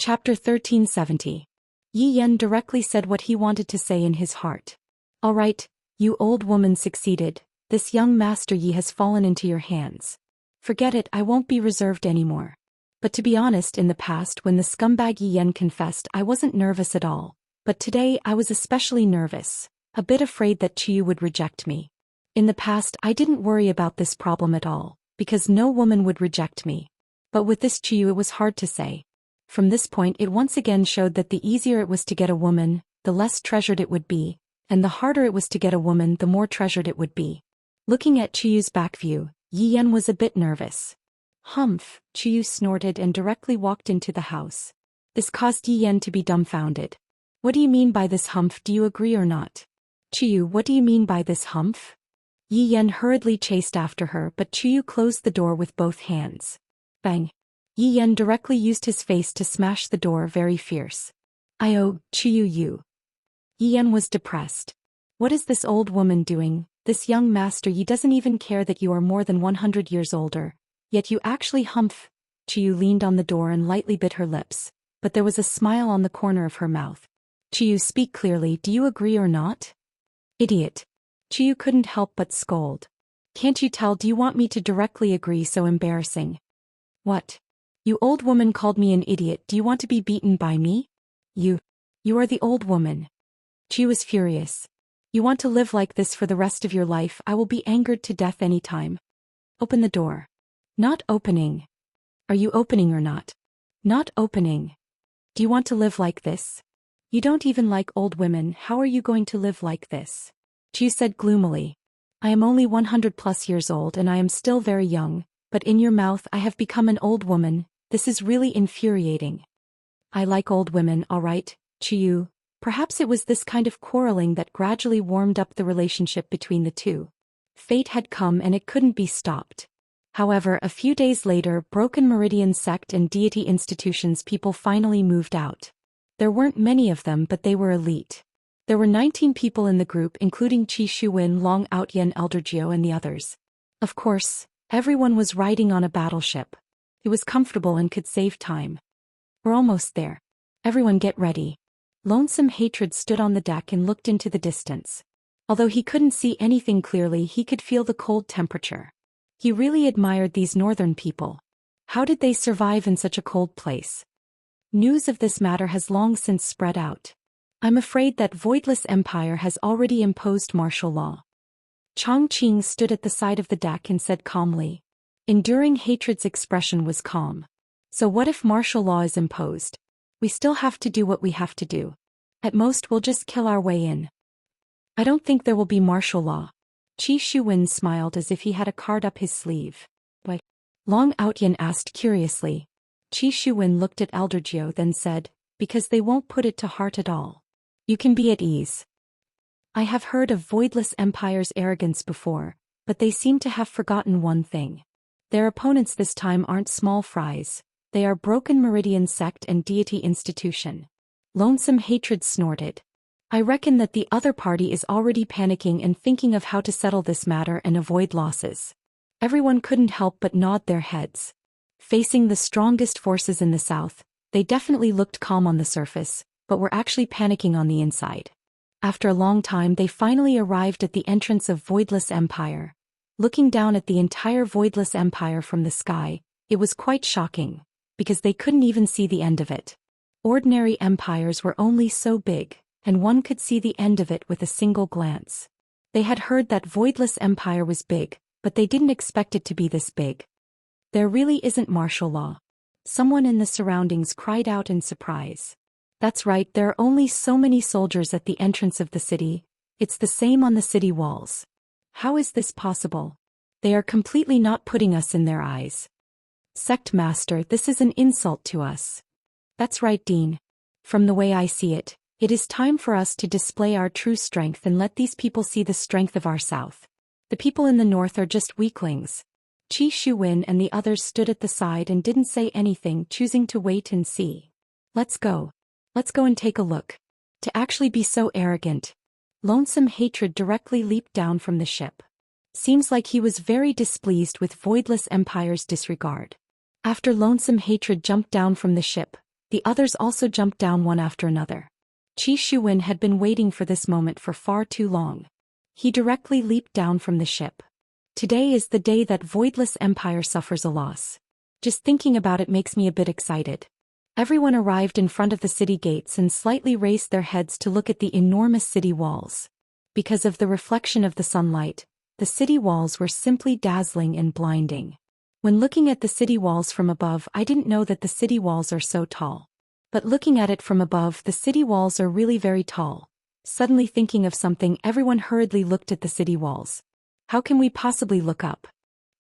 Chapter 1370. Yi Yan directly said what he wanted to say in his heart. All right, you old woman succeeded. This young master Yi has fallen into your hands. Forget it, I won't be reserved anymore. But to be honest, in the past when the scumbag Yi Yan confessed, I wasn't nervous at all. But today I was especially nervous, a bit afraid that Chiyu would reject me. In the past I didn't worry about this problem at all, because no woman would reject me. But with this Chiyu it was hard to say. From this point it once again showed that the easier it was to get a woman, the less treasured it would be, and the harder it was to get a woman, the more treasured it would be. Looking at Chiyu's back view, Yi Yan was a bit nervous. Humph, Chiyu snorted and directly walked into the house. This caused Yi Yan to be dumbfounded. What do you mean by this, humph? Do you agree or not? Chiyu, what do you mean by this, humph? Yi Yan hurriedly chased after her, but Chiyu closed the door with both hands. Bang! Yi Yan directly used his face to smash the door very fierce. Chiyu, you. Yi Yan was depressed. What is this old woman doing? This young master Yi doesn't even care that you are more than 100 years older. Yet you actually humph. Chiyu leaned on the door and lightly bit her lips, but there was a smile on the corner of her mouth. Chiyu, speak clearly, do you agree or not? Idiot. Chiyu couldn't help but scold. Can't you tell? Do you want me to directly agree? So embarrassing. What? You old woman called me an idiot. Do you want to be beaten by me? You are the old woman. Chiyu was furious. You want to live like this for the rest of your life? I will be angered to death any time. Open the door. Not opening. Are you opening or not? Not opening. Do you want to live like this? You don't even like old women. How are you going to live like this? Chiyu said gloomily. I am only 100+ years old and I am still very young, but in your mouth I have become an old woman. This is really infuriating. I like old women, all right, Chiyu. Perhaps it was this kind of quarreling that gradually warmed up the relationship between the two. Fate had come and it couldn't be stopped. However, a few days later, Broken Meridian sect and deity institutions people finally moved out. There weren't many of them, but they were elite. There were 19 people in the group, including Qi Shuwen, Long Outyen, Elder Jiu, and the others. Of course, everyone was riding on a battleship. It was comfortable and could save time. We're almost there. Everyone get ready. Lonesome Hatred stood on the deck and looked into the distance. Although he couldn't see anything clearly, he could feel the cold temperature. He really admired these northern people. How did they survive in such a cold place? News of this matter has long since spread out. I'm afraid that Voidless Empire has already imposed martial law. Chongqing stood at the side of the deck and said calmly. Enduring Hatred's expression was calm. So what if martial law is imposed? We still have to do what we have to do. At most we'll just kill our way in. I don't think there will be martial law. Qi Shuwen smiled as if he had a card up his sleeve. What? Long Outyen asked curiously. Qi Shuwen looked at Elder Jiu, then said, because they won't put it to heart at all. You can be at ease. I have heard of Voidless Empire's arrogance before, but they seem to have forgotten one thing. Their opponents this time aren't small fries. They are Broken Meridian sect and deity institution. Lonesome Hatred snorted. I reckon that the other party is already panicking and thinking of how to settle this matter and avoid losses. Everyone couldn't help but nod their heads. Facing the strongest forces in the south, they definitely looked calm on the surface, but were actually panicking on the inside. After a long time they finally arrived at the entrance of Voidless Empire. Looking down at the entire Voidless Empire from the sky, it was quite shocking, because they couldn't even see the end of it. Ordinary empires were only so big, and one could see the end of it with a single glance. They had heard that Voidless Empire was big, but they didn't expect it to be this big. There really isn't martial law. Someone in the surroundings cried out in surprise. That's right, there are only so many soldiers at the entrance of the city. It's the same on the city walls. How is this possible? They are completely not putting us in their eyes. Sect Master, this is an insult to us. That's right, Dean. From the way I see it, it is time for us to display our true strength and let these people see the strength of our south. The people in the north are just weaklings. Qi Shuwen and the others stood at the side and didn't say anything, choosing to wait and see. Let's go. Let's go and take a look. To actually be so arrogant. Lonesome Hatred directly leaped down from the ship. Seems like he was very displeased with Voidless Empire's disregard. After Lonesome Hatred jumped down from the ship, The others also jumped down one after another. Qi Shuwen had been waiting for this moment for far too long. He directly leaped down from the ship. Today is the day that Voidless Empire suffers a loss. Just thinking about it makes me a bit excited. Everyone arrived in front of the city gates and slightly raised their heads to look at the enormous city walls. Because of the reflection of the sunlight, the city walls were simply dazzling and blinding. When looking at the city walls from above, I didn't know that the city walls are so tall. But looking at it from above, the city walls are really very tall. Suddenly thinking of something, everyone hurriedly looked at the city walls. How can we possibly look up?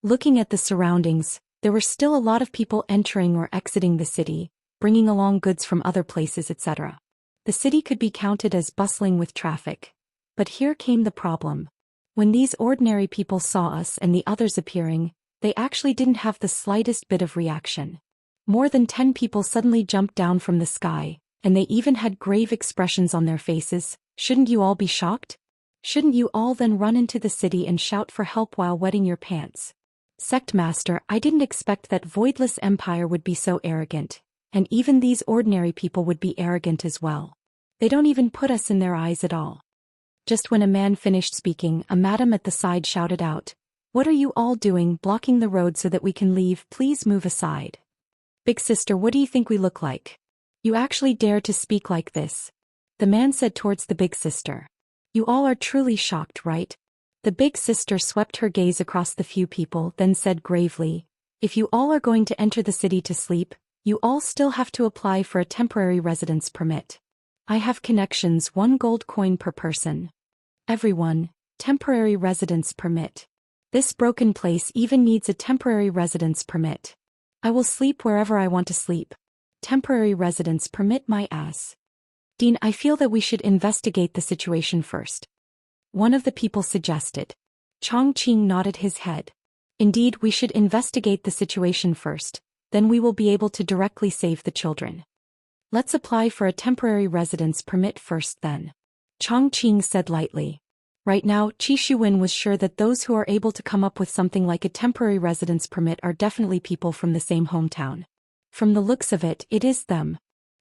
Looking at the surroundings, there were still a lot of people entering or exiting the city, bringing along goods from other places, etc. The city could be counted as bustling with traffic. But here came the problem. When these ordinary people saw us and the others appearing, they actually didn't have the slightest bit of reaction. More than 10 people suddenly jumped down from the sky, and they even had grave expressions on their faces. Shouldn't you all be shocked? Shouldn't you all then run into the city and shout for help while wetting your pants? Sect Master, I didn't expect that Voidless Empire would be so arrogant, and even these ordinary people would be arrogant as well. They don't even put us in their eyes at all. Just when a man finished speaking, a madam at the side shouted out, "What are you all doing, blocking the road so that we can leave? Please move aside." "Big sister, what do you think we look like? You actually dare to speak like this?" The man said towards the big sister. "You all are truly shocked, right?" The big sister swept her gaze across the few people, then said gravely, "If you all are going to enter the city to sleep, you all still have to apply for a temporary residence permit. I have connections, 1 gold coin per person. Everyone, temporary residence permit. This broken place even needs a temporary residence permit. I will sleep wherever I want to sleep. Temporary residence permit my ass." "Dean, I feel that we should investigate the situation first," one of the people suggested. Chongqing nodded his head. "Indeed, we should investigate the situation first, then we will be able to directly save the children. Let's apply for a temporary residence permit first then," Chongqing said lightly. Right now, Qi Shuwen was sure that those who are able to come up with something like a temporary residence permit are definitely people from the same hometown. From the looks of it, it is them.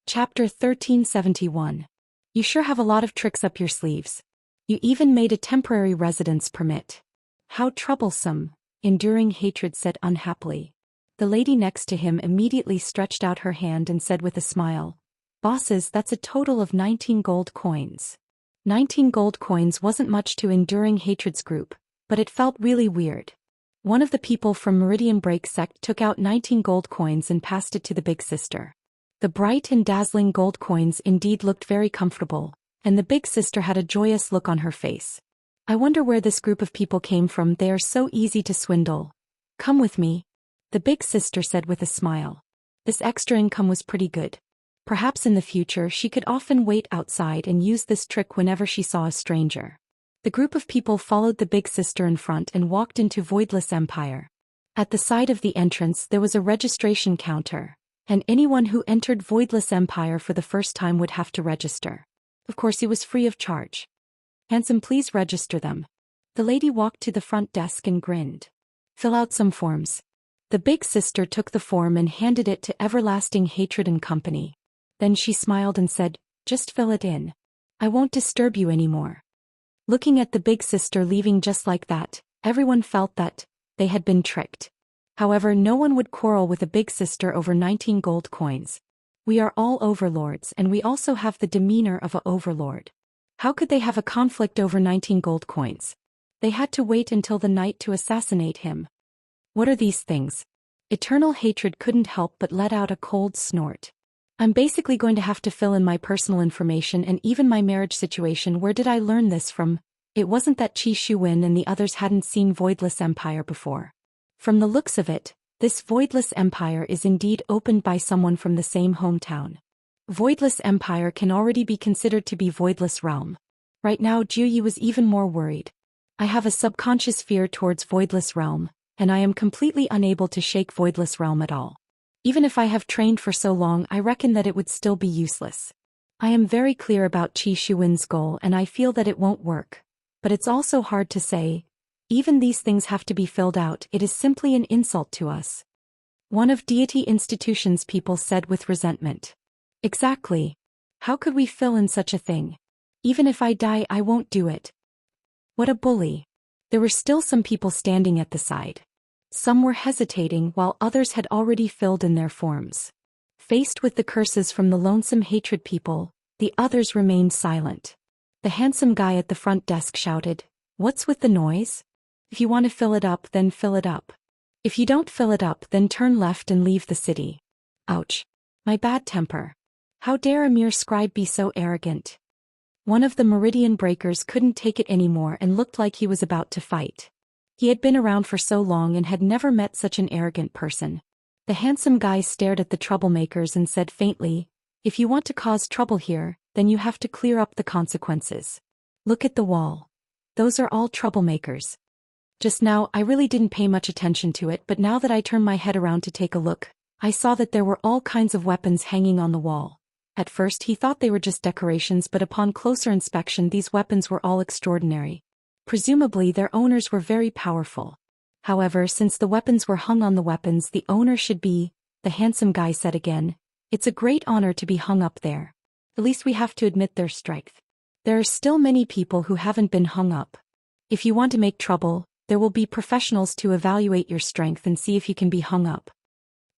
Chapter 1371. You sure have a lot of tricks up your sleeves. You even made a temporary residence permit. How troublesome, Enduring Hatred said unhappily. The lady next to him immediately stretched out her hand and said with a smile, "Bosses, that's a total of 19 gold coins." 19 gold coins wasn't much to Enduring Hatred's group, but it felt really weird. One of the people from Meridian Break sect took out 19 gold coins and passed it to the big sister. The bright and dazzling gold coins indeed looked very comfortable, and the big sister had a joyous look on her face. "I wonder where this group of people came from, they are so easy to swindle. Come with me," the big sister said with a smile. This extra income was pretty good. Perhaps in the future she could often wait outside and use this trick whenever she saw a stranger. The group of people followed the big sister in front and walked into Voidless Empire. At the side of the entrance there was a registration counter, and anyone who entered Voidless Empire for the first time would have to register. Of course, it was free of charge. "Handsome, please register them." The lady walked to the front desk and grinned. "Fill out some forms." The big sister took the form and handed it to Everlasting Hatred and Company. Then she smiled and said, "Just fill it in. I won't disturb you anymore." Looking at the big sister leaving just like that, everyone felt that they had been tricked. However, no one would quarrel with a big sister over 19 gold coins. We are all overlords and we also have the demeanor of an overlord. How could they have a conflict over 19 gold coins? They had to wait until the night to assassinate him. What are these things? Eternal Hatred couldn't help but let out a cold snort. I'm basically going to have to fill in my personal information and even my marriage situation. Where did I learn this from? It wasn't that Qi Shuwen and the others hadn't seen Voidless Empire before. From the looks of it, this Voidless Empire is indeed opened by someone from the same hometown. Voidless Empire can already be considered to be Voidless Realm. Right now Jiuyi was even more worried. I have a subconscious fear towards Voidless Realm, and I am completely unable to shake Voidless Realm at all. Even if I have trained for so long, I reckon that it would still be useless. I am very clear about Qi Shuwen's goal and I feel that it won't work. But it's also hard to say. Even these things have to be filled out, it is simply an insult to us. One of Deity Institution's people said with resentment. Exactly. How could we fill in such a thing? Even if I die, I won't do it. What a bully. There were still some people standing at the side. Some were hesitating while others had already filled in their forms. Faced with the curses from the lonesome hatred people, the others remained silent. The handsome guy at the front desk shouted, "What's with the noise? If you want to fill it up, then fill it up. If you don't fill it up, then turn left and leave the city." Ouch. My bad temper. How dare a mere scribe be so arrogant? One of the meridian breakers couldn't take it anymore and looked like he was about to fight. He had been around for so long and had never met such an arrogant person. The handsome guy stared at the troublemakers and said faintly, "If you want to cause trouble here, then you have to clear up the consequences. Look at the wall. Those are all troublemakers." Just now I really didn't pay much attention to it, but now that I turned my head around to take a look, I saw that there were all kinds of weapons hanging on the wall. At first he thought they were just decorations, but upon closer inspection these weapons were all extraordinary. Presumably their owners were very powerful. However, since the weapons were hung on the weapons, the owner should be, the handsome guy said again, "It's a great honor to be hung up there. At least we have to admit their strength. There are still many people who haven't been hung up. If you want to make trouble, there will be professionals to evaluate your strength and see if you can be hung up."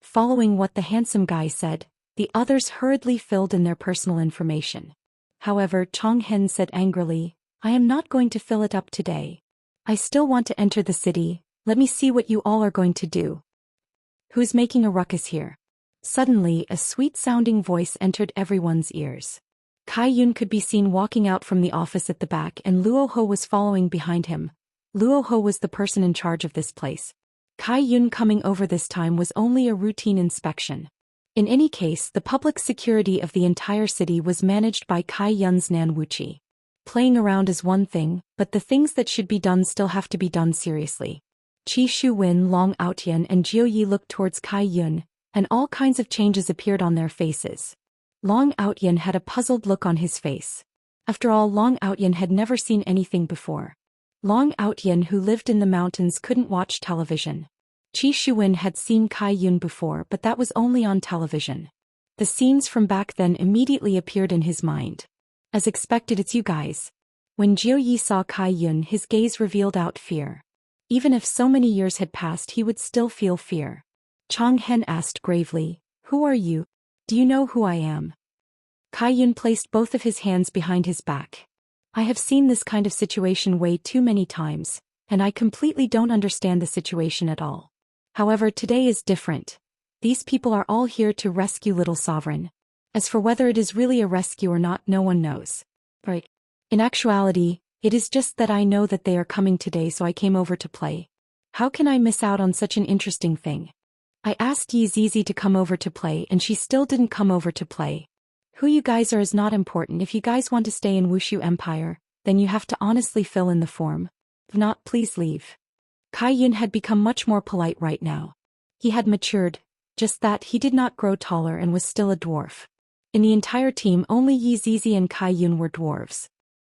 Following what the handsome guy said, the others hurriedly filled in their personal information. However, Changhen said angrily, "I am not going to fill it up today. I still want to enter the city. Let me see what you all are going to do. Who's making a ruckus here?" Suddenly, a sweet-sounding voice entered everyone's ears. Kai Yun could be seen walking out from the office at the back, and Luo Ho was following behind him. Luo Ho was the person in charge of this place. Kai Yun coming over this time was only a routine inspection. In any case, the public security of the entire city was managed by Kai Yun's Nan Wuqi. Playing around is one thing, but the things that should be done still have to be done seriously. Qi Shuwen, Long Outyan and Jiu Yi looked towards Kai Yun, and all kinds of changes appeared on their faces. Long Outyan had a puzzled look on his face. After all, Long Outyan had never seen anything before. Long Outyan, who lived in the mountains, couldn't watch television. Qi Shuwen had seen Kai Yun before, but that was only on television. The scenes from back then immediately appeared in his mind. As expected, "It's you guys." When Jiu Yi saw Kai Yun, his gaze revealed out fear. Even if so many years had passed, he would still feel fear. Chang Hen asked gravely, "Who are you? Do you know who I am?" Kai Yun placed both of his hands behind his back. "I have seen this kind of situation way too many times, and I completely don't understand the situation at all. However, today is different. These people are all here to rescue Little Sovereign. As for whether it is really a rescue or not, no one knows. Right? In actuality, it is just that I know that they are coming today, so I came over to play. How can I miss out on such an interesting thing? I asked Yi Zizi to come over to play and she still didn't come over to play. Who you guys are is not important. If you guys want to stay in Wushu Empire, then you have to honestly fill in the form. If not, please leave." Kai Yun had become much more polite right now. He had matured, just that he did not grow taller and was still a dwarf. In the entire team, only Yi Zizi and Kai Yun were dwarves.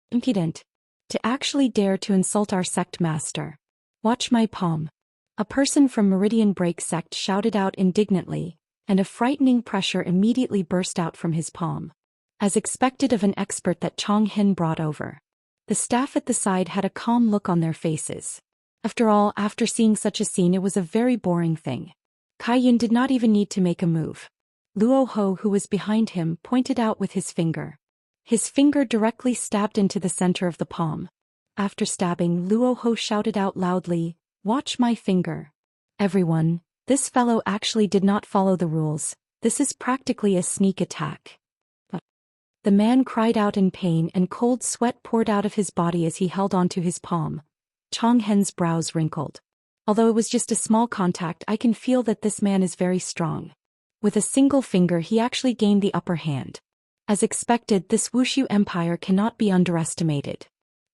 Impudent. To actually dare to insult our sect master. Watch my palm. A person from Meridian Break sect shouted out indignantly, and a frightening pressure immediately burst out from his palm. As expected of an expert that Chang Hen brought over. The staff at the side had a calm look on their faces. After all, after seeing such a scene, it was a very boring thing. Kai Yun did not even need to make a move. Luo Ho, who was behind him, pointed out with his finger. His finger directly stabbed into the center of the palm. After stabbing, Luo Ho shouted out loudly, "Watch my finger. Everyone, this fellow actually did not follow the rules. This is practically a sneak attack." The man cried out in pain and cold sweat poured out of his body as he held onto his palm. Chang Hen's brows wrinkled. "Although it was just a small contact, I can feel that this man is very strong. With a single finger he actually gained the upper hand. As expected, this Wushu Empire cannot be underestimated.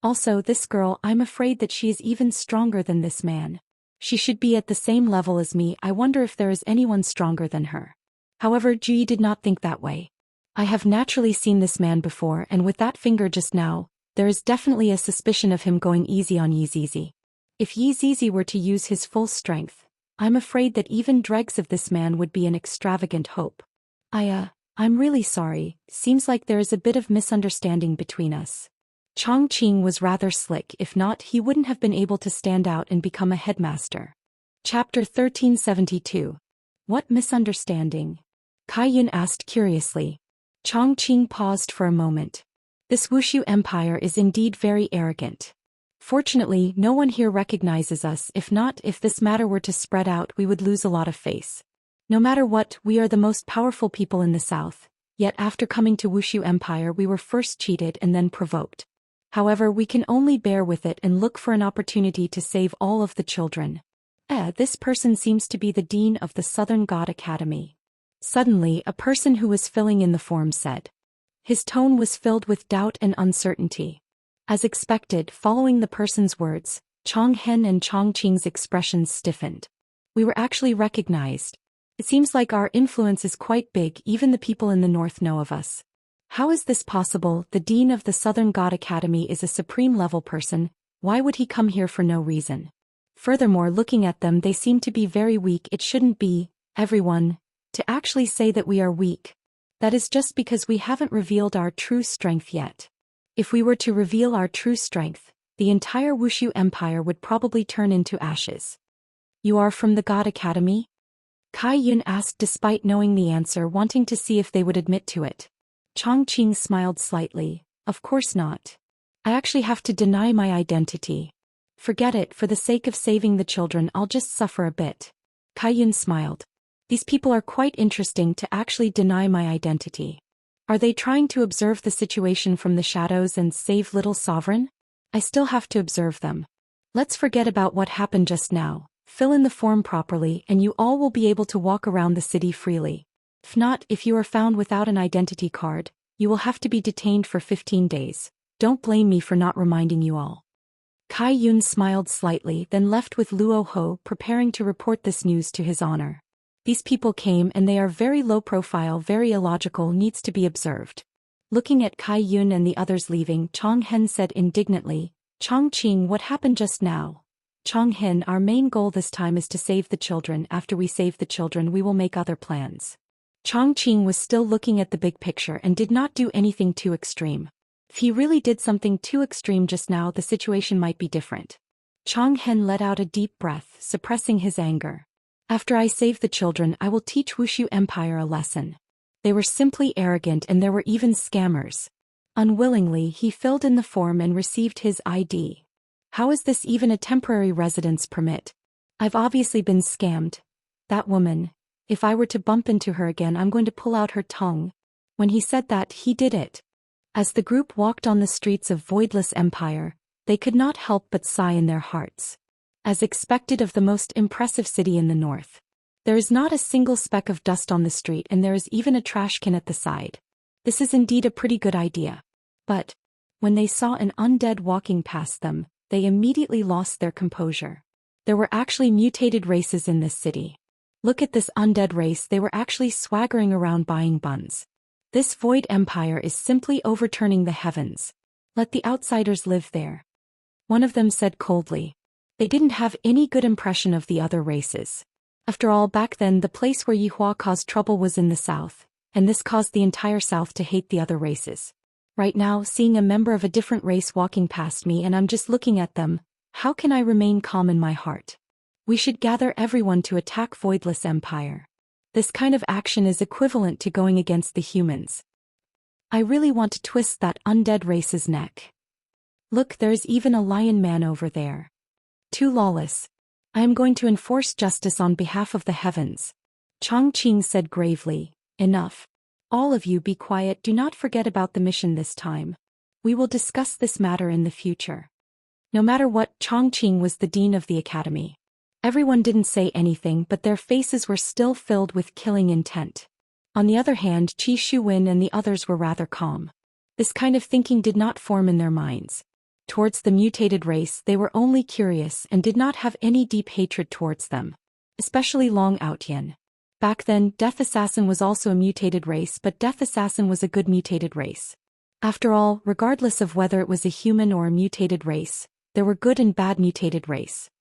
Also, this girl, I'm afraid that she is even stronger than this man. She should be at the same level as me. I wonder if there is anyone stronger than her." However, Ji did not think that way. "I have naturally seen this man before, and with that finger just now, there is definitely a suspicion of him going easy on Yi Zizi. If Yi Zizi were to use his full strength, I'm afraid that even dregs of this man would be an extravagant hope. I'm really sorry, seems like there is a bit of misunderstanding between us. Chongqing was rather slick, if not he wouldn't have been able to stand out and become a headmaster. Chapter 1372. What misunderstanding? Kaiyun asked curiously. Chongqing paused for a moment. This Wuxia Empire is indeed very arrogant. Fortunately, no one here recognizes us. If this matter were to spread out, we would lose a lot of face. No matter what, we are the most powerful people in the south, yet after coming to Wuxia Empire we were first cheated and then provoked. However, we can only bear with it and look for an opportunity to save all of the children. This person seems to be the dean of the Southern God Academy. Suddenly, a person who was filling in the form said. His tone was filled with doubt and uncertainty. As expected, following the person's words, Chonghen and Chongqing's expressions stiffened. We were actually recognized. It seems like our influence is quite big, even the people in the north know of us. How is this possible? The dean of the Southern God Academy is a supreme-level person, why would he come here for no reason? Furthermore, looking at them, they seem to be very weak. It shouldn't be, everyone, to actually say that we are weak. That is just because we haven't revealed our true strength yet. If we were to reveal our true strength, the entire Wuxia Empire would probably turn into ashes. You are from the God Academy? Kaiyun asked despite knowing the answer, wanting to see if they would admit to it. Chongqing smiled slightly. Of course not. I actually have to deny my identity. Forget it, for the sake of saving the children I'll just suffer a bit. Kaiyun smiled. These people are quite interesting to actually deny my identity. Are they trying to observe the situation from the shadows and save little sovereign? I still have to observe them. Let's forget about what happened just now. Fill in the form properly and you all will be able to walk around the city freely. If not, if you are found without an identity card, you will have to be detained for 15 days. Don't blame me for not reminding you all. Kaiyun smiled slightly, then left with Luo Ho, preparing to report this news to his honor. These people came and they are very low profile, very illogical, needs to be observed. Looking at Kaiyun and the others leaving, Chonghen said indignantly, Chongqing, what happened just now? Chonghen, our main goal this time is to save the children. After we save the children we will make other plans. Chongqing was still looking at the big picture and did not do anything too extreme. If he really did something too extreme just now, the situation might be different. Chonghen let out a deep breath, suppressing his anger. After I save the children, I will teach Wuxia Empire a lesson. They were simply arrogant and there were even scammers. Unwillingly, he filled in the form and received his ID. How is this even a temporary residence permit? I've obviously been scammed. That woman. If I were to bump into her again, I'm going to pull out her tongue. When he said that, he did it. As the group walked on the streets of Voidless Empire, they could not help but sigh in their hearts. As expected of the most impressive city in the north. There is not a single speck of dust on the street and there is even a trash can at the side. This is indeed a pretty good idea. But, when they saw an undead walking past them, they immediately lost their composure. There were actually mutated races in this city. Look at this undead race, they were actually swaggering around buying buns. This void empire is simply overturning the heavens. Let the outsiders live there. One of them said coldly. They didn't have any good impression of the other races. After all, back then the place where Yihua caused trouble was in the south, and this caused the entire south to hate the other races. Right now, seeing a member of a different race walking past me and I'm just looking at them, how can I remain calm in my heart? We should gather everyone to attack Voidless Empire. This kind of action is equivalent to going against the humans. I really want to twist that undead race's neck. Look, there's even a lion man over there. Too lawless. I am going to enforce justice on behalf of the heavens. Chongqing said gravely, enough. All of you be quiet, do not forget about the mission this time. We will discuss this matter in the future. No matter what, Chongqing was the dean of the academy. Everyone didn't say anything, but their faces were still filled with killing intent. On the other hand, Qi Shuwen and the others were rather calm. This kind of thinking did not form in their minds. Towards the mutated race, they were only curious and did not have any deep hatred towards them. Especially Long Outyen. Back then, Death Assassin was also a mutated race, but Death Assassin was a good mutated race. After all, regardless of whether it was a human or a mutated race, there were good and bad mutated race.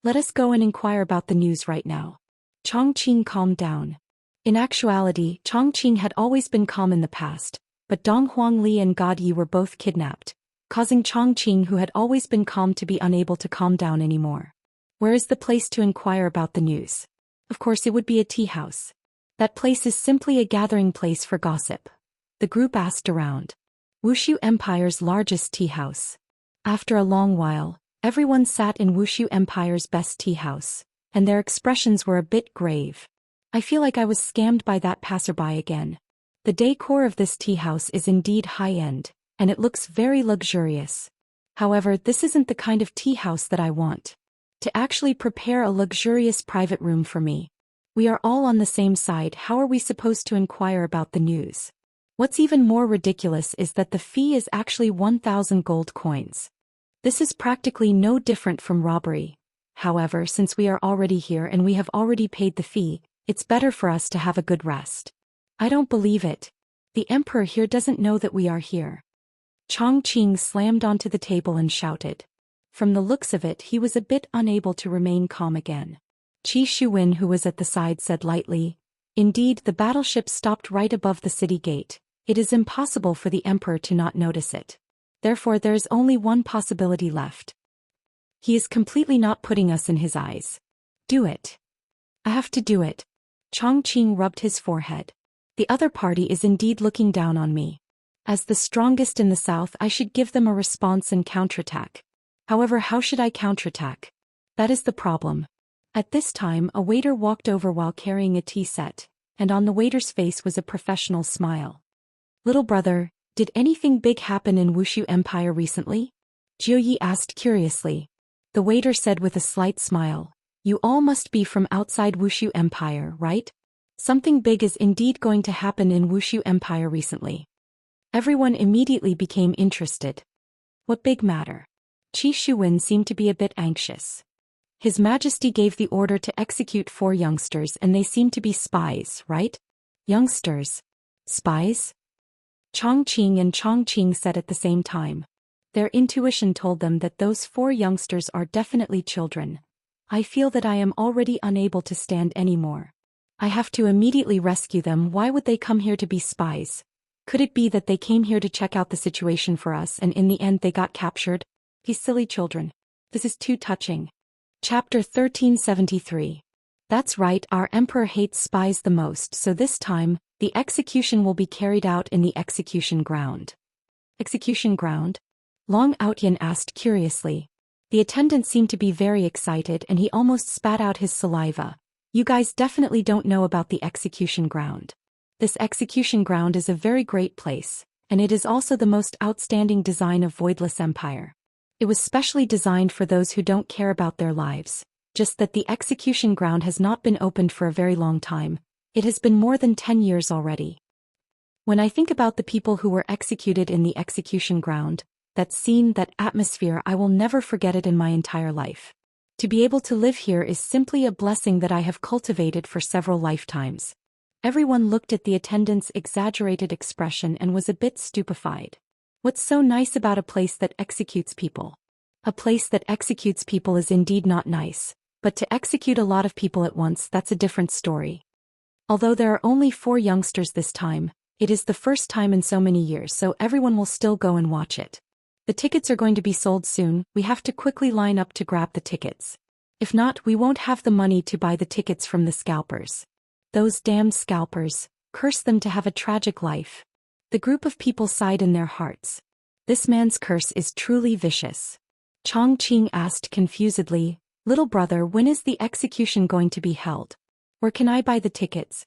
Let us go and inquire about the news right now. Chongqing calmed down. In actuality, Chongqing had always been calm in the past, but Dong Huangli and God Yi were both kidnapped, causing Chongqing, who had always been calm, to be unable to calm down anymore. Where is the place to inquire about the news? Of course it would be a tea house. That place is simply a gathering place for gossip. The group asked around. Wushu Empire's largest tea house. After a long while, everyone sat in Wushu Empire's best tea house, and their expressions were a bit grave. I feel like I was scammed by that passerby again. The decor of this tea house is indeed high-end, and it looks very luxurious. However, this isn't the kind of tea house that I want. To actually prepare a luxurious private room for me. We are all on the same side. How are we supposed to inquire about the news? What's even more ridiculous is that the fee is actually 1,000 gold coins. This is practically no different from robbery. However, since we are already here and we have already paid the fee, it's better for us to have a good rest. I don't believe it. The emperor here doesn't know that we are here. Chongqing slammed onto the table and shouted. From the looks of it, he was a bit unable to remain calm again. Qi Shuwen, who was at the side, said lightly, "Indeed, the battleship stopped right above the city gate. It is impossible for the emperor to not notice it. Therefore there is only one possibility left. He is completely not putting us in his eyes. Do it. I have to do it." Chongqing rubbed his forehead. The other party is indeed looking down on me. As the strongest in the south, I should give them a response and counterattack. However, how should I counterattack? That is the problem. At this time, a waiter walked over while carrying a tea set, and on the waiter's face was a professional smile. "Little brother, did anything big happen in Wushu Empire recently?" Zhou Yi asked curiously. The waiter said with a slight smile, "You all must be from outside Wushu Empire, right? Something big is indeed going to happen in Wushu Empire recently." Everyone immediately became interested. What big matter? Qi Shuwen seemed to be a bit anxious. His Majesty gave the order to execute 4 youngsters, and they seem to be spies, right? Youngsters? Spies? Chongqing and Chongqing said at the same time. Their intuition told them that those 4 youngsters are definitely children. I feel that I am already unable to stand anymore. I have to immediately rescue them. Why would they come here to be spies? Could it be that they came here to check out the situation for us and in the end they got captured? These silly children. This is too touching. Chapter 1373. That's right, our emperor hates spies the most, so this time, the execution will be carried out in the execution ground. Execution ground? Long Outyan asked curiously. The attendant seemed to be very excited and he almost spat out his saliva. You guys definitely don't know about the execution ground. This execution ground is a very great place, and it is also the most outstanding design of Voidless Empire. It was specially designed for those who don't care about their lives, just that the execution ground has not been opened for a very long time. It has been more than 10 years already. When I think about the people who were executed in the execution ground, that scene, that atmosphere, I will never forget it in my entire life. To be able to live here is simply a blessing that I have cultivated for several lifetimes. Everyone looked at the attendant's exaggerated expression and was a bit stupefied. What's so nice about a place that executes people? A place that executes people is indeed not nice, but to execute a lot of people at once, that's a different story. Although there are only 4 youngsters this time, it is the first time in so many years, so everyone will still go and watch it. The tickets are going to be sold soon. We have to quickly line up to grab the tickets. If not, we won't have the money to buy the tickets from the scalpers. Those damned scalpers, curse them to have a tragic life. The group of people sighed in their hearts. This man's curse is truly vicious. Chongqing asked confusedly, "Little brother, when is the execution going to be held? Where can I buy the tickets?"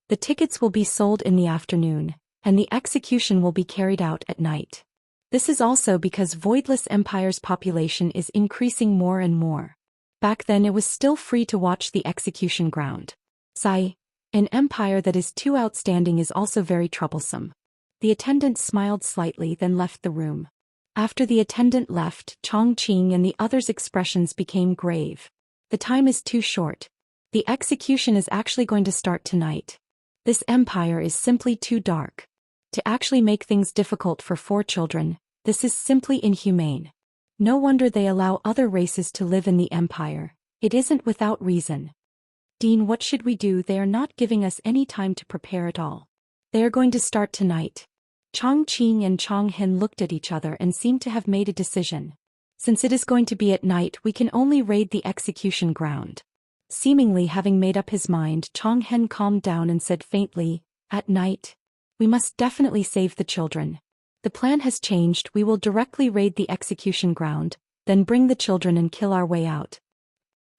The tickets will be sold in the afternoon, and the execution will be carried out at night. This is also because Voidless Empire's population is increasing more and more. Back then it was still free to watch the execution ground. Sigh. An empire that is too outstanding is also very troublesome. The attendant smiled slightly, then left the room. After the attendant left, Chongqing and the others' expressions became grave. The time is too short. The execution is actually going to start tonight. This empire is simply too dark. To actually make things difficult for 4 children, this is simply inhumane. No wonder they allow other races to live in the empire. It isn't without reason. Dean, what should we do? They are not giving us any time to prepare at all. They are going to start tonight. Chongqing and Chonghen looked at each other and seemed to have made a decision. Since it is going to be at night, we can only raid the execution ground. Seemingly having made up his mind, Chonghen calmed down and said faintly, "At night? We must definitely save the children. The plan has changed. We will directly raid the execution ground, then bring the children and kill our way out.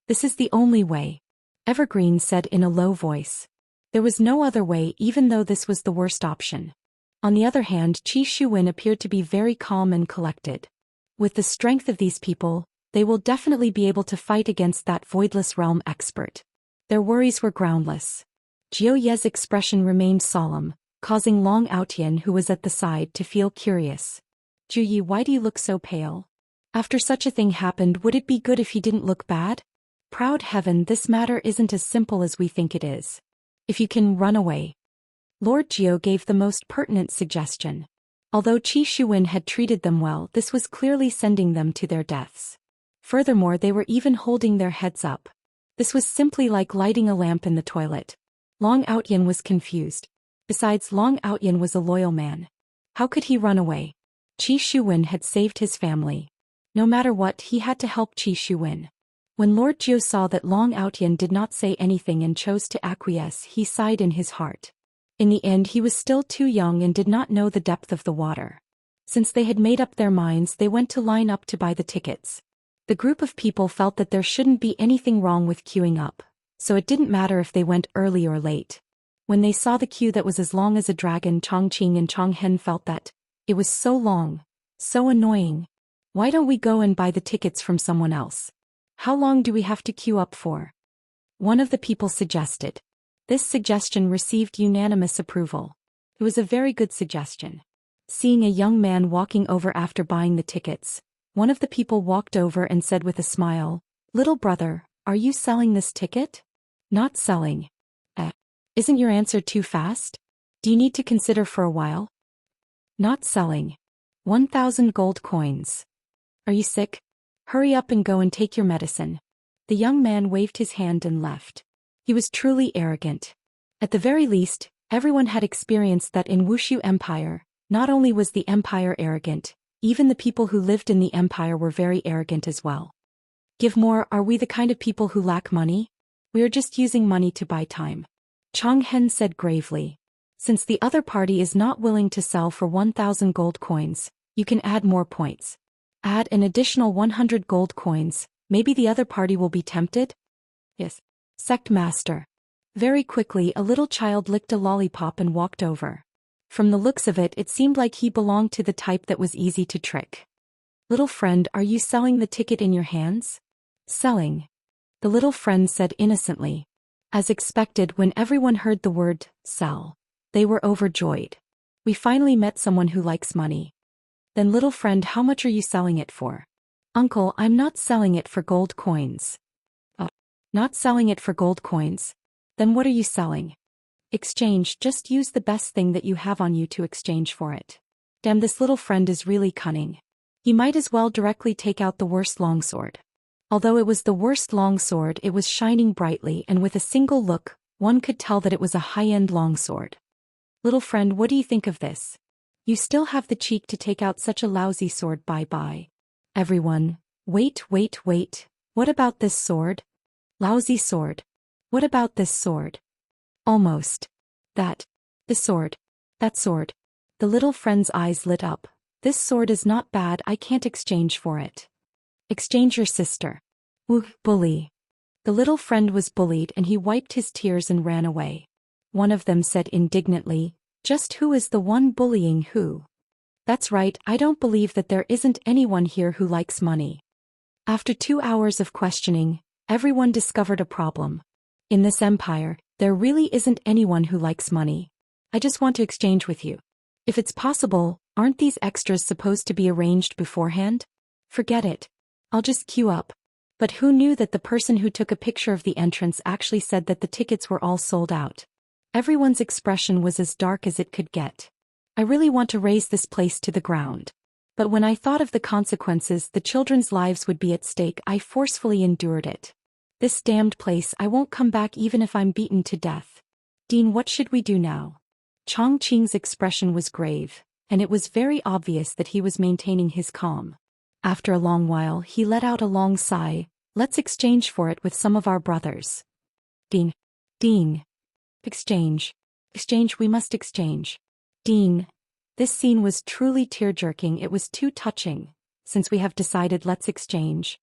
This is the only way," Evergreen said in a low voice. There was no other way, even though this was the worst option. On the other hand, Qi Shuwen appeared to be very calm and collected. With the strength of these people, they will definitely be able to fight against that voidless realm expert. Their worries were groundless. Jiu Ye's expression remained solemn, causing Long Outyan, who was at the side, to feel curious. "Jiu Yi, why do you look so pale? After such a thing happened, would it be good if he didn't look bad? Proud heaven, this matter isn't as simple as we think it is. If you can run away." Lord Jiu gave the most pertinent suggestion. Although Qi Shuwen had treated them well, this was clearly sending them to their deaths. Furthermore, they were even holding their heads up. This was simply like lighting a lamp in the toilet. Long Outyan was confused. Besides, Long Outyan was a loyal man. How could he run away? Qi Shuwen had saved his family. No matter what, he had to help Qi Shuwen. When Lord Jiu saw that Long Outyan did not say anything and chose to acquiesce, he sighed in his heart. In the end, he was still too young and did not know the depth of the water. Since they had made up their minds, they went to line up to buy the tickets. The group of people felt that there shouldn't be anything wrong with queuing up, so it didn't matter if they went early or late. When they saw the queue that was as long as a dragon, Chongqing and Chonghen felt that it was so long, so annoying. Why don't we go and buy the tickets from someone else? How long do we have to queue up for? One of the people suggested. This suggestion received unanimous approval. It was a very good suggestion. Seeing a young man walking over after buying the tickets, one of the people walked over and said with a smile, "Little brother, are you selling this ticket?" "Not selling." Isn't your answer too fast? Do you need to consider for a while?" "Not selling. 1,000 gold coins. Are you sick? Hurry up and go and take your medicine." The young man waved his hand and left. He was truly arrogant. At the very least, everyone had experienced that in Wushu Empire. Not only was the empire arrogant, even the people who lived in the empire were very arrogant as well. "Give more, are we the kind of people who lack money? We are just using money to buy time," Chonghen said gravely. "Since the other party is not willing to sell for 1,000 gold coins, you can add more points. Add an additional 100 gold coins, maybe the other party will be tempted?" "Yes." Sect Master. Very quickly, a little child licked a lollipop and walked over. From the looks of it, it seemed like he belonged to the type that was easy to trick. "Little friend, are you selling the ticket in your hands?" "Selling," the little friend said innocently. As expected, when everyone heard the word sell, they were overjoyed. "We finally met someone who likes money." "Then little friend, how much are you selling it for?" "Uncle, I'm not selling it for gold coins." "Oh, not selling it for gold coins? Then what are you selling?" "Exchange, just use the best thing that you have on you to exchange for it." Damn, this little friend is really cunning. He might as well directly take out the worst longsword. Although it was the worst longsword, it was shining brightly, and with a single look, one could tell that it was a high-end longsword. "Little friend, what do you think of this? You still have the cheek to take out such a lousy sword. Bye-bye." Everyone, wait. What about this sword? Lousy sword. What about this sword? Almost. That. The sword. That sword. The little friend's eyes lit up. "This sword is not bad, I can't exchange for it." "Exchange your sister." "Woo, bully." The little friend was bullied and he wiped his tears and ran away. One of them said indignantly, "Just who is the one bullying who?" "That's right, I don't believe that there isn't anyone here who likes money." After 2 hours of questioning, everyone discovered a problem. In this empire, there really isn't anyone who likes money. "I just want to exchange with you." If it's possible, aren't these extras supposed to be arranged beforehand? Forget it. I'll just queue up. But who knew that the person who took a picture of the entrance actually said that the tickets were all sold out? Everyone's expression was as dark as it could get. I really want to raze this place to the ground. But when I thought of the consequences, the children's lives would be at stake, I forcefully endured it. This damned place, I won't come back even if I'm beaten to death. Dean, what should we do now? Chongqing's expression was grave, and it was very obvious that he was maintaining his calm. After a long while, he let out a long sigh. Let's exchange for it with some of our brothers. Dean. Dean. Exchange. Exchange, we must exchange. Dean. This scene was truly tear-jerking. It was too touching. Since we have decided, let's exchange.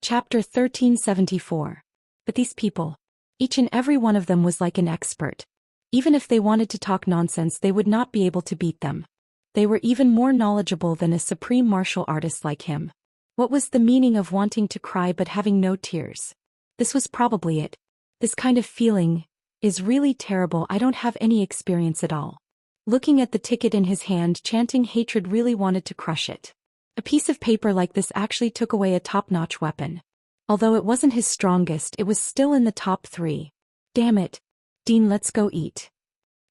Chapter 1374. But these people. Each and every one of them was like an expert. Even if they wanted to talk nonsense, they would not be able to beat them. They were even more knowledgeable than a supreme martial artist like him. What was the meaning of wanting to cry but having no tears? This was probably it. This kind of feeling is really terrible. I don't have any experience at all. Looking at the ticket in his hand, chanting hatred, really wanted to crush it. A piece of paper like this actually took away a top-notch weapon. Although it wasn't his strongest, it was still in the top 3. Damn it. Dean, let's go eat.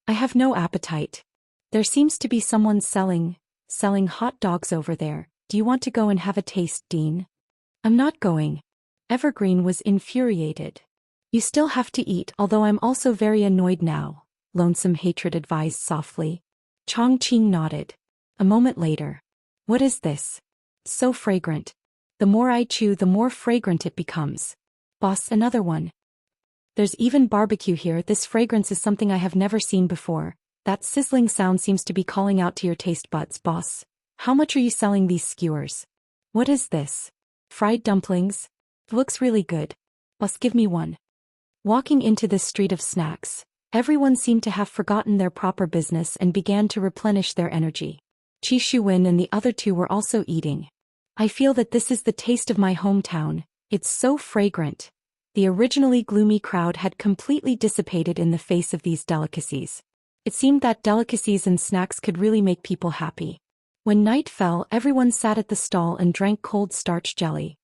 I have no appetite. There seems to be someone selling hot dogs over there. Do you want to go and have a taste, Dean? I'm not going. Evergreen was infuriated. You still have to eat, although I'm also very annoyed now, Lonesome Hatred advised softly. Chongqing nodded. A moment later. What is this? So fragrant. The more I chew, the more fragrant it becomes. Boss, another one. There's even barbecue here. This fragrance is something I have never seen before. That sizzling sound seems to be calling out to your taste buds, boss. How much are you selling these skewers? What is this? Fried dumplings? Looks really good. Boss, give me one. Walking into this street of snacks, everyone seemed to have forgotten their proper business and began to replenish their energy. Qi Shuwen and the other two were also eating. I feel that this is the taste of my hometown. It's so fragrant. The originally gloomy crowd had completely dissipated in the face of these delicacies. It seemed that delicacies and snacks could really make people happy. When night fell, everyone sat at the stall and drank cold starch jelly.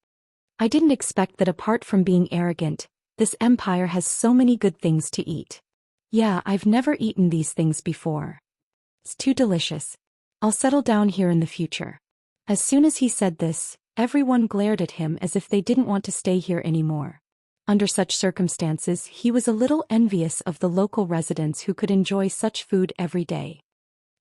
I didn't expect that apart from being arrogant, this empire has so many good things to eat. Yeah, I've never eaten these things before. It's too delicious. I'll settle down here in the future. As soon as he said this, everyone glared at him as if they didn't want to stay here anymore. Under such circumstances, he was a little envious of the local residents who could enjoy such food every day.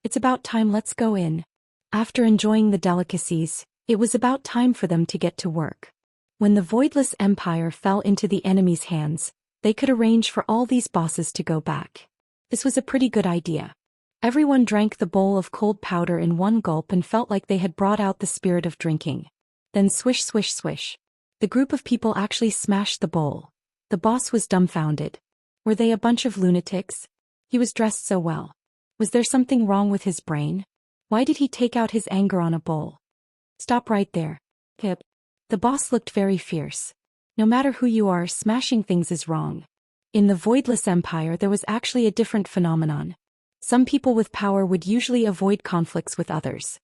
It's about time, let's go in. After enjoying the delicacies, it was about time for them to get to work. When the Voidless Empire fell into the enemy's hands, they could arrange for all these bosses to go back. This was a pretty good idea. Everyone drank the bowl of cold powder in one gulp and felt like they had brought out the spirit of drinking. Then swish, swish, swish. The group of people actually smashed the bowl. The boss was dumbfounded. Were they a bunch of lunatics? He was dressed so well. Was there something wrong with his brain? Why did he take out his anger on a bowl? Stop right there. Pip. The boss looked very fierce. No matter who you are, smashing things is wrong. In the Voidless Empire, there was actually a different phenomenon. Some people with power would usually avoid conflicts with others.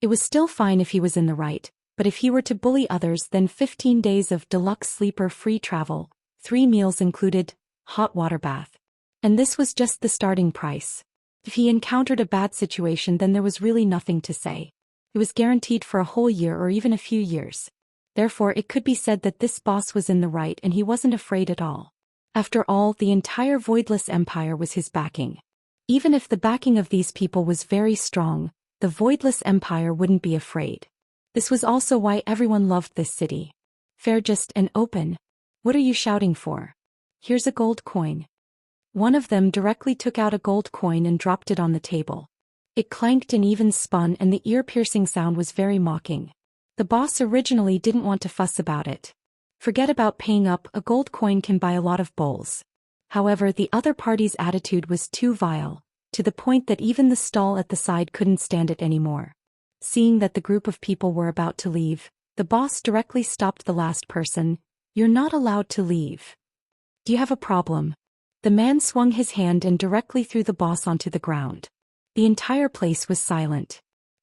It was still fine if he was in the right, but if he were to bully others, then 15 days of deluxe sleeper free travel, 3 meals included, hot water bath. And this was just the starting price. If he encountered a bad situation, then there was really nothing to say. It was guaranteed for a whole year or even a few years. Therefore, it could be said that this boss was in the right and he wasn't afraid at all. After all, the entire Voidless Empire was his backing. Even if the backing of these people was very strong, the Voidless Empire wouldn't be afraid. This was also why everyone loved this city. Fair, just and open. What are you shouting for? Here's a gold coin. One of them directly took out a gold coin and dropped it on the table. It clanked and even spun, and the ear-piercing sound was very mocking. The boss originally didn't want to fuss about it. Forget about paying up, a gold coin can buy a lot of bowls. However, the other party's attitude was too vile, to the point that even the stall at the side couldn't stand it anymore. Seeing that the group of people were about to leave, the boss directly stopped the last person. You're not allowed to leave. Do you have a problem? The man swung his hand and directly threw the boss onto the ground. The entire place was silent.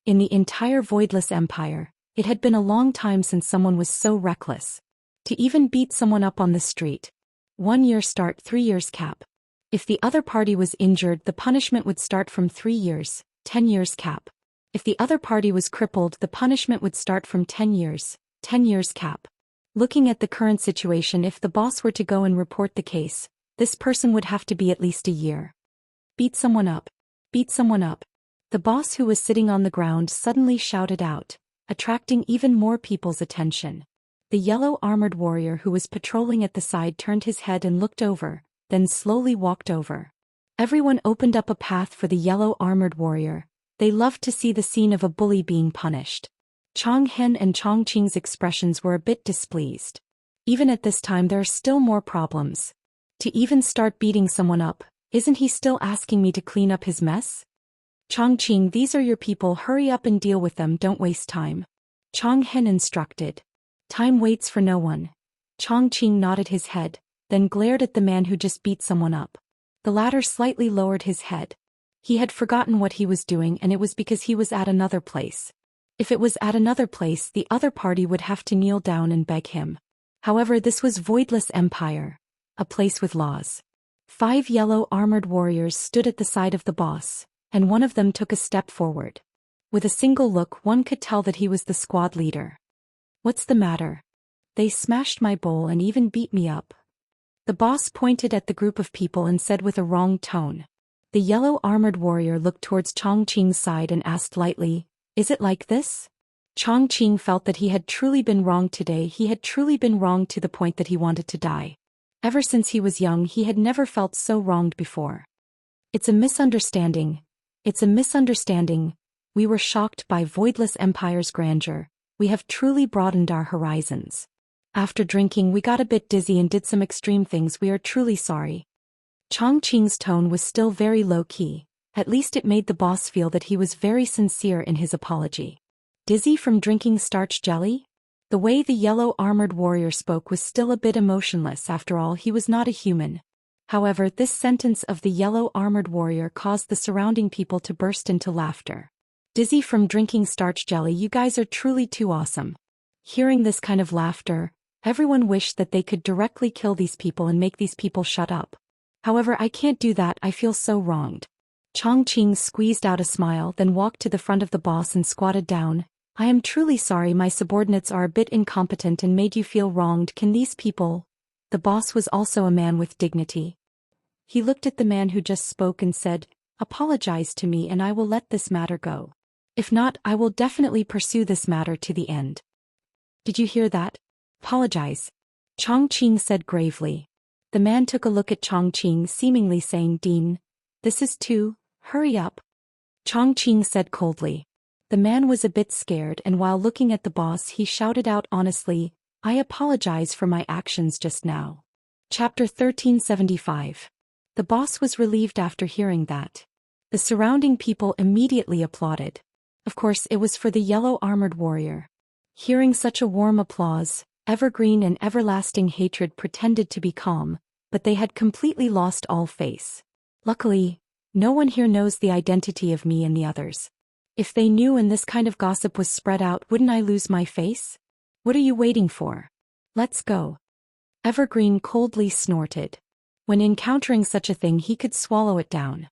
In the entire Voidless Empire, it had been a long time since someone was so reckless. To even beat someone up on the street. 1 year start, 3 years cap. If the other party was injured, the punishment would start from 3 years, 10 years cap. If the other party was crippled, the punishment would start from 10 years, 10 years cap. Looking at the current situation, if the boss were to go and report the case, this person would have to be at least a year. Beat someone up. Beat someone up. The boss, who was sitting on the ground, suddenly shouted out, attracting even more people's attention. The yellow armored warrior who was patrolling at the side turned his head and looked over, then slowly walked over. Everyone opened up a path for the yellow armored warrior. They loved to see the scene of a bully being punished. Chang Hen and Chong Qing's expressions were a bit displeased. Even at this time, there are still more problems. To even start beating someone up, isn't he still asking me to clean up his mess? Chong Qing, these are your people, hurry up and deal with them, don't waste time. Chang Hen instructed. Time waits for no one. Chong Qing nodded his head, then glared at the man who just beat someone up. The latter slightly lowered his head. He had forgotten what he was doing, and it was because he was at another place. If it was at another place, the other party would have to kneel down and beg him. However, this was Voidless Empire, a place with laws. 5 yellow armored warriors stood at the side of the boss, and one of them took a step forward. With a single look, one could tell that he was the squad leader. What's the matter? They smashed my bowl and even beat me up. The boss pointed at the group of people and said with a wrong tone. The yellow armored warrior looked towards Chong Qing's side and asked lightly, is it like this? Chong Qing felt that he had truly been wronged today. He had truly been wronged to the point that he wanted to die. Ever since he was young, he had never felt so wronged before. It's a misunderstanding. It's a misunderstanding. We were shocked by Voidless Empire's grandeur. We have truly broadened our horizons. After drinking, we got a bit dizzy and did some extreme things. We are truly sorry. Chong Qing's tone was still very low-key. At least it made the boss feel that he was very sincere in his apology. Dizzy from drinking starch jelly? The way the yellow armored warrior spoke was still a bit emotionless. After all, he was not a human. However, this sentence of the yellow armored warrior caused the surrounding people to burst into laughter. Dizzy from drinking starch jelly, you guys are truly too awesome. Hearing this kind of laughter, everyone wished that they could directly kill these people and make these people shut up. However, I can't do that. I feel so wronged. Chong Qing squeezed out a smile, then walked to the front of the boss and squatted down. I am truly sorry, my subordinates are a bit incompetent and made you feel wronged. Can these people? The boss was also a man with dignity. He looked at the man who just spoke and said, apologize to me and I will let this matter go. If not, I will definitely pursue this matter to the end. Did you hear that? Apologize. Chong Qing said gravely. The man took a look at Chong Qing, seemingly saying, Dean, this is too. Hurry up. Chong Qing said coldly. The man was a bit scared, and while looking at the boss, he shouted out honestly, I apologize for my actions just now. Chapter 1375. The boss was relieved after hearing that. The surrounding people immediately applauded. Of course, it was for the yellow armored warrior. Hearing such a warm applause, Evergreen and Everlasting Hatred pretended to be calm, but they had completely lost all face. Luckily, no one here knows the identity of me and the others. If they knew and this kind of gossip was spread out, wouldn't I lose my face? What are you waiting for? Let's go. Evergreen coldly snorted. When encountering such a thing, he could swallow it down.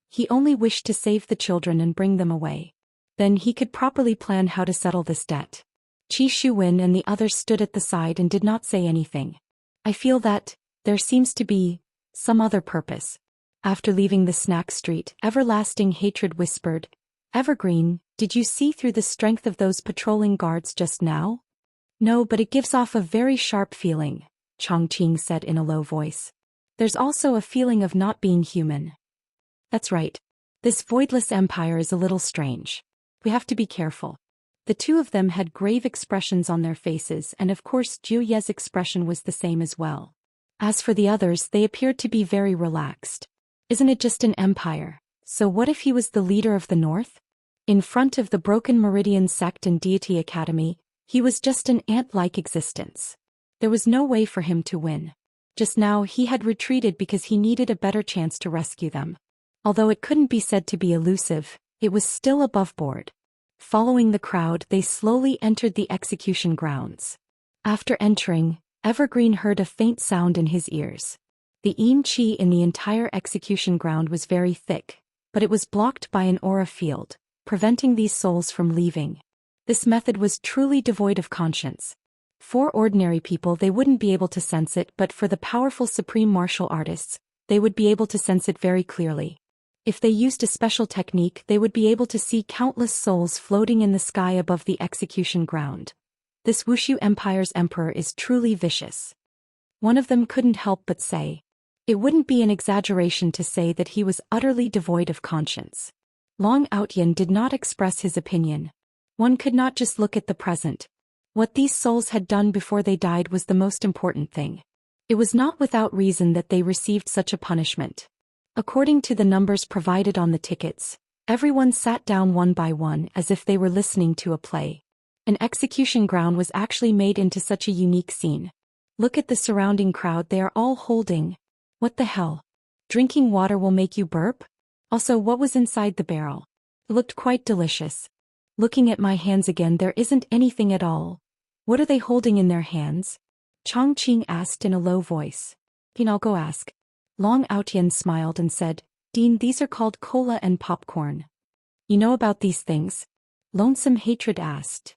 He only wished to save the children and bring them away. Then he could properly plan how to settle this debt. Qi Shuwen and the others stood at the side and did not say anything. I feel that there seems to be some other purpose. After leaving the snack street, Everlasting Hatred whispered, Evergreen, did you see through the strength of those patrolling guards just now? No, but it gives off a very sharp feeling, Chong Qing said in a low voice. There's also a feeling of not being human. That's right. This Voidless Empire is a little strange. We have to be careful. The two of them had grave expressions on their faces, and of course Zhu Ye's expression was the same as well. As for the others, they appeared to be very relaxed. Isn't it just an empire? So what if he was the leader of the North? In front of the Broken Meridian Sect and Deity Academy, he was just an ant-like existence. There was no way for him to win. Just now he had retreated because he needed a better chance to rescue them. Although it couldn't be said to be elusive, it was still above board. Following the crowd, they slowly entered the execution grounds. After entering, Evergreen heard a faint sound in his ears. The Qi in the entire execution ground was very thick, but it was blocked by an aura field, preventing these souls from leaving. This method was truly devoid of conscience. For ordinary people they wouldn't be able to sense it, but for the powerful supreme martial artists, they would be able to sense it very clearly. If they used a special technique, they would be able to see countless souls floating in the sky above the execution ground. This Wuxia Empire's emperor is truly vicious. One of them couldn't help but say. It wouldn't be an exaggeration to say that he was utterly devoid of conscience. Long Outyan did not express his opinion. One could not just look at the present. What these souls had done before they died was the most important thing. It was not without reason that they received such a punishment. According to the numbers provided on the tickets, everyone sat down one by one as if they were listening to a play. An execution ground was actually made into such a unique scene. Look at the surrounding crowd, they are all holding. What the hell? Drinking water will make you burp? Also, what was inside the barrel? It looked quite delicious. Looking at my hands again, there isn't anything at all. What are they holding in their hands? Chongqing asked in a low voice. I'll go ask. Long Outyan smiled and said, Dean, these are called cola and popcorn. You know about these things? Lonesome Hatred asked.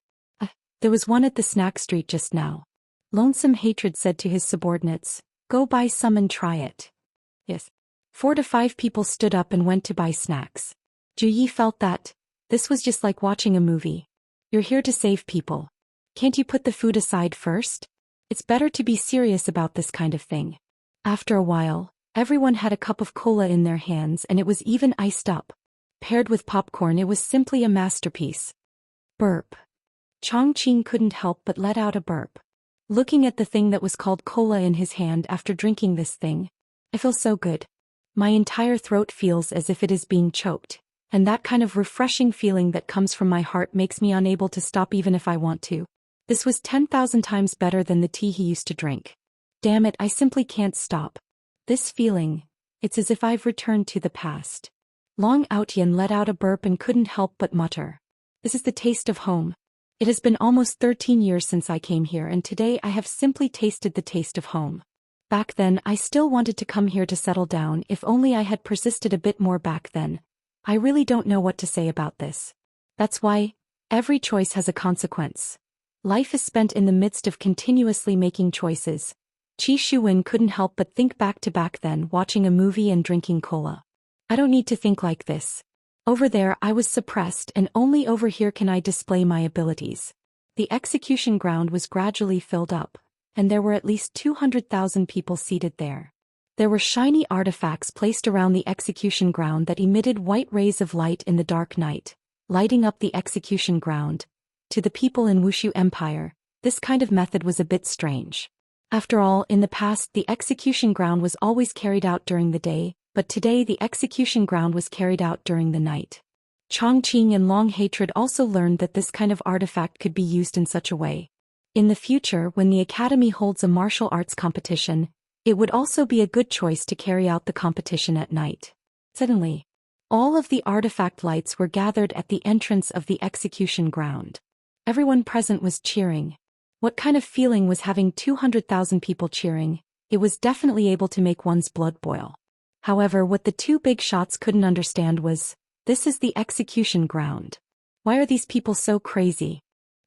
There was one at the snack street just now. Lonesome Hatred said to his subordinates, go buy some and try it. Yes. 4 to 5 people stood up and went to buy snacks. Zhu Yi felt that. This was just like watching a movie. You're here to save people. Can't you put the food aside first? It's better to be serious about this kind of thing. After a while, everyone had a cup of cola in their hands and it was even iced up. Paired with popcorn, it was simply a masterpiece. Burp. Chongqing couldn't help but let out a burp. Looking at the thing that was called cola in his hand after drinking this thing, I feel so good. My entire throat feels as if it is being choked, and that kind of refreshing feeling that comes from my heart makes me unable to stop even if I want to. This was 10,000 times better than the tea he used to drink. Damn it, I simply can't stop. This feeling, it's as if I've returned to the past. Long Outyan let out a burp and couldn't help but mutter. This is the taste of home. It has been almost 13 years since I came here, and today I have simply tasted the taste of home. Back then I still wanted to come here to settle down. If only I had persisted a bit more back then. I really don't know what to say about this. That's why, every choice has a consequence. Life is spent in the midst of continuously making choices. Qi Shuwen couldn't help but think back to back then, watching a movie and drinking cola. I don't need to think like this. Over there I was suppressed, and only over here can I display my abilities. The execution ground was gradually filled up, and there were at least 200,000 people seated there. There were shiny artifacts placed around the execution ground that emitted white rays of light in the dark night, lighting up the execution ground. To the people in Wuxia Empire, this kind of method was a bit strange. After all, in the past the execution ground was always carried out during the day, but today the execution ground was carried out during the night. Chongqing and Long Hatred also learned that this kind of artifact could be used in such a way. In the future, when the Academy holds a martial arts competition, it would also be a good choice to carry out the competition at night. Suddenly, all of the artifact lights were gathered at the entrance of the execution ground. Everyone present was cheering. What kind of feeling was having 200,000 people cheering? It was definitely able to make one's blood boil. However, what the two big shots couldn't understand was, this is the execution ground. Why are these people so crazy?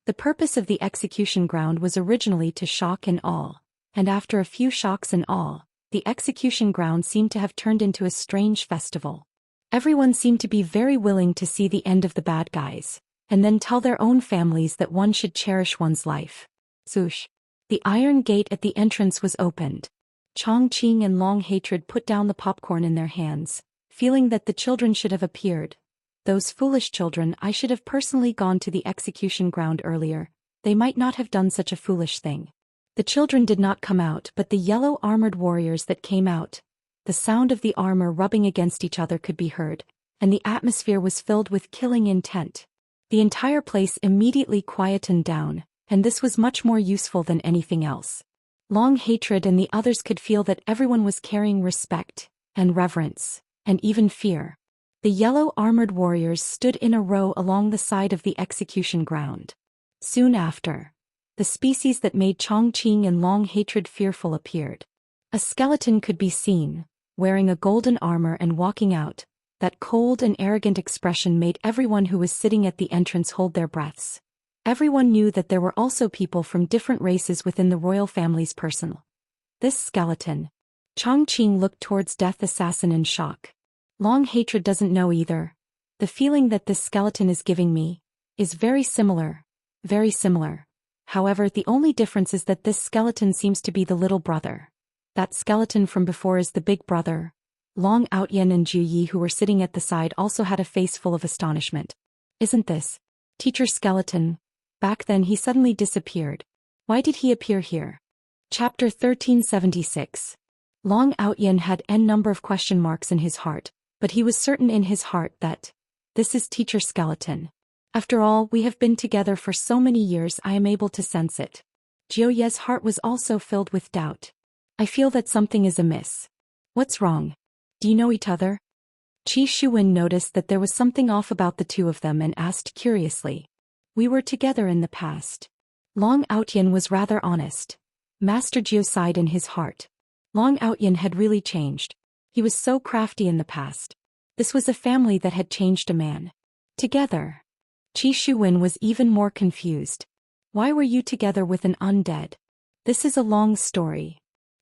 The purpose of the execution ground was originally to shock and awe, and after a few shocks and awe, the execution ground seemed to have turned into a strange festival. Everyone seemed to be very willing to see the end of the bad guys, and then tell their own families that one should cherish one's life. Swoosh. The iron gate at the entrance was opened. Chongqing and Long Hatred put down the popcorn in their hands, feeling that the children should have appeared. Those foolish children, I should have personally gone to the execution ground earlier. They might not have done such a foolish thing. The children did not come out, but the yellow armored warriors that came out. The sound of the armor rubbing against each other could be heard, and the atmosphere was filled with killing intent. The entire place immediately quietened down, and this was much more useful than anything else. Long Hatred and the others could feel that everyone was carrying respect, and reverence, and even fear. The yellow armored warriors stood in a row along the side of the execution ground. Soon after, the species that made Chongqing and Long Hatred fearful appeared. A skeleton could be seen, wearing a golden armor and walking out. That cold and arrogant expression made everyone who was sitting at the entrance hold their breaths. Everyone knew that there were also people from different races within the royal family's personal. This skeleton. Chongqing looked towards Death Assassin in shock. Long hatred doesn't know either. The feeling that this skeleton is giving me is very similar. Very similar. However, the only difference is that this skeleton seems to be the little brother. That skeleton from before is the big brother. Long Outyan and Zhu Yi, who were sitting at the side, also had a face full of astonishment. Isn't this Teacher Skeleton? Back then he suddenly disappeared. Why did he appear here? Chapter 1376. Long Outyan had n number of question marks in his heart, but he was certain in his heart that this is Teacher Skeleton. After all, we have been together for so many years, I am able to sense it. Jiu Ye's heart was also filled with doubt. I feel that something is amiss. What's wrong? Do you know each other? Qi Shuwen noticed that there was something off about the two of them and asked curiously. We were together in the past. Long Outyan was rather honest. Master Jiu sighed in his heart. Long Outyan had really changed. He was so crafty in the past. This was a family that had changed a man. Together. Qi Shuwen was even more confused. Why were you together with an undead? This is a long story.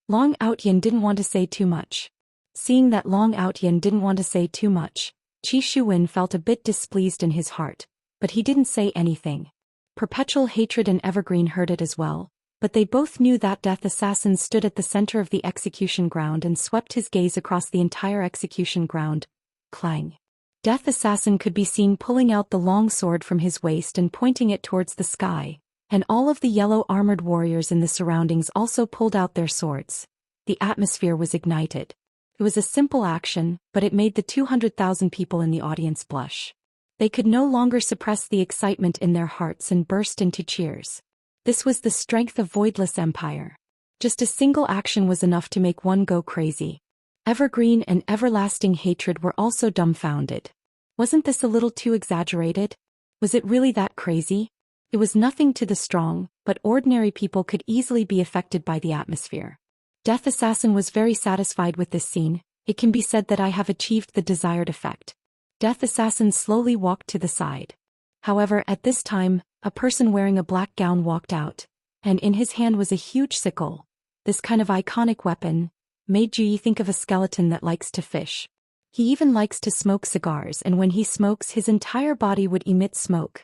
Long Outyan didn't want to say too much. Seeing that Long Outyan didn't want to say too much, Qi Shuwen felt a bit displeased in his heart, but he didn't say anything. Perpetual Hatred and Evergreen heard it as well, but they both knew that Death Assassin stood at the center of the execution ground and swept his gaze across the entire execution ground. Clang. Death Assassin could be seen pulling out the long sword from his waist and pointing it towards the sky, and all of the yellow armored warriors in the surroundings also pulled out their swords. The atmosphere was ignited. It was a simple action, but it made the 200,000 people in the audience blush. They could no longer suppress the excitement in their hearts and burst into cheers. This was the strength of Voidless Empire. Just a single action was enough to make one go crazy. Evergreen and Everlasting Hatred were also dumbfounded. Wasn't this a little too exaggerated? Was it really that crazy? It was nothing to the strong, but ordinary people could easily be affected by the atmosphere. Death Assassin was very satisfied with this scene. It can be said that I have achieved the desired effect. Death Assassin slowly walked to the side. However, at this time, a person wearing a black gown walked out, and in his hand was a huge sickle. This kind of iconic weapon made Ji think of a skeleton that likes to fish. He even likes to smoke cigars, and when he smokes, his entire body would emit smoke.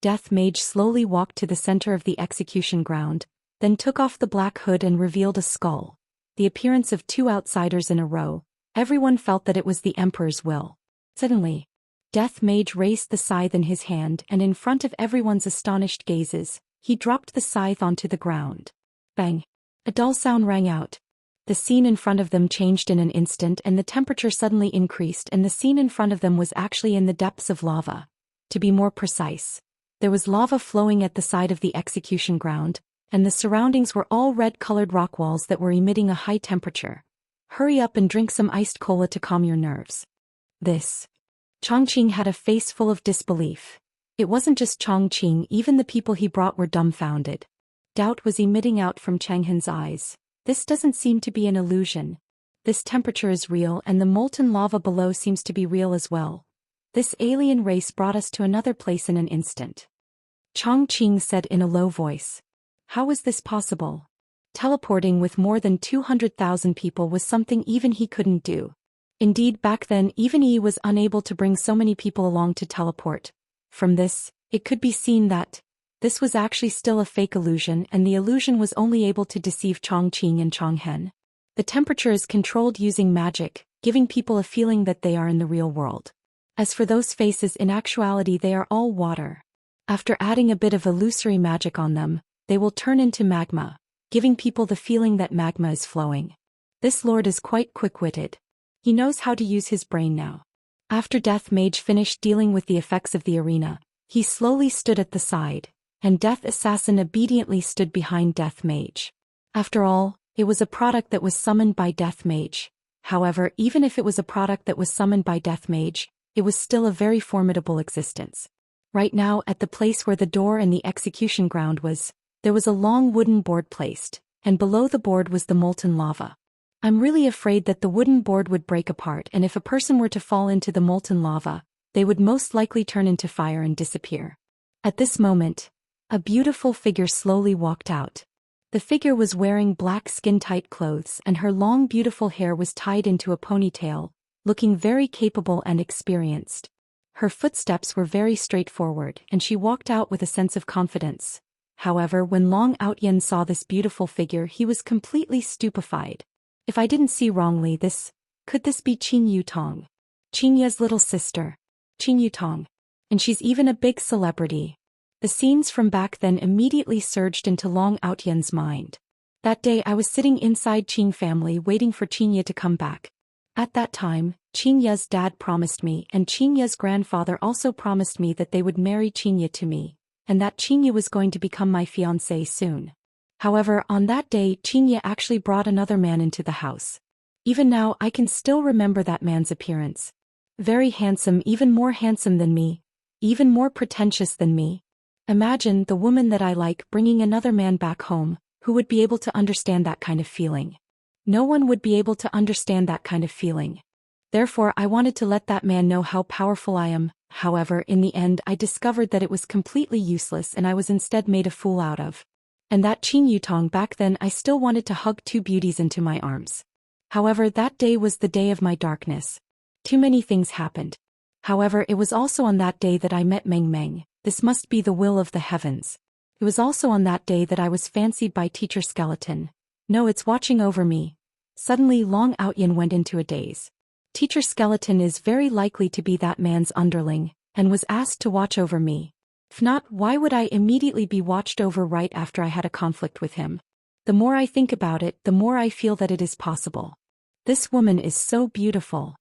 Death Mage slowly walked to the center of the execution ground, then took off the black hood and revealed a skull. The appearance of two outsiders in a row. Everyone felt that it was the Emperor's will. Suddenly, Death Mage raised the scythe in his hand, and in front of everyone's astonished gazes, he dropped the scythe onto the ground. Bang! A dull sound rang out. The scene in front of them changed in an instant, and the temperature suddenly increased, and the scene in front of them was actually in the depths of lava. To be more precise, there was lava flowing at the side of the execution ground, and the surroundings were all red-colored rock walls that were emitting a high temperature. Hurry up and drink some iced cola to calm your nerves. This. Chongqing had a face full of disbelief. It wasn't just Chongqing, even the people he brought were dumbfounded. Doubt was emitting out from Changhen's eyes. This doesn't seem to be an illusion. This temperature is real, and the molten lava below seems to be real as well. This alien race brought us to another place in an instant. Chongqing said in a low voice. How is this possible? Teleporting with more than 200,000 people was something even he couldn't do. Indeed, back then even he was unable to bring so many people along to teleport. From this, it could be seen that this was actually still a fake illusion, and the illusion was only able to deceive Chongqing and Chonghen. The temperature is controlled using magic, giving people a feeling that they are in the real world. As for those faces, in actuality they are all water. After adding a bit of illusory magic on them, they will turn into magma, giving people the feeling that magma is flowing. This lord is quite quick-witted. He knows how to use his brain now. After Death Mage finished dealing with the effects of the arena, he slowly stood at the side, and Death Assassin obediently stood behind Death Mage. After all, it was a product that was summoned by Death Mage. However, even if it was a product that was summoned by Death Mage, it was still a very formidable existence. Right now, at the place where the door and the execution ground was, there was a long wooden board placed, and below the board was the molten lava. I'm really afraid that the wooden board would break apart, and if a person were to fall into the molten lava, they would most likely turn into fire and disappear. At this moment, A beautiful figure slowly walked out. The figure was wearing black skin-tight clothes and her long beautiful hair was tied into a ponytail, looking very capable and experienced. Her footsteps were very straightforward and she walked out with a sense of confidence. However, when Long Outyen saw this beautiful figure he was completely stupefied. If I didn't see wrongly could this be Qin Yutong? Qinya's little sister. Qin Yutong. And she's even a big celebrity. The scenes from back then immediately surged into Long Outyen's mind. That day I was sitting inside Qin family waiting for Qinye to come back. At that time, Qinye's dad promised me and Qinye's grandfather also promised me that they would marry Qinye to me, and that Qinye was going to become my fiancé soon. However, on that day Qinye actually brought another man into the house. Even now I can still remember that man's appearance. Very handsome, even more handsome than me, even more pretentious than me. Imagine the woman that I like bringing another man back home, who would be able to understand that kind of feeling. No one would be able to understand that kind of feeling. Therefore I wanted to let that man know how powerful I am. However, in the end I discovered that it was completely useless and I was instead made a fool out of. And that Qin Yutong back then I still wanted to hug two beauties into my arms. However, that day was the day of my darkness. Too many things happened. However, it was also on that day that I met Meng Meng. This must be the will of the heavens. It was also on that day that I was fancied by Teacher Skeleton. No, it's watching over me. Suddenly Long Outyen went into a daze. Teacher Skeleton is very likely to be that man's underling, and was asked to watch over me. If not, why would I immediately be watched over right after I had a conflict with him? The more I think about it, the more I feel that it is possible. This woman is so beautiful.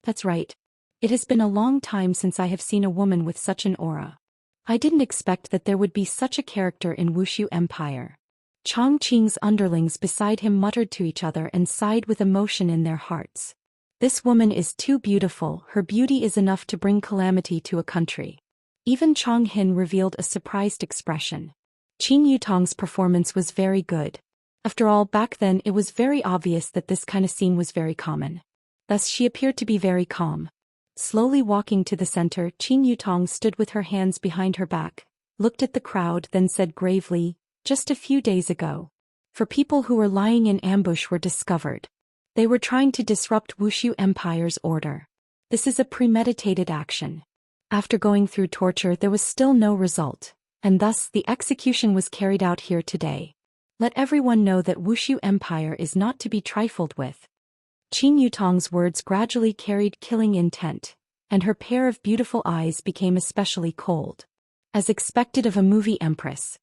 That's right. It has been a long time since I have seen a woman with such an aura. I didn't expect that there would be such a character in Wushu Empire. Chongqing's underlings beside him muttered to each other and sighed with emotion in their hearts. This woman is too beautiful, her beauty is enough to bring calamity to a country. Even Chong Hin revealed a surprised expression. Qin Yutong's performance was very good. After all, back then it was very obvious that this kind of scene was very common. Thus she appeared to be very calm. Slowly walking to the center, Qin Yutong stood with her hands behind her back, looked at the crowd, then said gravely, "Just a few days ago, four people who were lying in ambush were discovered. They were trying to disrupt Wushu Empire's order. This is a premeditated action. After going through torture there was still no result, and thus the execution was carried out here today. Let everyone know that Wushu Empire is not to be trifled with." Qin Yutong's words gradually carried killing intent, and her pair of beautiful eyes became especially cold. As expected of a movie empress.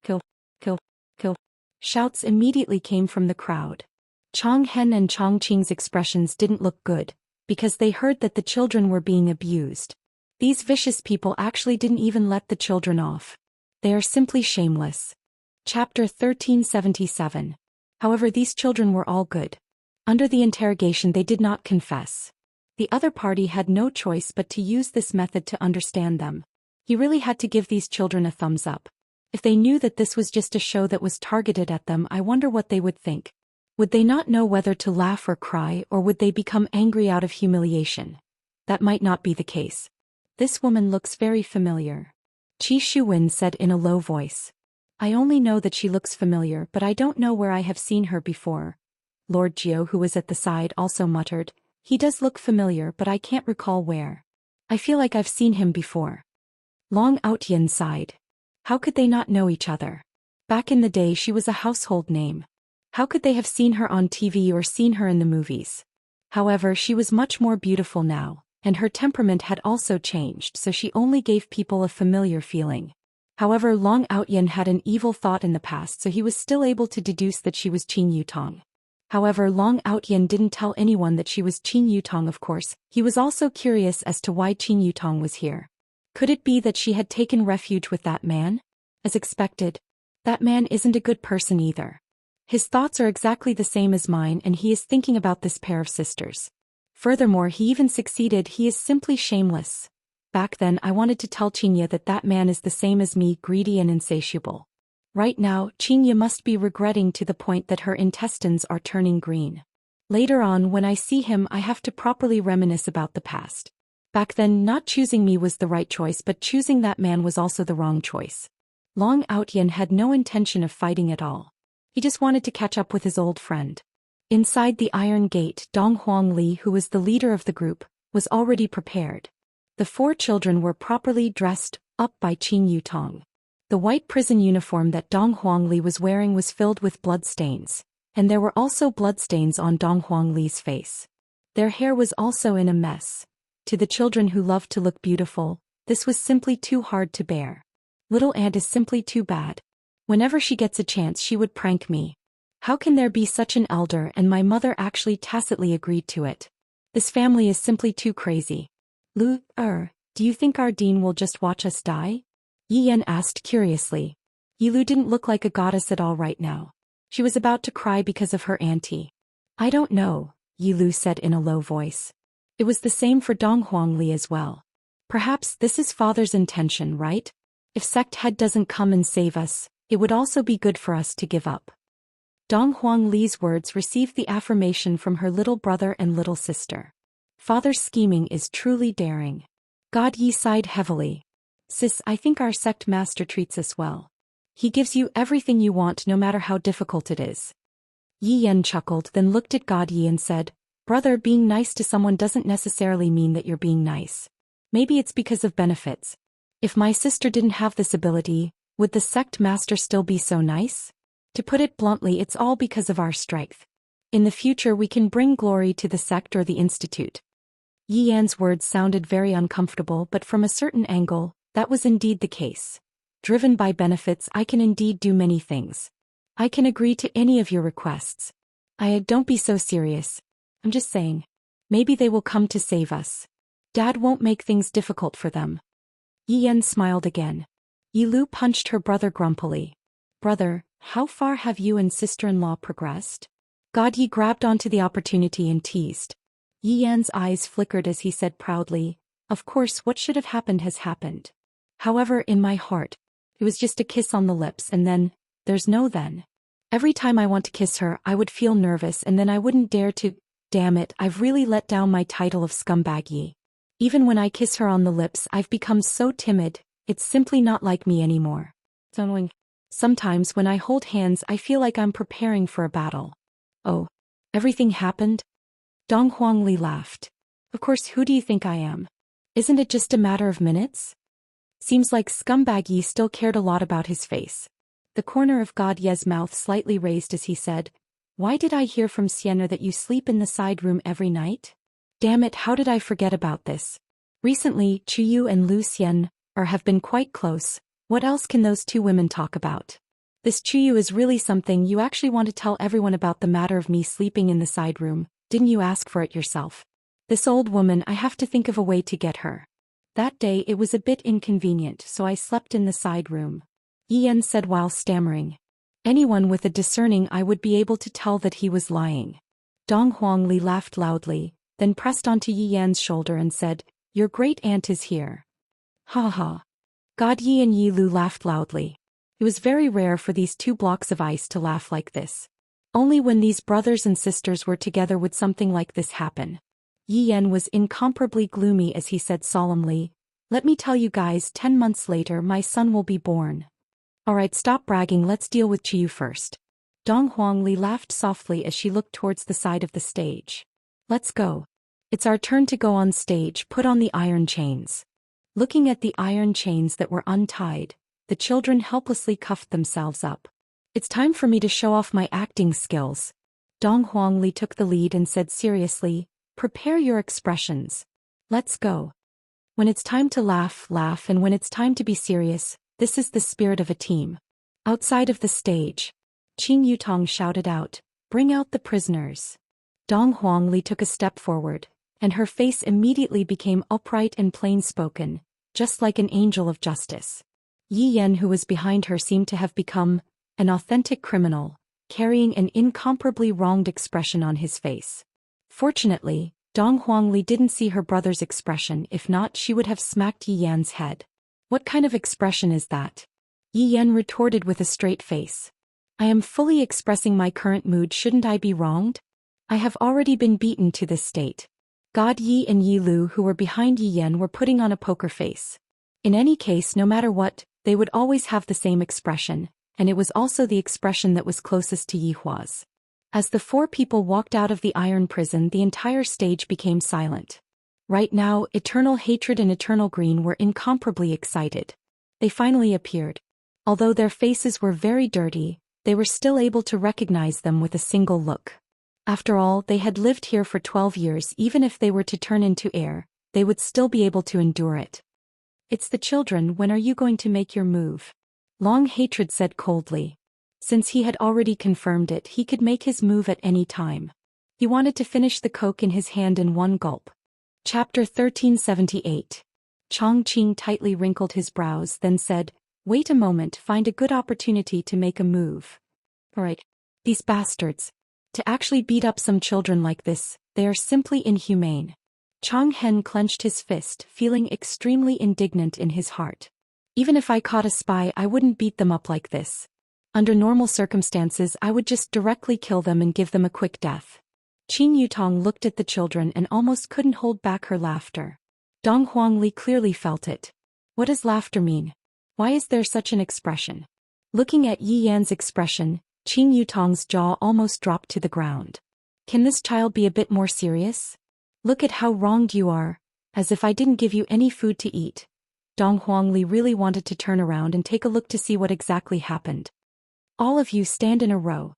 "Kill, kill, kill." Shouts immediately came from the crowd. Chong Hen and Chongqing's expressions didn't look good, because they heard that the children were being abused. These vicious people actually didn't even let the children off. They are simply shameless. Chapter 1377. However, these children were all good. Under the interrogation they did not confess. The other party had no choice but to use this method to understand them. He really had to give these children a thumbs up. If they knew that this was just a show that was targeted at them, I wonder what they would think. Would they not know whether to laugh or cry, or would they become angry out of humiliation? That might not be the case. "This woman looks very familiar," Qi Shuwen said in a low voice. "I only know that she looks familiar, but I don't know where I have seen her before." Lord Jiu, who was at the side, also muttered, "He does look familiar, but I can't recall where. I feel like I've seen him before." Long Outyen sighed. How could they not know each other? Back in the day she was a household name. How could they have seen her on TV or seen her in the movies? However, she was much more beautiful now, and her temperament had also changed, so she only gave people a familiar feeling. However, Long Outyen had an evil thought in the past, so he was still able to deduce that she was Qin Yutong. However, Long Outyen didn't tell anyone that she was Qin Yutong, of course. He was also curious as to why Qin Yutong was here. Could it be that she had taken refuge with that man? As expected, that man isn't a good person either. His thoughts are exactly the same as mine, and he is thinking about this pair of sisters. Furthermore, he even succeeded. He is simply shameless. Back then I wanted to tell Qinya that that man is the same as me, greedy and insatiable. Right now, Qinya must be regretting to the point that her intestines are turning green. Later on, when I see him, I have to properly reminisce about the past. Back then, not choosing me was the right choice, but choosing that man was also the wrong choice. Long Outyan had no intention of fighting at all. He just wanted to catch up with his old friend. Inside the Iron Gate, Dong Huangli, who was the leader of the group, was already prepared. The 4 children were properly dressed up by Qing Yutong. The white prison uniform that Dong Huangli was wearing was filled with bloodstains, and there were also bloodstains on Dong Huangli's face. Their hair was also in a mess. To the children who loved to look beautiful, this was simply too hard to bear. Little Aunt is simply too bad. Whenever she gets a chance she would prank me. How can there be such an elder and my mother actually tacitly agreed to it? This family is simply too crazy. Lu, do you think our dean will just watch us die? Yi Yan asked curiously. Yilu didn't look like a goddess at all right now. She was about to cry because of her auntie. I don't know, Yilu said in a low voice. It was the same for Dong Huangli as well. Perhaps this is father's intention, right? If sect head doesn't come and save us, it would also be good for us to give up. Dong Huangli's words received the affirmation from her little brother and little sister. Father's scheming is truly daring. God Yi sighed heavily. Sis, I think our sect master treats us well. He gives you everything you want no matter how difficult it is. Yi Yan chuckled, then looked at God Yi and said, Brother, being nice to someone doesn't necessarily mean that you're being nice. Maybe it's because of benefits. If my sister didn't have this ability, would the sect master still be so nice? To put it bluntly, it's all because of our strength. In the future we can bring glory to the sect or the institute. Yi Yan's words sounded very uncomfortable, but from a certain angle, that was indeed the case. Driven by benefits, I can indeed do many things. I can agree to any of your requests. Don't be so serious. I'm just saying. Maybe they will come to save us. Dad won't make things difficult for them. Yi Yan smiled again. Yi Lu punched her brother grumpily. Brother, how far have you and sister-in-law progressed? God Yi grabbed onto the opportunity and teased. Yi Yan's eyes flickered as he said proudly, Of course, what should have happened has happened. However, in my heart, it was just a kiss on the lips and then, there's no then. Every time I want to kiss her, I would feel nervous and then I wouldn't dare to. Damn it, I've really let down my title of scumbag Yi. Even when I kiss her on the lips, I've become so timid, it's simply not like me anymore. Sometimes when I hold hands, I feel like I'm preparing for a battle. Oh, everything happened? Dong Huangli laughed. Of course, who do you think I am? Isn't it just a matter of minutes? Seems like scumbag Yi still cared a lot about his face. The corner of God Ye's mouth slightly raised as he said, Why did I hear from Sienna that you sleep in the side room every night? Damn it, how did I forget about this? Recently, Chuyu and Zhou Xian have been quite close. What else can those 2 women talk about? This Chuyu is really something. You actually want to tell everyone about the matter of me sleeping in the side room, didn't you ask for it yourself? This old woman, I have to think of a way to get her. That day it was a bit inconvenient, so I slept in the side room. Yi Yan said while stammering. Anyone with a discerning eye would be able to tell that he was lying. Dong Huangli laughed loudly, then pressed onto Yi Yan's shoulder and said, Your great aunt is here. Ha ha. God Yi and Yi Lu laughed loudly. It was very rare for these 2 blocks of ice to laugh like this. Only when these brothers and sisters were together would something like this happen. Yi Yan was incomparably gloomy as he said solemnly, Let me tell you guys, 10 months later my son will be born. Alright, stop bragging, let's deal with Chiyu first. Dong Huangli laughed softly as she looked towards the side of the stage. Let's go. It's our turn to go on stage, put on the iron chains. Looking at the iron chains that were untied, the children helplessly cuffed themselves up. It's time for me to show off my acting skills. Dong Huangli took the lead and said seriously, Prepare your expressions. Let's go. When it's time to laugh, laugh, and when it's time to be serious, this is the spirit of a team. Outside of the stage, Qing Yutong shouted out, Bring out the prisoners. Dong Huangli took a step forward, and her face immediately became upright and plain-spoken, just like an angel of justice. Yi Yan, who was behind her, seemed to have become an authentic criminal, carrying an incomparably wronged expression on his face. Fortunately, Dong Huangli didn't see her brother's expression. If not, she would have smacked Yi Yan's head. What kind of expression is that? Yi Yan retorted with a straight face. I am fully expressing my current mood. Shouldn't I be wronged? I have already been beaten to this state. God Yi and Yi Lu, who were behind Yi Yan, were putting on a poker face. In any case, no matter what, They would always have the same expression, and it was also the expression that was closest to Yihua's. As the four people walked out of the iron prison, the entire stage became silent. Right now, Eternal Hatred and Eternal Green were incomparably excited. They finally appeared. Although their faces were very dirty, they were still able to recognize them with a single look. After all, they had lived here for 12 years. Even if they were to turn into air, they would still be able to endure it. It's the children. When are you going to make your move? Long Hatred said coldly. Since he had already confirmed it, he could make his move at any time. He wanted to finish the coke in his hand in one gulp. Chapter 1378. Chongqing tightly wrinkled his brows, then said, "Wait a moment, find a good opportunity to make a move." Alright. These bastards. To actually beat up some children like this, they are simply inhumane. Chong Hen clenched his fist, feeling extremely indignant in his heart. Even if I caught a spy, I wouldn't beat them up like this. Under normal circumstances, I would just directly kill them and give them a quick death. Qin Yutong looked at the children and almost couldn't hold back her laughter. Dong Huangli clearly felt it. What does laughter mean? Why is there such an expression? Looking at Yi Yan's expression, Qin Yutong's jaw almost dropped to the ground. Can this child be a bit more serious? Look at how wronged you are, as if I didn't give you any food to eat. Dong Huangli really wanted to turn around and take a look to see what exactly happened. All of you stand in a row,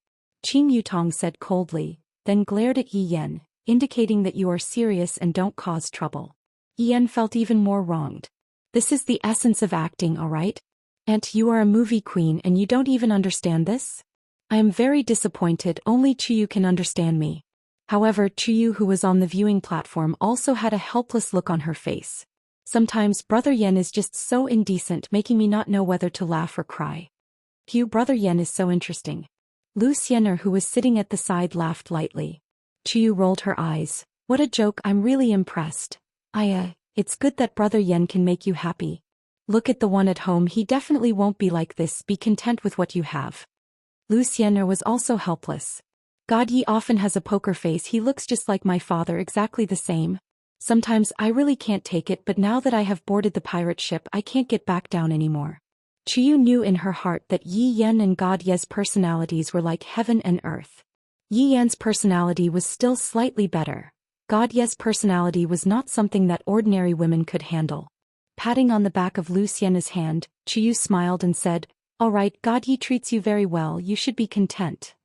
Qin Yutong said coldly, then glared at Yi Yan, indicating that you are serious and don't cause trouble. Yi Yan felt even more wronged. This is the essence of acting, alright? Aunt, you are a movie queen and you don't even understand this? I am very disappointed. Only Chuyu can understand me. However, Chuyu, who was on the viewing platform, also had a helpless look on her face. Sometimes Brother Yen is just so indecent, making me not know whether to laugh or cry. Brother Yen is so interesting. Lu Xianer, who was sitting at the side, laughed lightly. Chuyu rolled her eyes. What a joke, I'm really impressed. It's good that Brother Yen can make you happy. Look at the one at home, he definitely won't be like this. Be content with what you have. Lu Xianer was also helpless. God, Yi often has a poker face. He looks just like my father, exactly the same. Sometimes I really can't take it, but now that I have boarded the pirate ship, I can't get back down anymore. Chuyu knew in her heart that Yi Yan and God Ye's personalities were like heaven and earth. Yi Yan's personality was still slightly better. God Ye's personality was not something that ordinary women could handle. Patting on the back of Lu Xianer's hand, Chuyu smiled and said, "Alright, God Ye treats you very well, you should be content.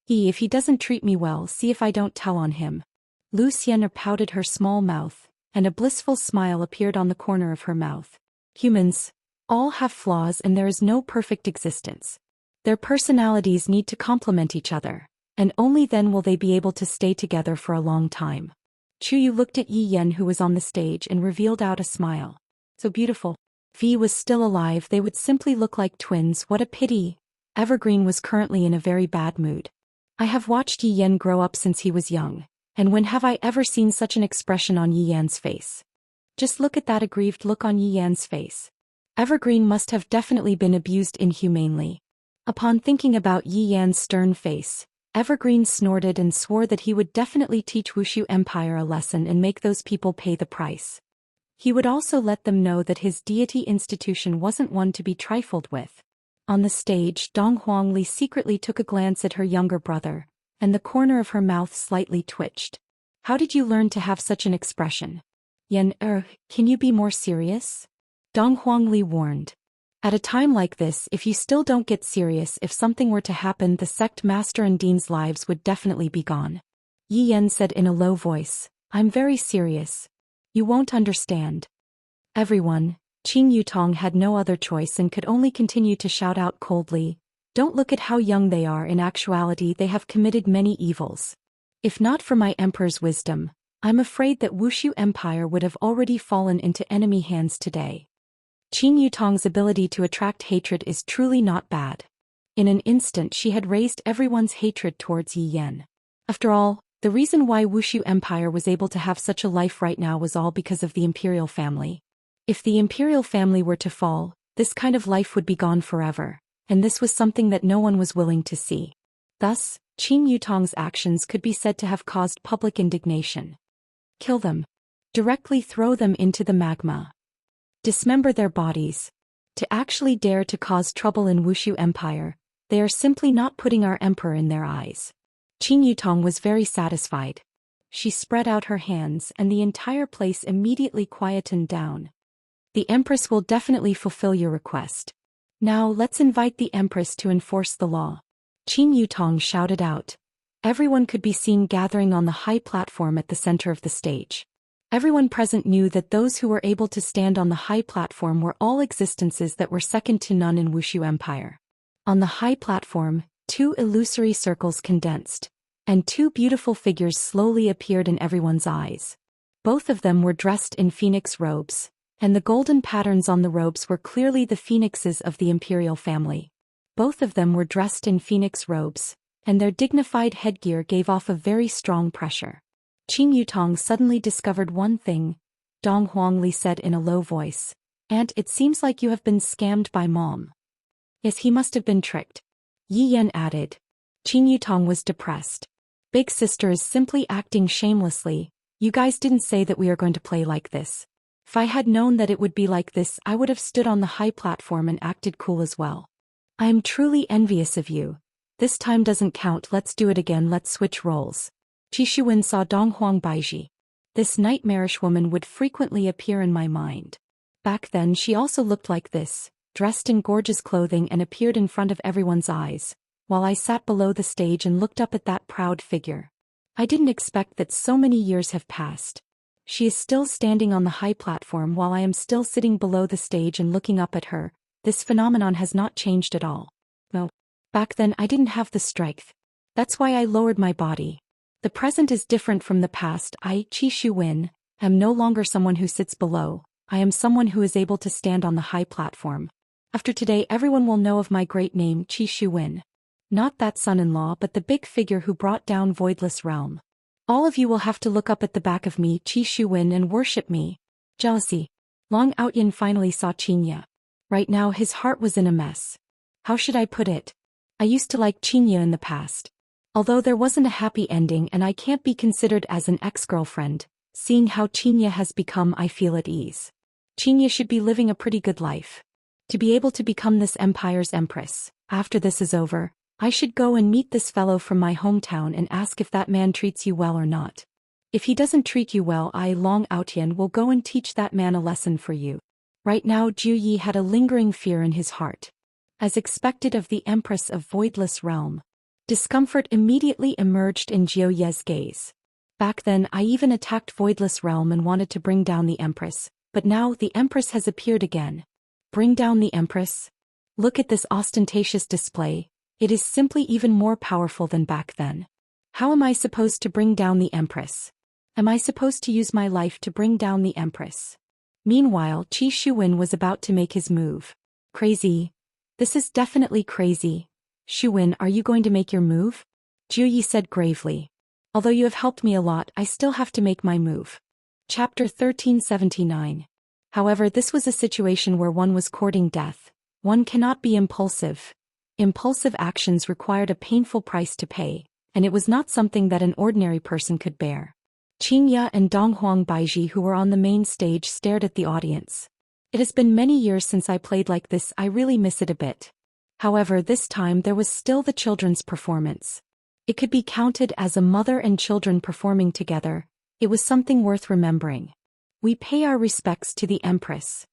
If he doesn't treat me well, see if I don't tell on him." Lu Xianer pouted her small mouth, and a blissful smile appeared on the corner of her mouth. Humans all have flaws and there is no perfect existence. Their personalities need to complement each other, and only then will they be able to stay together for a long time. Chuyu looked at Yi Yan, who was on the stage, and revealed out a smile. So beautiful. V was still alive, they would simply look like twins. What a pity. Evergreen was currently in a very bad mood. I have watched Yi Yan grow up since he was young, and when have I ever seen such an expression on Yi Yan's face? Just look at that aggrieved look on Yi Yan's face. Evergreen must have definitely been abused inhumanely. Upon thinking about Yi Yan's stern face, Evergreen snorted and swore that he would definitely teach Wushu Empire a lesson and make those people pay the price. He would also let them know that his deity institution wasn't one to be trifled with. On the stage, Dong Huangli secretly took a glance at her younger brother, and the corner of her mouth slightly twitched. How did you learn to have such an expression? Yan, can you be more serious? Dong Huangli warned. At a time like this, if you still don't get serious, if something were to happen, the sect master and dean's lives would definitely be gone. Yi Yan said in a low voice, I'm very serious. You won't understand. Everyone, Qin Yutong had no other choice and could only continue to shout out coldly, don't look at how young they are. In actuality, they have committed many evils. If not for my emperor's wisdom, I'm afraid that Wushu Empire would have already fallen into enemy hands today. Qin Yutong's ability to attract hatred is truly not bad. In an instant she had raised everyone's hatred towards Yi Yan. After all, the reason why Wushu Empire was able to have such a life right now was all because of the imperial family. If the imperial family were to fall, this kind of life would be gone forever, and this was something that no one was willing to see. Thus, Qin Yutong's actions could be said to have caused public indignation. Kill them. Directly throw them into the magma. Dismember their bodies. To actually dare to cause trouble in Wushu Empire, they are simply not putting our emperor in their eyes. Qing Yutong was very satisfied. She spread out her hands and the entire place immediately quietened down. The Empress will definitely fulfill your request. Now let's invite the Empress to enforce the law. Qing Yutong shouted out. Everyone could be seen gathering on the high platform at the center of the stage. Everyone present knew that those who were able to stand on the high platform were all existences that were second to none in Wushu Empire. On the high platform, 2 illusory circles condensed, and 2 beautiful figures slowly appeared in everyone's eyes. Both of them were dressed in phoenix robes, and the golden patterns on the robes were clearly the phoenixes of the imperial family. Both of them were dressed in phoenix robes, and their dignified headgear gave off a very strong pressure. Qing Yutong suddenly discovered one thing, Dong Huangli said in a low voice. "Aunt, it seems like you have been scammed by Mom." "Yes, he must have been tricked," Yi Yan added. Qing Yutong was depressed. "Big sister is simply acting shamelessly. You guys didn't say that we are going to play like this. If I had known that it would be like this, I would have stood on the high platform and acted cool as well. I am truly envious of you. This time doesn't count, let's do it again, let's switch roles." Qi Shuwen saw Donghuang Baiji. This nightmarish woman would frequently appear in my mind. Back then she also looked like this, dressed in gorgeous clothing, and appeared in front of everyone's eyes, while I sat below the stage and looked up at that proud figure. I didn't expect that so many years have passed. She is still standing on the high platform while I am still sitting below the stage and looking up at her. This phenomenon has not changed at all. No. Back then I didn't have the strength. That's why I lowered my body. The present is different from the past. I, Qi Shuwen, am no longer someone who sits below. I am someone who is able to stand on the high platform. After today everyone will know of my great name, Qi Shuwen. Not that son-in-law, but the big figure who brought down Voidless Realm. All of you will have to look up at the back of me, Qi Shuwen, and worship me. Jealousy. Long Outyin finally saw Xianxia. Right now his heart was in a mess. How should I put it? I used to like Xianxia in the past. Although there wasn't a happy ending and I can't be considered as an ex-girlfriend, seeing how Xianxia has become, I feel at ease. Xianxia should be living a pretty good life. To be able to become this empire's empress, after this is over, I should go and meet this fellow from my hometown and ask if that man treats you well or not. If he doesn't treat you well, I, Long Outyin, will go and teach that man a lesson for you. Right now Zhu Yi had a lingering fear in his heart. As expected of the Empress of Voidless Realm, discomfort immediately emerged in Zhou Ye's gaze. Back then I even attacked Voidless Realm and wanted to bring down the Empress, but now the Empress has appeared again. Bring down the Empress? Look at this ostentatious display. It is simply even more powerful than back then. How am I supposed to bring down the Empress? Am I supposed to use my life to bring down the Empress? Meanwhile, Qi Shuwen was about to make his move. Crazy. This is definitely crazy. Shuwen, are you going to make your move? Zhu Yi said gravely. Although you have helped me a lot, I still have to make my move. Chapter 1379. However, this was a situation where one was courting death. One cannot be impulsive. Impulsive actions required a painful price to pay, and it was not something that an ordinary person could bear. Xianxia and Donghuang Baiji, who were on the main stage, stared at the audience. It has been many years since I played like this, I really miss it a bit. However, this time there was still the children's performance. It could be counted as a mother and children performing together. It was something worth remembering. We pay our respects to the Empress.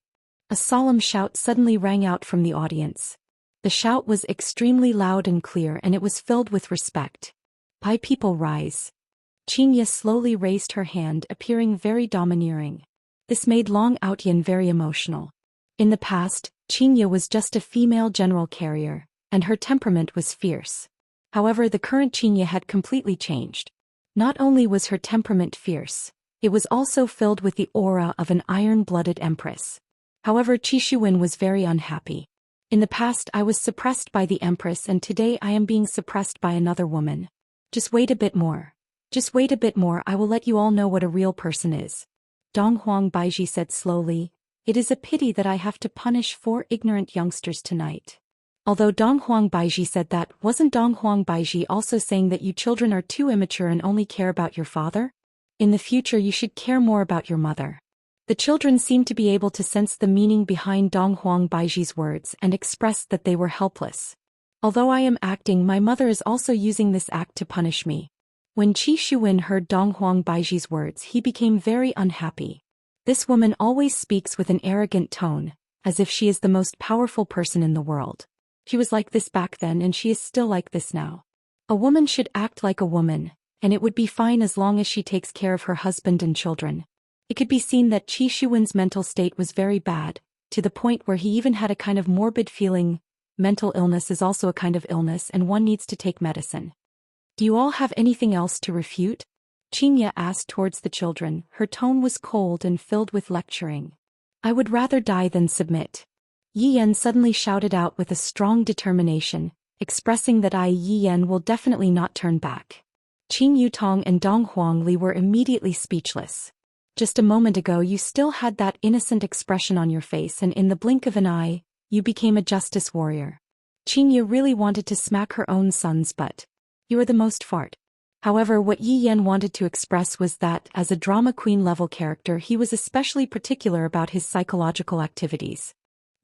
A solemn shout suddenly rang out from the audience. The shout was extremely loud and clear, and it was filled with respect. "Pai people rise." Xianxia slowly raised her hand, appearing very domineering. This made Long Outyin very emotional. In the past, Xianxia was just a female general carrier, and her temperament was fierce. However, the current Xianxia had completely changed. Not only was her temperament fierce, it was also filled with the aura of an iron-blooded empress. However, Qi Shuwen was very unhappy. In the past I was suppressed by the Empress, and today I am being suppressed by another woman. Just wait a bit more. Just wait a bit more, I will let you all know what a real person is. Donghuang Baiji said slowly. It is a pity that I have to punish 4 ignorant youngsters tonight. Although Donghuang Baiji said that, wasn't Donghuang Baiji also saying that you children are too immature and only care about your father? In the future you should care more about your mother. The children seemed to be able to sense the meaning behind Dong Huang Baiji's words and expressed that they were helpless. Although I am acting, my mother is also using this act to punish me. When Qi Shuwen heard Dong Huang Baiji's words, he became very unhappy. This woman always speaks with an arrogant tone, as if she is the most powerful person in the world. She was like this back then and she is still like this now. A woman should act like a woman, and it would be fine as long as she takes care of her husband and children. It could be seen that Qi Shuwen's mental state was very bad, to the point where he even had a kind of morbid feeling. Mental illness is also a kind of illness and one needs to take medicine. Do you all have anything else to refute? Xianxia asked towards the children. Her tone was cold and filled with lecturing. I would rather die than submit. Yi Yan suddenly shouted out with a strong determination, expressing that Yi Yan will definitely not turn back. Qin Yutong and Dong Huangli were immediately speechless. Just a moment ago you still had that innocent expression on your face, and in the blink of an eye, you became a justice warrior. Xianxia really wanted to smack her own sons, but you are the most fart. However, what Yi Yan wanted to express was that, as a drama queen level character, he was especially particular about his psychological activities.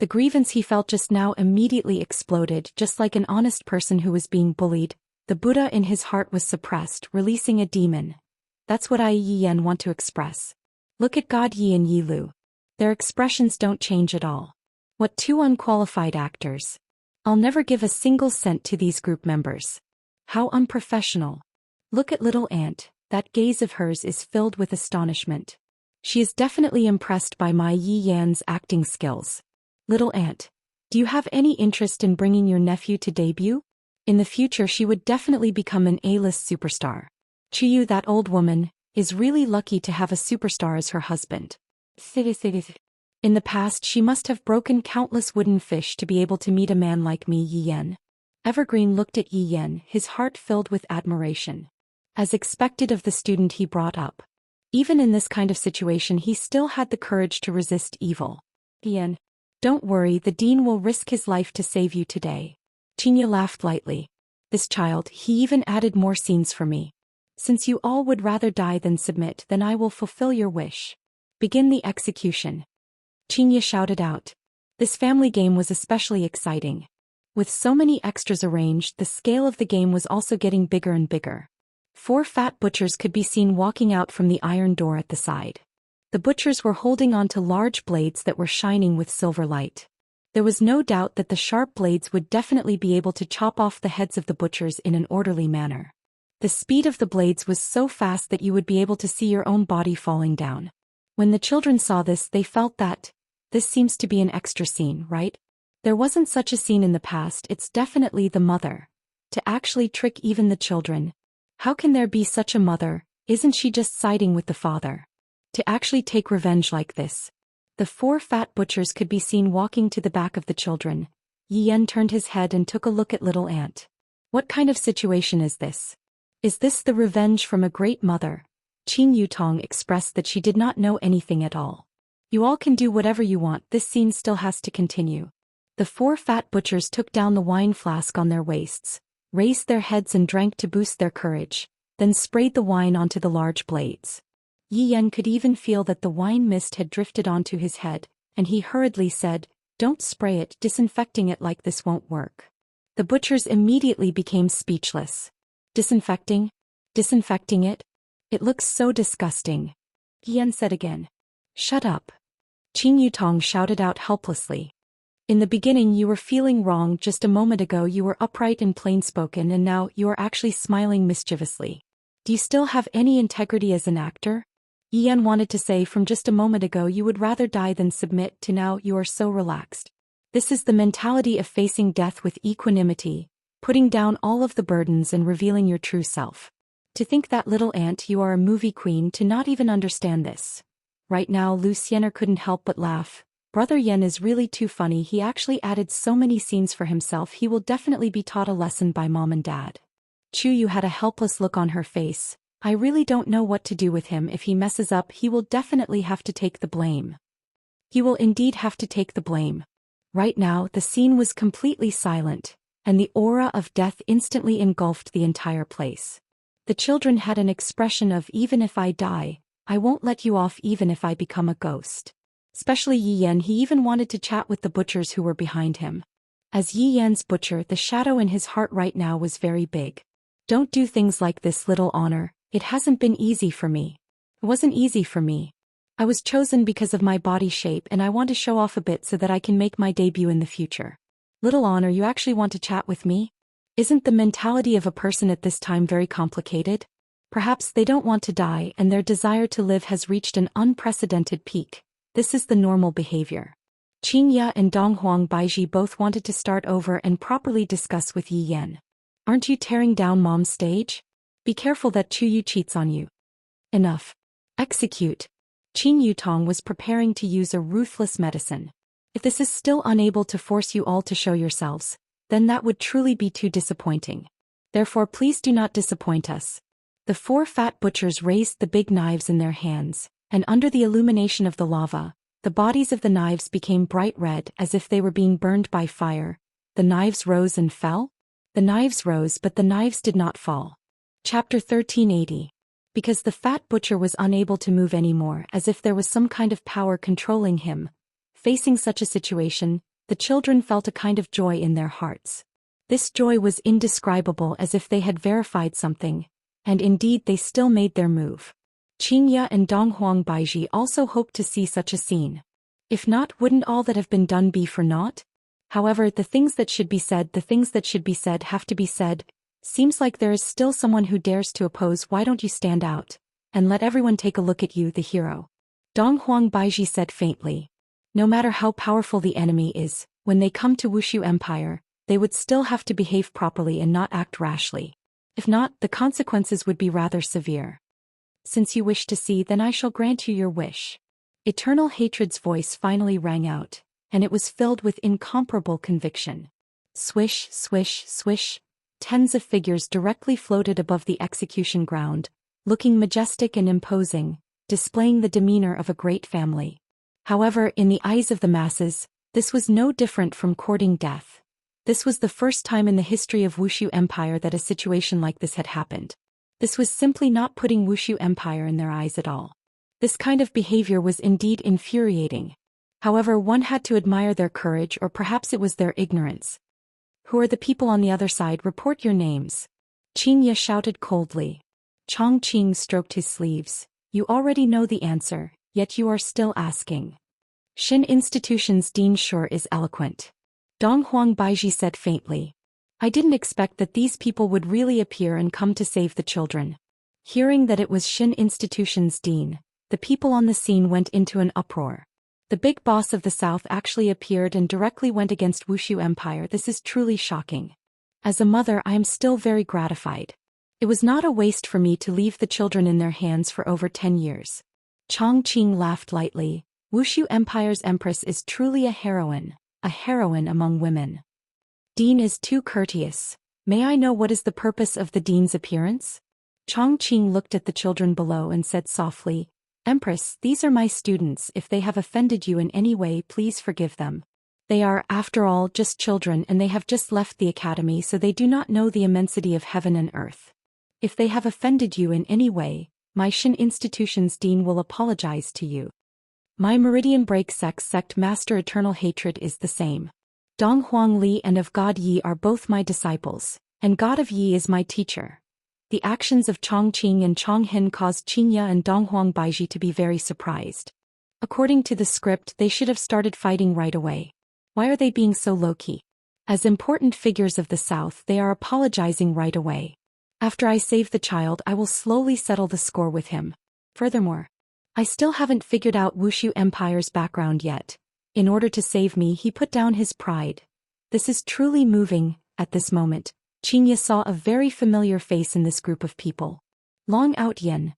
The grievance he felt just now immediately exploded, just like an honest person who was being bullied. The Buddha in his heart was suppressed, releasing a demon. That's what Yi Yan want to express. Look at God Yi and Yi Lu. Their expressions don't change at all. What two unqualified actors. I'll never give a single cent to these group members. How unprofessional. Look at little aunt, that gaze of hers is filled with astonishment. She is definitely impressed by my Yi Yan's acting skills. Little aunt, do you have any interest in bringing your nephew to debut? In the future she would definitely become an A-list superstar. Chuyu, that old woman, is really lucky to have a superstar as her husband. In the past she must have broken countless wooden fish to be able to meet a man like me. Yi Yan. Evergreen looked at Yi Yan, his heart filled with admiration. As expected of the student he brought up. Even in this kind of situation he still had the courage to resist evil. Yi Yan. Don't worry, the dean will risk his life to save you today. Xianxia laughed lightly. This child, he even added more scenes for me. Since you all would rather die than submit, then I will fulfill your wish. Begin the execution. Xianxia shouted out. This family game was especially exciting. With so many extras arranged, the scale of the game was also getting bigger and bigger. 4 fat butchers could be seen walking out from the iron door at the side. The butchers were holding on to large blades that were shining with silver light. There was no doubt that the sharp blades would definitely be able to chop off the heads of the butchers in an orderly manner. The speed of the blades was so fast that you would be able to see your own body falling down. When the children saw this, they felt that, this seems to be an extra scene, right? There wasn't such a scene in the past. It's definitely the mother. To actually trick even the children. How can there be such a mother? Isn't she just siding with the father? To actually take revenge like this. The 4 fat butchers could be seen walking to the back of the children. Yi Yan turned his head and took a look at little aunt. What kind of situation is this? Is this the revenge from a great mother? Qin Yutong expressed that she did not know anything at all. You all can do whatever you want, this scene still has to continue. The 4 fat butchers took down the wine flask on their waists, raised their heads and drank to boost their courage, then sprayed the wine onto the large blades. Yi Yan could even feel that the wine mist had drifted onto his head, and he hurriedly said, "Don't spray it, disinfecting it like this won't work." The butchers immediately became speechless. Disinfecting? Disinfecting it? It looks so disgusting. Yi Yan said again. Shut up. Qin Yutong shouted out helplessly. In the beginning you were feeling wrong, just a moment ago you were upright and plain-spoken, and now you are actually smiling mischievously. Do you still have any integrity as an actor? Yi Yan wanted to say from just a moment ago you would rather die than submit to now you are so relaxed. This is the mentality of facing death with equanimity, putting down all of the burdens and revealing your true self. To think that little aunt you are a movie queen to not even understand this. Right now Lu Xianer couldn't help but laugh. Brother Yan is really too funny, he actually added so many scenes for himself, he will definitely be taught a lesson by mom and dad. Chu Yu had a helpless look on her face. I really don't know what to do with him. If he messes up he will definitely have to take the blame. He will indeed have to take the blame. Right now the scene was completely silent, and the aura of death instantly engulfed the entire place. The children had an expression of even if I die, I won't let you off even if I become a ghost. Especially Yi Yan, he even wanted to chat with the butchers who were behind him. As Yi Yan's butcher, the shadow in his heart right now was very big. Don't do things like this, little honor. It hasn't been easy for me. It wasn't easy for me. I was chosen because of my body shape and I want to show off a bit so that I can make my debut in the future. Little honor, you actually want to chat with me? Isn't the mentality of a person at this time very complicated? Perhaps they don't want to die and their desire to live has reached an unprecedented peak. This is the normal behavior. Xianxia and Donghuang Baiji both wanted to start over and properly discuss with Yi Yan. Aren't you tearing down mom's stage? Be careful that Chu Yu cheats on you. Enough. Execute. Qin Yutong was preparing to use a ruthless medicine. If this is still unable to force you all to show yourselves, then that would truly be too disappointing. Therefore please do not disappoint us. The four fat butchers raised the big knives in their hands, and under the illumination of the lava, the bodies of the knives became bright red as if they were being burned by fire. The knives rose and fell? The knives rose but the knives did not fall. Chapter 1380. Because the fat butcher was unable to move anymore, as if there was some kind of power controlling him. Facing such a situation, the children felt a kind of joy in their hearts. This joy was indescribable, as if they had verified something, and indeed they still made their move. Xianxia and Donghuang Baiji also hoped to see such a scene. If not, wouldn't all that have been done be for naught? However, the things that should be said have to be said. Seems like there is still someone who dares to oppose. Why don't you stand out and let everyone take a look at you, the hero? Donghuang Baiji said faintly. No matter how powerful the enemy is, when they come to Wushu Empire, they would still have to behave properly and not act rashly. If not, the consequences would be rather severe. Since you wish to see, then I shall grant you your wish. Eternal Hatred's voice finally rang out, and it was filled with incomparable conviction. Swish, swish, swish. Tens of figures directly floated above the execution ground, looking majestic and imposing, displaying the demeanor of a great family. However, in the eyes of the masses, this was no different from courting death. This was the first time in the history of Wushu Empire that a situation like this had happened. This was simply not putting Wushu Empire in their eyes at all. This kind of behavior was indeed infuriating. However, one had to admire their courage, or perhaps it was their ignorance. Who are the people on the other side? Report your names. Xianxia shouted coldly. Chongqing stroked his sleeves. You already know the answer, yet you are still asking. Xin Institution's Dean sure is eloquent. Donghuang Baiji said faintly. I didn't expect that these people would really appear and come to save the children. Hearing that it was Xin Institution's Dean, the people on the scene went into an uproar. The big boss of the South actually appeared and directly went against Wushu Empire. This is truly shocking. As a mother, I am still very gratified. It was not a waste for me to leave the children in their hands for over 10 years. Chongqing laughed lightly. Wushu Empire's empress is truly a heroine among women. Dean is too courteous. May I know what is the purpose of the Dean's appearance? Chongqing looked at the children below and said softly, Empress, these are my students. If they have offended you in any way, please forgive them. They are, after all, just children and they have just left the academy, so they do not know the immensity of heaven and earth. If they have offended you in any way, my Xin Institution's Dean will apologize to you. My Meridian Break sect Master Eternal Hatred is the same. Donghuang Li and of God Yi are both my disciples, and God of Yi is my teacher. The actions of Chongqing and Chonghin caused Xianxia and Donghuang Baiji to be very surprised. According to the script, they should have started fighting right away. Why are they being so low-key? As important figures of the South, they are apologizing right away. After I save the child, I will slowly settle the score with him. Furthermore, I still haven't figured out Wushu Empire's background yet. In order to save me, he put down his pride. This is truly moving. At this moment, Xianxia saw a very familiar face in this group of people. Long Outyen.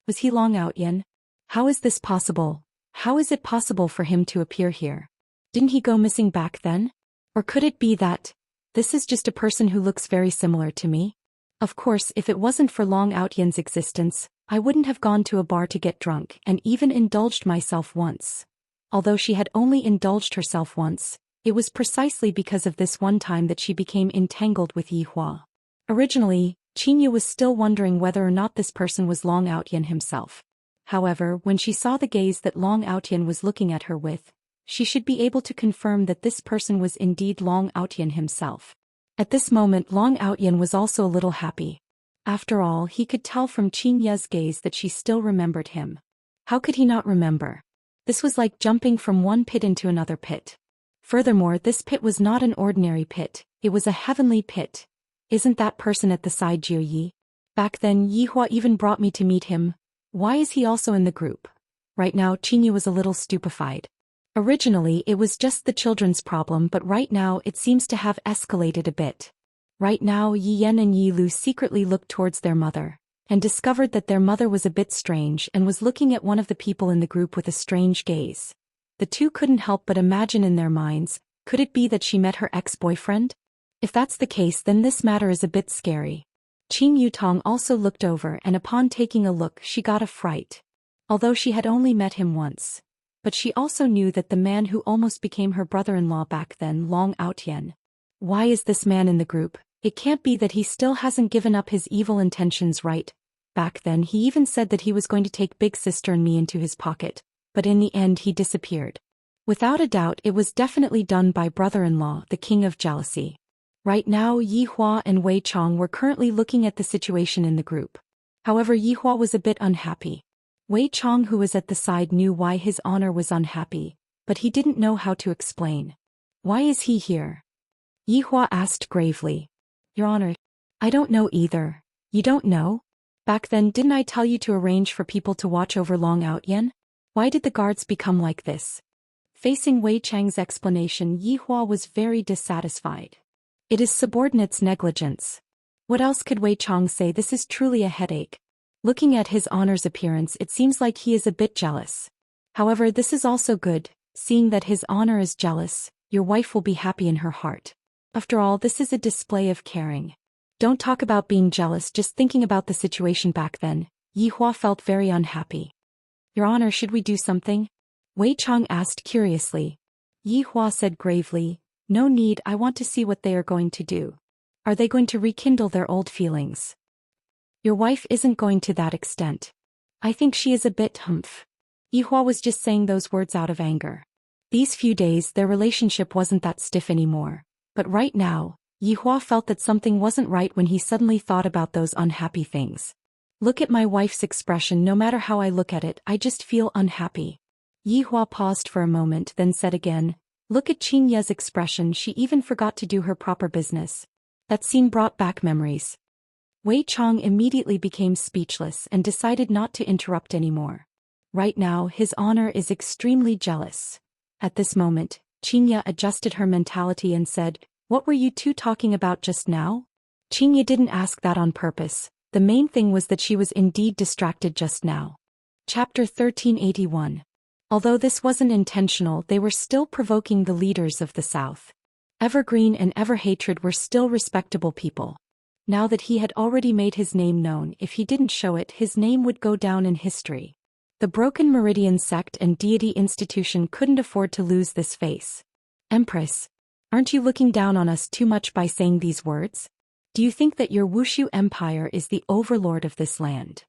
Was he Long Outyen? How is this possible? How is it possible for him to appear here? Didn't he go missing back then? Or could it be that this is just a person who looks very similar to me? Of course, if it wasn't for Long Outyen's existence, I wouldn't have gone to a bar to get drunk and even indulged myself once. Although she had only indulged herself once, it was precisely because of this one time that she became entangled with Yi Hua. Originally, Xianxia was still wondering whether or not this person was Long Outyen himself. However, when she saw the gaze that Long Outyan was looking at her with, she should be able to confirm that this person was indeed Long Outyan himself. At this moment Long Outyan was also a little happy. After all, he could tell from Xianxia's gaze that she still remembered him. How could he not remember? This was like jumping from one pit into another pit. Furthermore, this pit was not an ordinary pit, it was a heavenly pit. Isn't that person at the side Jiu Yi? Back then Yihua even brought me to meet him. Why is he also in the group? Right now Qingyu was a little stupefied. Originally it was just the children's problem, but right now it seems to have escalated a bit. Right now Yi Yan and Yi Lu secretly looked towards their mother, and discovered that their mother was a bit strange and was looking at one of the people in the group with a strange gaze. The two couldn't help but imagine in their minds, could it be that she met her ex-boyfriend? If that's the case, then this matter is a bit scary. Qing Yutong also looked over, and upon taking a look she got a fright. Although she had only met him once. But she also knew that the man who almost became her brother-in-law back then, Long Outyan. Why is this man in the group? It can't be that he still hasn't given up his evil intentions, right? Back then he even said that he was going to take Big Sister and me into his pocket, but in the end he disappeared. Without a doubt it was definitely done by brother-in-law, the king of jealousy. Right now Yi Hua and Wei Chong were currently looking at the situation in the group. However, Yi Hua was a bit unhappy. Wei Chong, who was at the side, knew why his honor was unhappy, but he didn't know how to explain. Why is he here? Yi Hua asked gravely. Your Honor, I don't know either. You don't know? Back then didn't I tell you to arrange for people to watch over Long Outyan? Why did the guards become like this? Facing Wei Chang's explanation, Yi Hua was very dissatisfied. It is subordinates' negligence. What else could Wei Chong say? This is truly a headache. Looking at his honor's appearance, it seems like he is a bit jealous. However, this is also good, seeing that his honor is jealous, your wife will be happy in her heart. After all, this is a display of caring. Don't talk about being jealous, just thinking about the situation back then. Yi Hua felt very unhappy. Your Honor, should we do something? Wei Chong asked curiously. Yi Hua said gravely, no need, I want to see what they are going to do. Are they going to rekindle their old feelings? Your wife isn't going to that extent. I think she is a bit humph. Yi Hua was just saying those words out of anger. These few days their relationship wasn't that stiff anymore. But right now, Yi Hua felt that something wasn't right when he suddenly thought about those unhappy things. Look at my wife's expression, no matter how I look at it, I just feel unhappy. Yi Hua paused for a moment, then said again, look at Qing Ye's expression, she even forgot to do her proper business. That scene brought back memories. Wei Chong immediately became speechless and decided not to interrupt anymore. Right now, his honor is extremely jealous. At this moment, Qing Ye adjusted her mentality and said, what were you two talking about just now? Qing Ye didn't ask that on purpose. The main thing was that she was indeed distracted just now. Chapter 1381. Although this wasn't intentional, they were still provoking the leaders of the South. Evergreen and Everhatred were still respectable people. Now that he had already made his name known, if he didn't show it, his name would go down in history. The Broken Meridian sect and deity institution couldn't afford to lose this face. Empress, aren't you looking down on us too much by saying these words? Do you think that your Wushu Empire is the overlord of this land?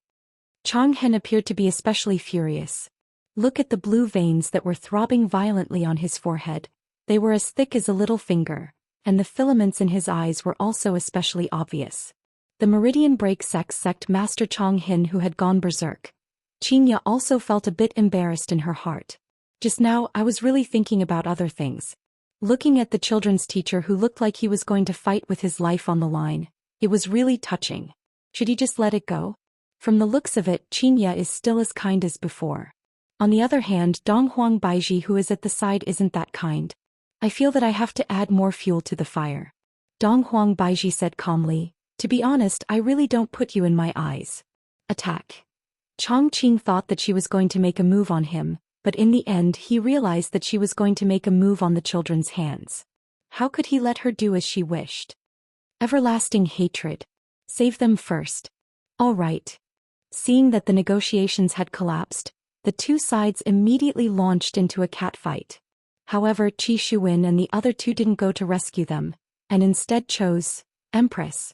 Chang Hen appeared to be especially furious. Look at the blue veins that were throbbing violently on his forehead. They were as thick as a little finger, and the filaments in his eyes were also especially obvious. The Meridian Break sect Master Chang Hen, who had gone berserk. Qing Ye also felt a bit embarrassed in her heart. Just now, I was really thinking about other things. Looking at the children's teacher who looked like he was going to fight with his life on the line, it was really touching. Should he just let it go? From the looks of it, Qing Ye is still as kind as before. On the other hand, Donghuang Baiji, who is at the side, isn't that kind. I feel that I have to add more fuel to the fire. Donghuang Baiji said calmly, to be honest, I really don't put you in my eyes. Attack. Chongqing thought that she was going to make a move on him, but in the end he realized that she was going to make a move on the children's hands. How could he let her do as she wished? Everlasting hatred. Save them first. All right. Seeing that the negotiations had collapsed, the two sides immediately launched into a catfight. However, Qi Shuwen and the other two didn't go to rescue them, and instead chose Empress.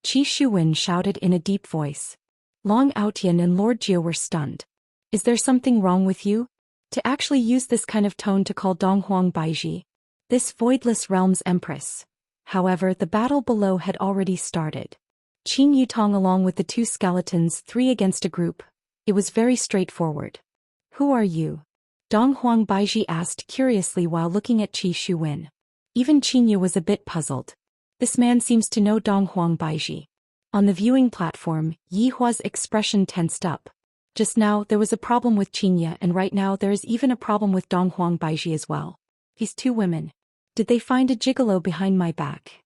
Qi Shuwen shouted in a deep voice. Long Outyan and Lord Jia were stunned. Is there something wrong with you? To actually use this kind of tone to call Donghuang Baiji, this voidless realm's empress. However, the battle below had already started. Qin Yutong along with the two skeletons, 3 against a group. It was very straightforward. Who are you? Donghuang Baiji asked curiously while looking at Qi Shuwen. Even Qinya was a bit puzzled. This man seems to know Donghuang Baiji. On the viewing platform, Yi Hua's expression tensed up. Just now there was a problem with Qinya, and right now there is even a problem with Donghuang Baiji as well. These two women. Did they find a gigolo behind my back?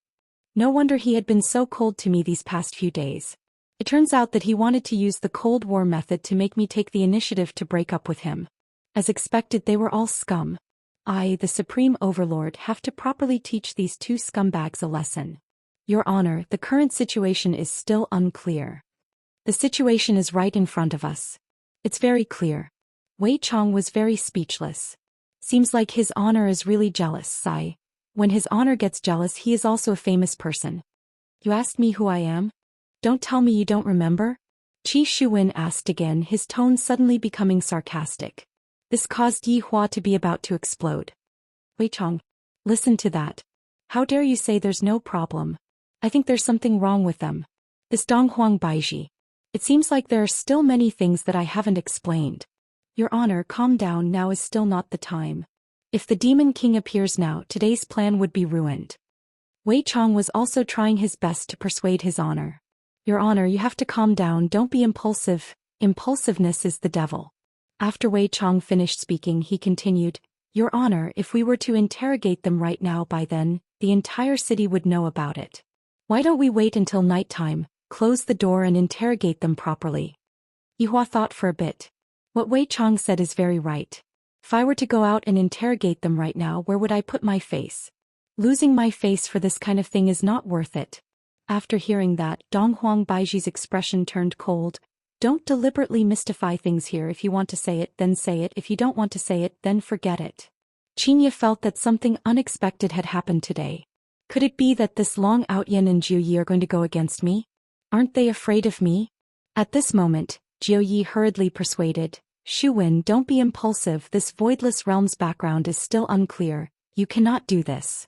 No wonder he had been so cold to me these past few days. It turns out that he wanted to use the Cold War method to make me take the initiative to break up with him. As expected, they were all scum. I, the Supreme Overlord, have to properly teach these two scumbags a lesson. Your Honor, the current situation is still unclear. The situation is right in front of us. It's very clear. Wei Chong was very speechless. Seems like His Honor is really jealous, sigh. When His Honor gets jealous, he is also a famous person. You asked me who I am? Don't tell me you don't remember? Qi Shuwen asked again, his tone suddenly becoming sarcastic. This caused Yi Hua to be about to explode. Wei Chong, listen to that. How dare you say there's no problem? I think there's something wrong with them. This Donghuang Baiji. It seems like there are still many things that I haven't explained. Your Honor, calm down, now is still not the time. If the Demon King appears now, today's plan would be ruined. Wei Chong was also trying his best to persuade His Honor. Your Honor, you have to calm down, don't be impulsive. Impulsiveness is the devil. After Wei Chong finished speaking, he continued, Your Honor, if we were to interrogate them right now, by then, the entire city would know about it. Why don't we wait until nighttime, close the door and interrogate them properly? Yi Hua thought for a bit. What Wei Chong said is very right. If I were to go out and interrogate them right now, where would I put my face? Losing my face for this kind of thing is not worth it. After hearing that, Donghuang Baiji's expression turned cold. Don't deliberately mystify things here. If you want to say it, then say it. If you don't want to say it, then forget it. Qinya felt that something unexpected had happened today. Could it be that this Long Outyan and Jiu Yi are going to go against me? Aren't they afraid of me? At this moment, Jiu Yi hurriedly persuaded, Shu Wen, don't be impulsive, this voidless realm's background is still unclear, you cannot do this.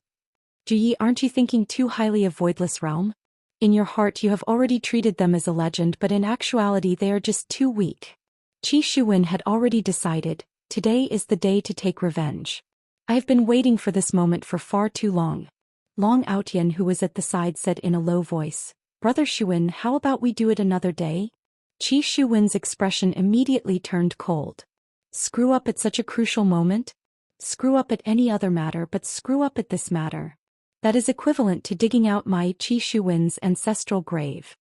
Jiu Yi, aren't you thinking too highly of voidless realm? In your heart you have already treated them as a legend, but in actuality they are just too weak. Qi Shuwen had already decided, today is the day to take revenge. I have been waiting for this moment for far too long. Long Outyan, who was at the side, said in a low voice, Brother Shuwen, how about we do it another day? Qi Shuwen's expression immediately turned cold. Screw up at such a crucial moment? Screw up at any other matter, but screw up at this matter. That is equivalent to digging out my Qi Shuwen's ancestral grave.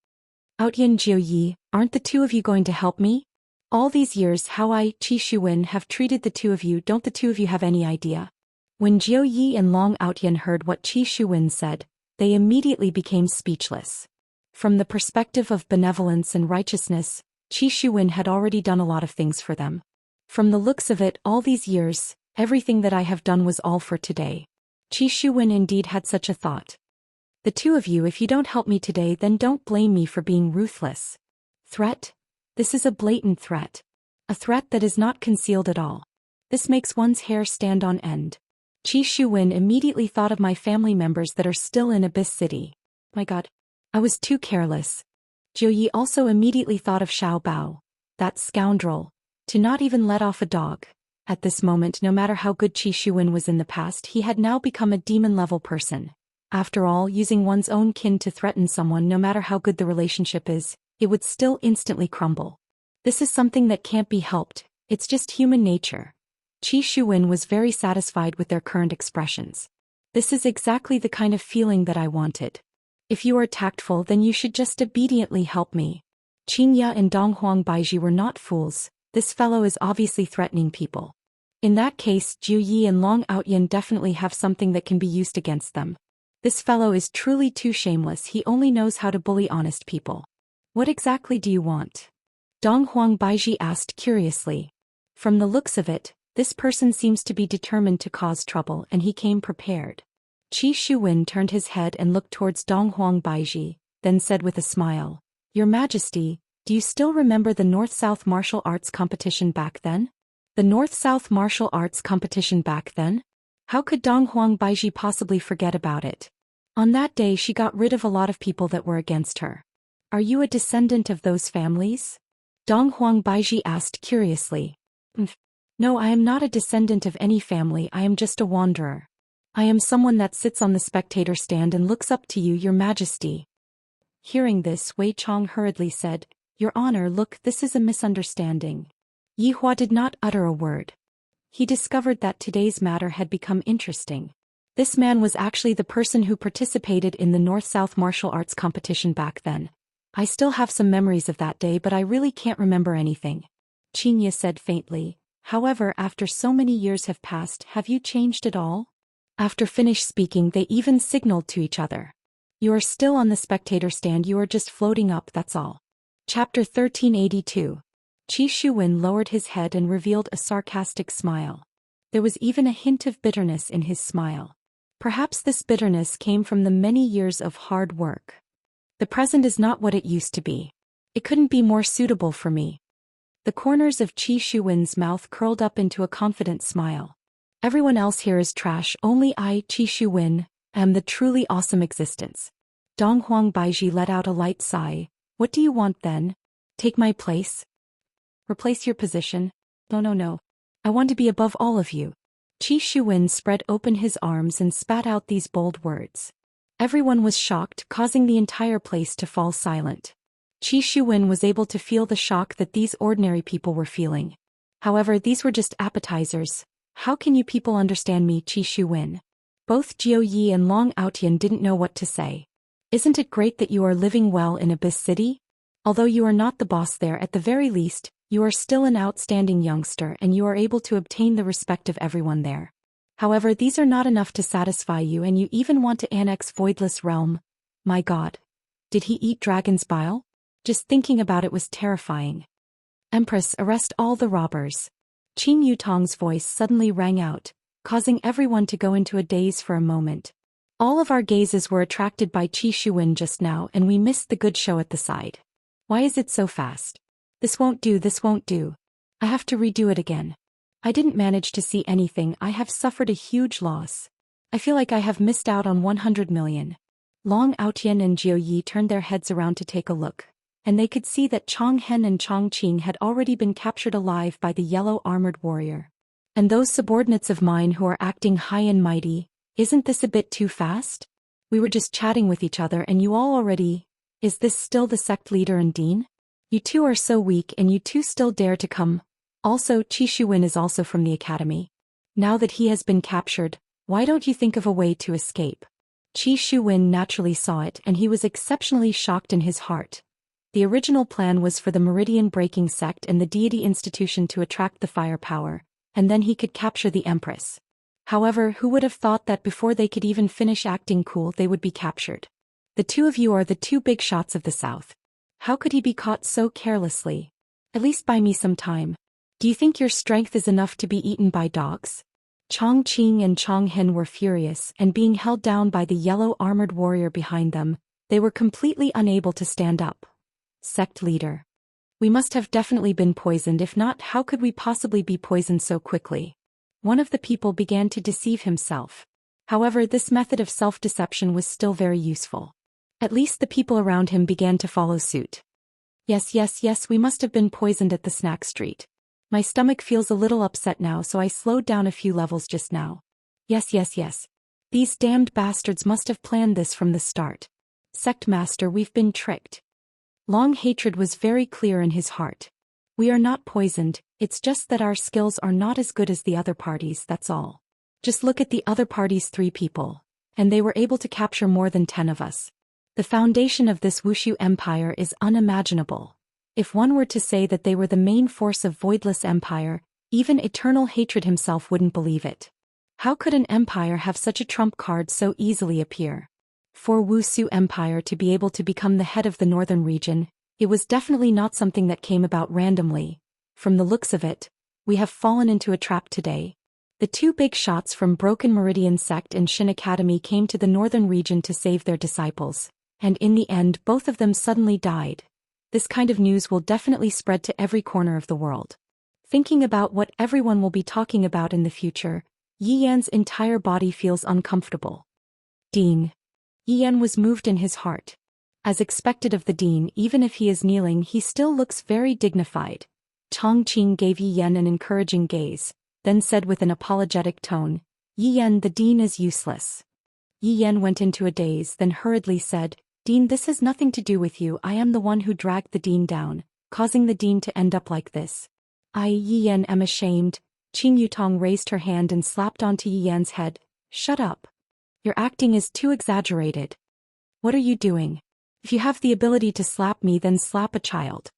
Outyan, Jiu Yi, aren't the two of you going to help me? All these years how I, Qi Shuwen, have treated the two of you, don't the two of you have any idea? When Jiu Yi and Long Outyan heard what Qi Shuwen said, they immediately became speechless. From the perspective of benevolence and righteousness, Qi Shuwen had already done a lot of things for them. From the looks of it, all these years, everything that I have done was all for today. Qi Shuwen indeed had such a thought. The two of you, if you don't help me today, then don't blame me for being ruthless. Threat? This is a blatant threat. A threat that is not concealed at all. This makes one's hair stand on end. Qi Shuwen immediately thought of my family members that are still in Abyss City. My God. I was too careless. Jiu Yi also immediately thought of Xiao Bao. That scoundrel. To not even let off a dog. At this moment, no matter how good Qi Shuwen was in the past, he had now become a demon-level person. After all, using one's own kin to threaten someone, no matter how good the relationship is, it would still instantly crumble. This is something that can't be helped, it's just human nature. Qi Shuwen was very satisfied with their current expressions. This is exactly the kind of feeling that I wanted. If you are tactful, then you should just obediently help me. Qinya and Donghuang Baiji were not fools. This fellow is obviously threatening people. In that case, Jiu Yi and Long Outyan definitely have something that can be used against them. This fellow is truly too shameless, he only knows how to bully honest people. What exactly do you want? Donghuang Baiji asked curiously. From the looks of it, this person seems to be determined to cause trouble, and he came prepared. Qi Shuwen turned his head and looked towards Donghuang Baiji, then said with a smile, Your Majesty, Do you still remember the North-South martial arts competition back then? The North-South martial arts competition back then? How could Dong Huang Baiji possibly forget about it? On that day she got rid of a lot of people that were against her. Are you a descendant of those families? Dong Huang Baiji asked curiously. No, I am not a descendant of any family, I am just a wanderer. I am someone that sits on the spectator stand and looks up to you, your majesty. Hearing this, Wei Chong hurriedly said, Your Honor, look, this is a misunderstanding. Yi Hua did not utter a word. He discovered that today's matter had become interesting. This man was actually the person who participated in the North-South martial arts competition back then. I still have some memories of that day, but I really can't remember anything. Xianxia said faintly. However, after so many years have passed, have you changed at all? After finished speaking, they even signaled to each other. You are still on the spectator stand, you are just floating up, that's all. Chapter 1382. Qi Shuwen lowered his head and revealed a sarcastic smile. There was even a hint of bitterness in his smile. Perhaps this bitterness came from the many years of hard work. The present is not what it used to be. It couldn't be more suitable for me. The corners of Qi Shuwen's mouth curled up into a confident smile. Everyone else here is trash, only I, Qi Shuwen, am the truly awesome existence. Dong Huang Baiji let out a light sigh. What do you want then? Take my place? Replace your position? No. I want to be above all of you. Qi Shuwen spread open his arms and spat out these bold words. Everyone was shocked, causing the entire place to fall silent. Qi Shuwen was able to feel the shock that these ordinary people were feeling. However, these were just appetizers. How can you people understand me, Qi Shuwen? Both Jiu Yi and Long Outian didn't know what to say. Isn't it great that you are living well in Abyss City? Although you are not the boss there, at the very least, you are still an outstanding youngster and you are able to obtain the respect of everyone there. However, these are not enough to satisfy you and you even want to annex Voidless Realm. My God. Did he eat dragon's bile? Just thinking about it was terrifying. Empress, arrest all the robbers. Qin Yutong's voice suddenly rang out, causing everyone to go into a daze for a moment. All of our gazes were attracted by Qi Shuwen just now and we missed the good show at the side. Why is it so fast? This won't do. I have to redo it again. I didn't manage to see anything, I have suffered a huge loss. I feel like I have missed out on 100 million. Long Outian and Jiu Yi turned their heads around to take a look, and they could see that Chong Hen and Chong Qing had already been captured alive by the yellow armored warrior. And those subordinates of mine who are acting high and mighty, isn't this a bit too fast? We were just chatting with each other and you all already... Is this still the sect leader and dean? You two are so weak and you two still dare to come. Also, Qi Shuwen is also from the academy. Now that he has been captured, why don't you think of a way to escape? Qi Shuwen naturally saw it and he was exceptionally shocked in his heart. The original plan was for the Meridian Breaking Sect and the Deity Institution to attract the firepower, and then he could capture the Empress. However, who would have thought that before they could even finish acting cool they would be captured? The two of you are the two big shots of the South. How could he be caught so carelessly? At least buy me some time. Do you think your strength is enough to be eaten by dogs? Chong Qing and Chong Hen were furious, and being held down by the yellow armored warrior behind them, they were completely unable to stand up. Sect leader. We must have definitely been poisoned, if not, how could we possibly be poisoned so quickly? One of the people began to deceive himself. However, this method of self-deception was still very useful. At least the people around him began to follow suit. Yes, we must have been poisoned at the snack street. My stomach feels a little upset now, so I slowed down a few levels just now. Yes. These damned bastards must have planned this from the start. Sect master, we've been tricked. Long hatred was very clear in his heart. We are not poisoned, it's just that our skills are not as good as the other parties, that's all. Just look at the other party's 3 people, and they were able to capture more than 10 of us. The foundation of this Wushu Empire is unimaginable. If one were to say that they were the main force of Voidless Empire, even Eternal Hatred himself wouldn't believe it. How could an empire have such a trump card so easily appear? For Wushu Empire to be able to become the head of the northern region, it was definitely not something that came about randomly. From the looks of it, we have fallen into a trap today. The 2 big shots from Broken Meridian Sect and Shin Academy came to the northern region to save their disciples, and in the end both of them suddenly died. This kind of news will definitely spread to every corner of the world. Thinking about what everyone will be talking about in the future, Yi Yan's entire body feels uncomfortable. Dean. Yi Yan was moved in his heart. As expected of the dean, even if he is kneeling, he still looks very dignified. Chongqing gave Yi Yan an encouraging gaze, then said with an apologetic tone, Yi Yan, the dean is useless. Yi Yan went into a daze, then hurriedly said, Dean, this has nothing to do with you. I am the one who dragged the dean down, causing the dean to end up like this. Yi Yan, am ashamed. Qing Yutong raised her hand and slapped onto Yi Yan's head. Shut up. Your acting is too exaggerated. What are you doing? If you have the ability to slap me, then slap a child.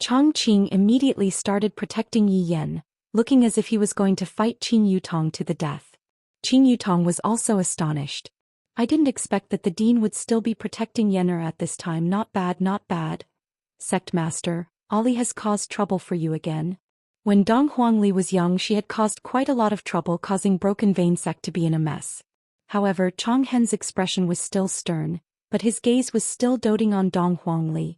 Chongqing immediately started protecting Yi Yan, looking as if he was going to fight Qing Yutong to the death. Qing Yutong was also astonished. I didn't expect that the dean would still be protecting Yener at this time. Not bad, not bad. Sect Master, Ali has caused trouble for you again. When Dong Huangli was young, she had caused quite a lot of trouble, causing Broken Vein Sect to be in a mess. However, Chong Hen's expression was still stern, but his gaze was still doting on Dong Huangli.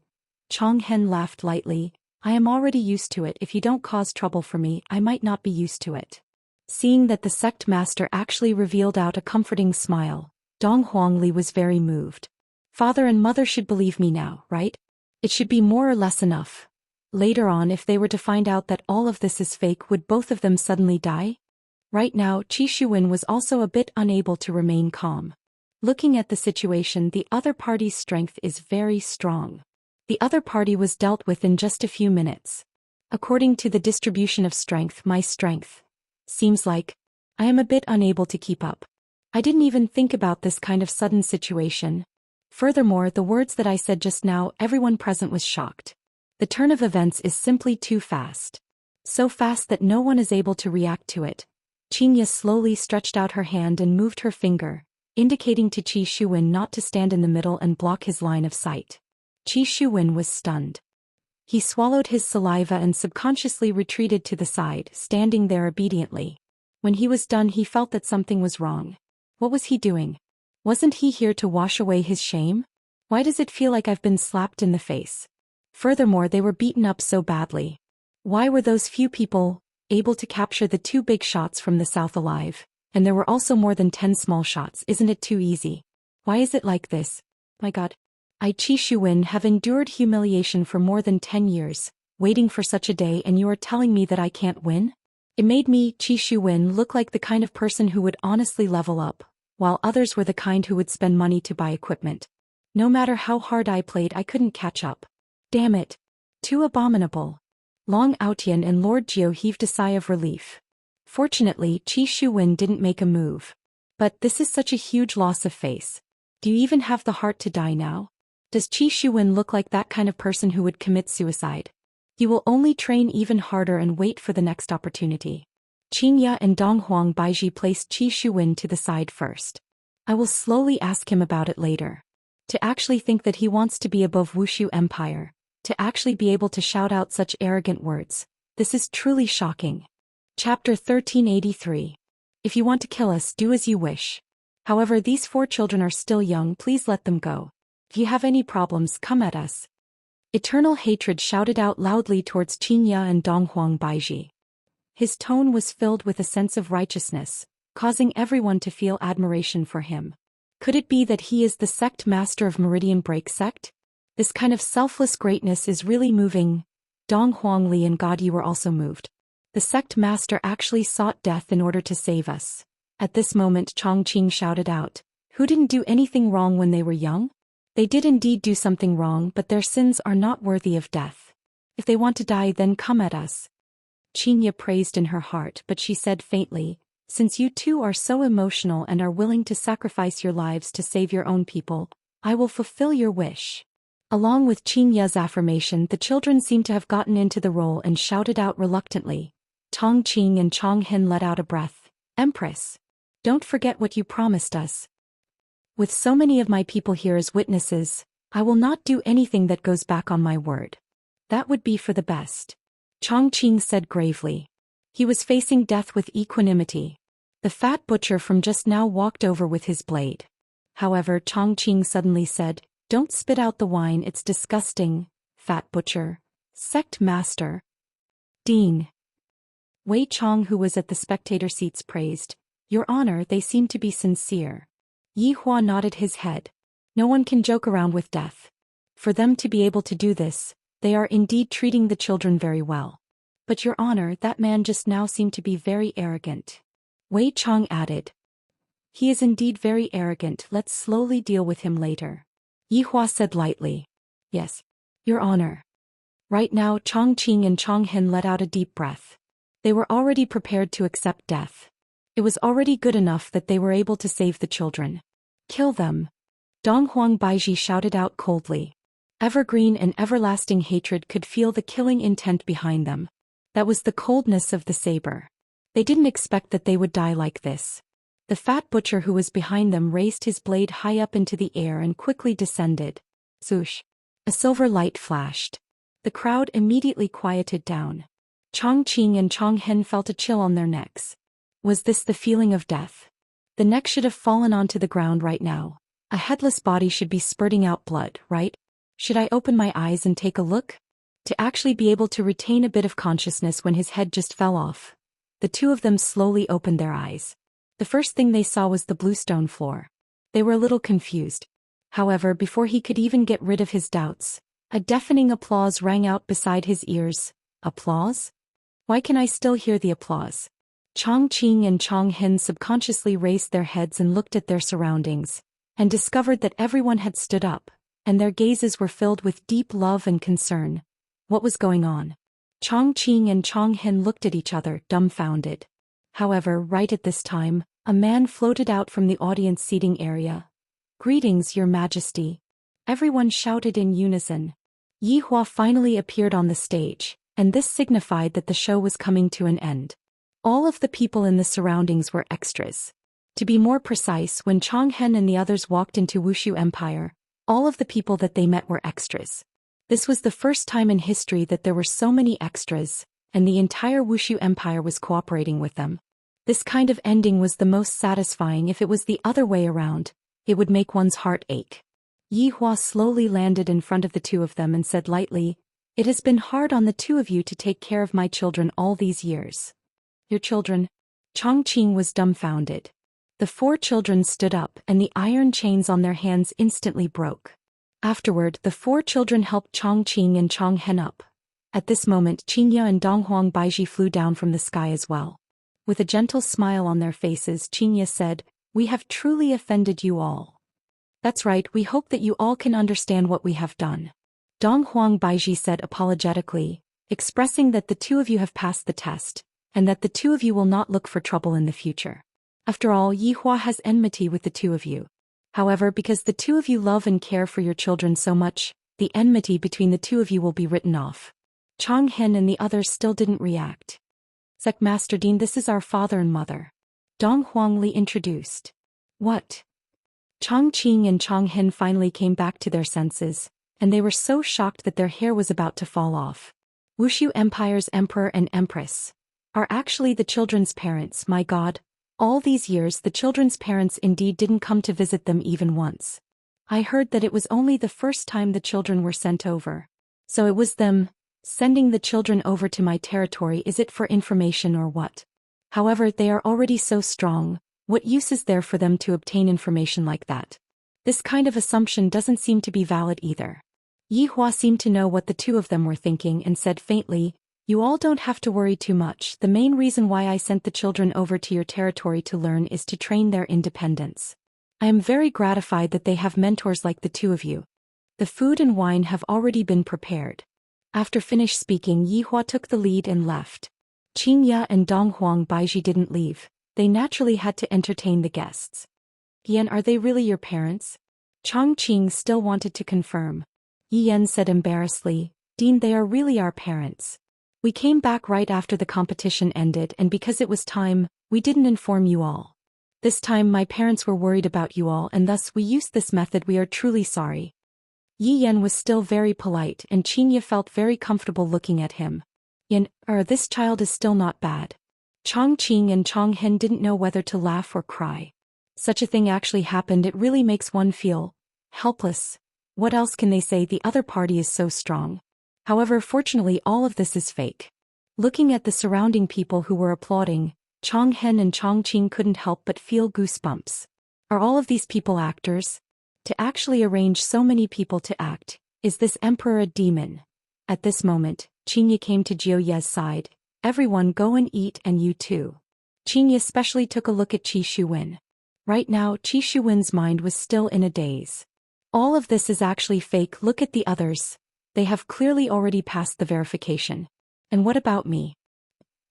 Chong Hen laughed lightly. I am already used to it. If you don't cause trouble for me, I might not be used to it. Seeing that the sect master actually revealed out a comforting smile, Dong Huangli was very moved. Father and mother should believe me now, right? It should be more or less enough. Later on, if they were to find out that all of this is fake, would both of them suddenly die? Right now, Qi Shuwen was also a bit unable to remain calm. Looking at the situation, the other party's strength is very strong. The other party was dealt with in just a few minutes. According to the distribution of strength, my strength seems like I am a bit unable to keep up. I didn't even think about this kind of sudden situation. Furthermore, the words that I said just now, everyone present was shocked. The turn of events is simply too fast. So fast that no one is able to react to it. Qingya slowly stretched out her hand and moved her finger, indicating to Qi Shuwen not to stand in the middle and block his line of sight. Qi Shuwen was stunned. He swallowed his saliva and subconsciously retreated to the side, standing there obediently. When he was done, he felt that something was wrong. What was he doing? Wasn't he here to wash away his shame? Why does it feel like I've been slapped in the face? Furthermore, they were beaten up so badly. Why were those few people able to capture the 2 big shots from the south alive? And there were also more than 10 small shots. Isn't it too easy? Why is it like this? My God. I, Qi Shuwen, have endured humiliation for more than 10 years, waiting for such a day, and you are telling me that I can't win? It made me, Qi Shuwen, look like the kind of person who would honestly level up, while others were the kind who would spend money to buy equipment. No matter how hard I played, I couldn't catch up. Damn it. Too abominable. Long Outian and Lord Jiu heaved a sigh of relief. Fortunately, Qi Shuwen didn't make a move. But this is such a huge loss of face. Do you even have the heart to die now? Does Qi Shuwen look like that kind of person who would commit suicide? He will only train even harder and wait for the next opportunity. Qingya and Donghuang Baiji placed Qi Shuwen to the side first. I will slowly ask him about it later. To actually think that he wants to be above Wushu Empire. To actually be able to shout out such arrogant words. This is truly shocking. Chapter 1383. If you want to kill us, do as you wish. However, these 4 children are still young, please let them go. If you have any problems, come at us. Eternal hatred shouted out loudly towards Qingya and Donghuang Baiji. His tone was filled with a sense of righteousness, causing everyone to feel admiration for him. Could it be that he is the sect master of Meridian Break Sect? This kind of selfless greatness is really moving. Dong Huangli and God, you were also moved. The sect master actually sought death in order to save us. At this moment, Chongqing shouted out, who didn't do anything wrong when they were young? They did indeed do something wrong, but their sins are not worthy of death. If they want to die, then come at us. Qingya praised in her heart, but she said faintly, since you two are so emotional and are willing to sacrifice your lives to save your own people, I will fulfill your wish. Along with Qingya's affirmation, the children seemed to have gotten into the role and shouted out reluctantly. Chongqing and Chonghen let out a breath. Empress. Don't forget what you promised us. With so many of my people here as witnesses, I will not do anything that goes back on my word. That would be for the best. Chongqing said gravely. He was facing death with equanimity. The fat butcher from just now walked over with his blade. However, Chongqing suddenly said, don't spit out the wine, it's disgusting. fat butcher, sect master. Dean. Wei Chong, who was at the spectator seats, praised, "Your Honor, they seem to be sincere." Yi Hua nodded his head. No one can joke around with death. For them to be able to do this, they are indeed treating the children very well. But Your Honor, that man just now seemed to be very arrogant. Wei Chong added. He is indeed very arrogant, let's slowly deal with him later. Yi Hua said lightly. Yes, Your Honor. Right now Chong Qing and Chong Hen let out a deep breath. They were already prepared to accept death. It was already good enough that they were able to save the children. Kill them. Dong Huang Baiji shouted out coldly. Evergreen and everlasting hatred could feel the killing intent behind them. That was the coldness of the saber. They didn't expect that they would die like this. The fat butcher who was behind them raised his blade high up into the air and quickly descended. Swoosh. A silver light flashed. The crowd immediately quieted down. Chong Qing and Chong Hen felt a chill on their necks. Was this the feeling of death? The neck should have fallen onto the ground right now. A headless body should be spurting out blood, right? Should I open my eyes and take a look? To actually be able to retain a bit of consciousness when his head just fell off. The two of them slowly opened their eyes. The first thing they saw was the bluestone floor. They were a little confused. However, before he could even get rid of his doubts, a deafening applause rang out beside his ears. Applause? Why can I still hear the applause? Chong Qing and Chong Hen subconsciously raised their heads and looked at their surroundings, and discovered that everyone had stood up, and their gazes were filled with deep love and concern. What was going on? Chong Qing and Chong Hen looked at each other, dumbfounded. However, right at this time, a man floated out from the audience seating area. Greetings, Your Majesty. Everyone shouted in unison. Yi Hua finally appeared on the stage, and this signified that the show was coming to an end. All of the people in the surroundings were extras. To be more precise, when Chong Hen and the others walked into Wushu Empire, all of the people that they met were extras. This was the first time in history that there were so many extras, and the entire Wushu Empire was cooperating with them. This kind of ending was the most satisfying. If it was the other way around, it would make one's heart ache. Yi Hua slowly landed in front of the two of them and said lightly, "It has been hard on the two of you to take care of my children all these years." Your children? Chong Qing was dumbfounded. The four children stood up and the iron chains on their hands instantly broke. Afterward, the four children helped Chong Qing and Chong Hen up. At this moment, Xianxia and Donghuang Baiji flew down from the sky as well. With a gentle smile on their faces, Xianxia said, "We have truly offended you all." "That's right, we hope that you all can understand what we have done." Donghuang Baiji said apologetically, expressing that the two of you have passed the test, and that the two of you will not look for trouble in the future. After all, Yi Hua has enmity with the two of you. However, because the two of you love and care for your children so much, the enmity between the two of you will be written off. Chong Hen and the others still didn't react. "Sec Master Dean, this is our father and mother." Dong Huangli introduced. "What?" Chong Qing and Chong Hen finally came back to their senses, and they were so shocked that their hair was about to fall off. Wushu Empire's Emperor and Empress are actually the children's parents. My God, all these years the children's parents indeed didn't come to visit them even once. I heard that it was only the first time the children were sent over. So it was them sending the children over to my territory. Is it for information or what? However, they are already so strong. What use is there for them to obtain information like that? This kind of assumption doesn't seem to be valid either. Yi Hua seemed to know what the two of them were thinking and said faintly, "You all don't have to worry too much. The main reason why I sent the children over to your territory to learn is to train their independence. I am very gratified that they have mentors like the two of you. The food and wine have already been prepared." After finished speaking, Yi Hua took the lead and left. Xianxia and Donghuang Baiji didn't leave. They naturally had to entertain the guests. "Yan, are they really your parents?" Chong Qing still wanted to confirm. Yi Yan said embarrassedly, "Dean, they are really our parents. We came back right after the competition ended, and because it was time, we didn't inform you all. This time my parents were worried about you all, and thus we used this method. We are truly sorry." Yi Yan was still very polite, and Xianxia felt very comfortable looking at him. "Yan, this child is still not bad." Chong Qing and Chong Hen didn't know whether to laugh or cry. Such a thing actually happened. It really makes one feel helpless. What else can they say? The other party is so strong. However, fortunately all of this is fake. Looking at the surrounding people who were applauding, Chong Hen and Chong Qing couldn't help but feel goosebumps. Are all of these people actors? To actually arrange so many people to act, is this emperor a demon? At this moment, Qingye came to Jiu Ye's side. Everyone go and eat, and you too. Qingye especially took a look at Qi Shuwen. Right now Qi Shuwen's mind was still in a daze. All of this is actually fake. Look at the others. They have clearly already passed the verification. And what about me?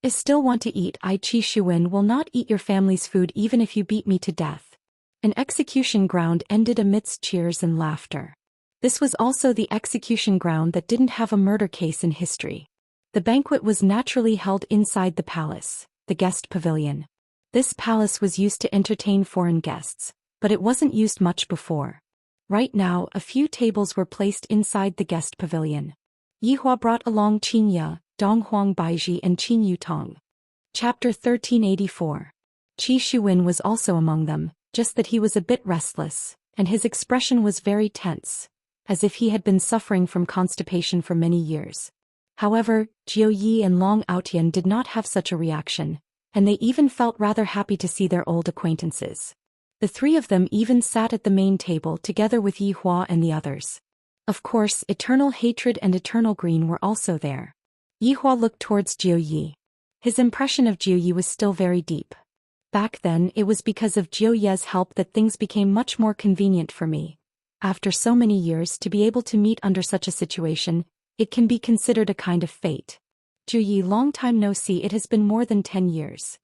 I still want to eat. I, Qi Shuwen, will not eat your family's food even if you beat me to death. An execution ground ended amidst cheers and laughter. This was also the execution ground that didn't have a murder case in history. The banquet was naturally held inside the palace, the guest pavilion. This palace was used to entertain foreign guests, but it wasn't used much before. Right now, a few tables were placed inside the guest pavilion. Yihua brought along Qingye, Donghuang Baiji and Qin Yutong. Chapter 1384. Qi Shuwen was also among them, just that he was a bit restless, and his expression was very tense, as if he had been suffering from constipation for many years. However, Jiu Yi and Long Aotian did not have such a reaction, and they even felt rather happy to see their old acquaintances. The three of them even sat at the main table together with Yihua and the others. Of course, Eternal Hatred and Eternal Green were also there. Yihua looked towards Jiu Yi. His impression of Jiu Yi was still very deep. Back then, it was because of Jiu Ye's help that things became much more convenient for me. After so many years to be able to meet under such a situation, it can be considered a kind of fate. Jiu Yi, long time no see. It has been more than 10 years.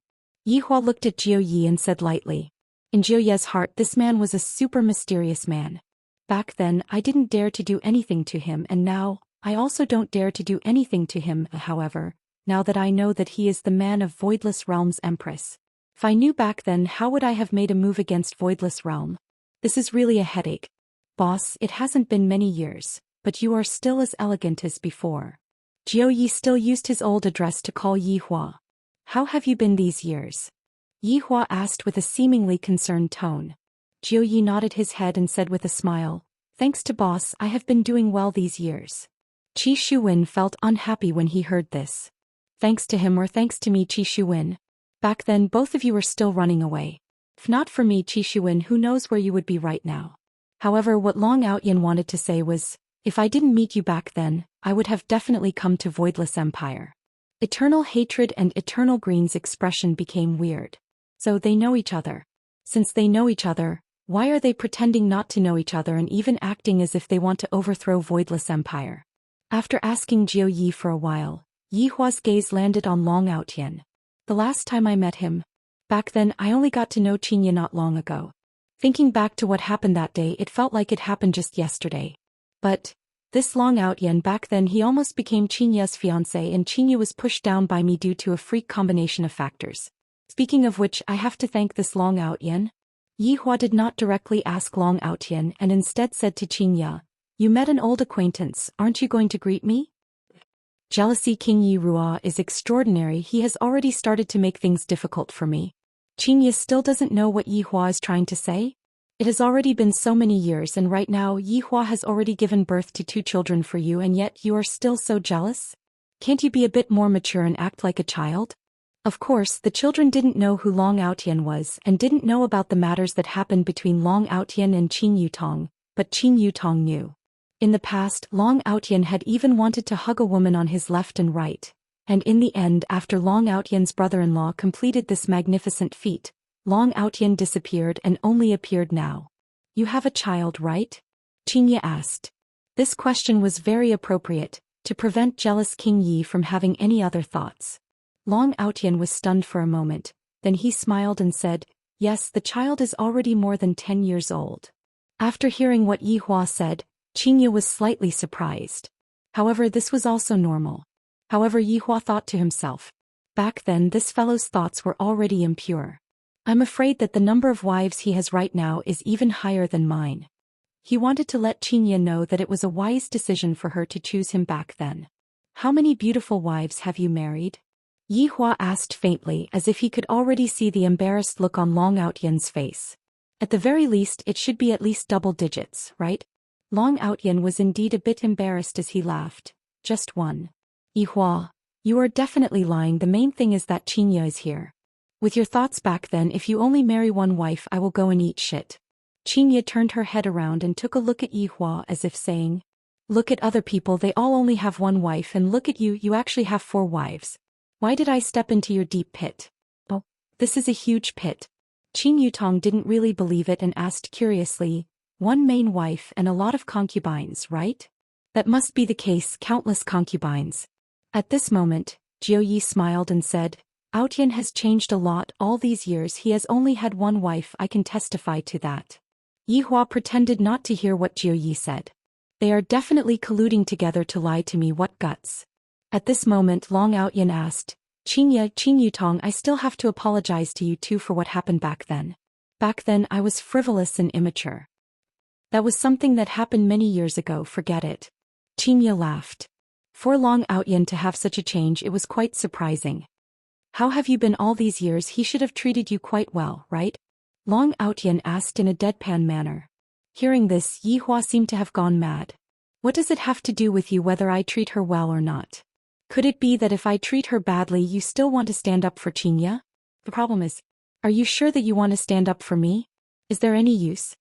Yihua looked at Jiu Yi and said lightly. In Jiu Ye's heart, this man was a super mysterious man. Back then, I didn't dare to do anything to him, and now, I also don't dare to do anything to him. However, now that I know that he is the man of Voidless Realm's Empress. If I knew back then, how would I have made a move against Voidless Realm? This is really a headache. Boss, it hasn't been many years, but you are still as elegant as before. Jiu Yi still used his old address to call Yihua. How have you been these years? Yihua asked with a seemingly concerned tone. Jiu Yi nodded his head and said with a smile, thanks to boss, I have been doing well these years. Qi Shuwen felt unhappy when he heard this. Thanks to him or thanks to me, Qi Shuwen? Back then both of you were still running away. If not for me, Qi Shuwen, who knows where you would be right now. However, what Long Aotian wanted to say was, if I didn't meet you back then, I would have definitely come to Voidless Empire. Eternal Hatred and Eternal Green's expression became weird. So they know each other. Since they know each other, why are they pretending not to know each other and even acting as if they want to overthrow Voidless Empire? After asking Jiu Yi for a while, Yihua's gaze landed on Long Aotian. The last time I met him. Back then I only got to know Qingye not long ago. Thinking back to what happened that day, it felt like it happened just yesterday. But this Long Aotian, back then he almost became Qingye's fiancé, and Qingye was pushed down by me due to a freak combination of factors. Speaking of which, I have to thank this Long Aotian. Yihua did not directly ask Long Aotian and instead said to Qingye, you met an old acquaintance, aren't you going to greet me? Jealousy. King Yi Rua is extraordinary. He has already started to make things difficult for me. Qingye still doesn't know what Yihua is trying to say. It has already been so many years, and right now Yihua has already given birth to 2 children for you, and yet you are still so jealous? Can't you be a bit more mature and act like a child? Of course, the children didn't know who Long Aotian was and didn't know about the matters that happened between Long Aotian and Qin Yutong, but Qin Yutong knew. In the past, Long Aotian had even wanted to hug a woman on his left and right, and in the end, after Long Aotian's brother-in-law completed this magnificent feat, Long Aotian disappeared and only appeared now. You have a child, right? Qingye asked. This question was very appropriate, to prevent jealous King Yi from having any other thoughts. Long Aotian was stunned for a moment, then he smiled and said, yes, the child is already more than 10 years old. After hearing what Yihua said, Qingye was slightly surprised. However, this was also normal. However, Yihua thought to himself. Back then this fellow's thoughts were already impure. I'm afraid that the number of wives he has right now is even higher than mine. He wanted to let Qingye know that it was a wise decision for her to choose him back then. How many beautiful wives have you married? Yihua asked faintly, as if he could already see the embarrassed look on Long Aotian's face. At the very least, it should be at least double digits, right? Long Aotian was indeed a bit embarrassed as he laughed. Just one. Yihua, you are definitely lying. The main thing is that Xianxia is here. With your thoughts back then, if you only marry one wife, I will go and eat shit. Xianxia turned her head around and took a look at Yihua as if saying, look at other people, they all only have one wife, and look at you, you actually have 4 wives. Why did I step into your deep pit? Oh, this is a huge pit. Qin Yutong didn't really believe it and asked curiously, one main wife and a lot of concubines, right? That must be the case, countless concubines. At this moment, Jiu Yi smiled and said, Aotian has changed a lot all these years, he has only had one wife, I can testify to that. Yihua pretended not to hear what Jiu Yi said. They are definitely colluding together to lie to me, what guts. At this moment Long Aotian asked, Qin Yutong, I still have to apologize to you too for what happened back then. Back then I was frivolous and immature. That was something that happened many years ago, forget it. Xianxia laughed. For Long Aotian to have such a change, it was quite surprising. How have you been all these years? He should have treated you quite well, right? Long Aotian asked in a deadpan manner. Hearing this, Yihua seemed to have gone mad. What does it have to do with you whether I treat her well or not? Could it be that if I treat her badly you still want to stand up for Xianxia? The problem is, are you sure that you want to stand up for me? Is there any use?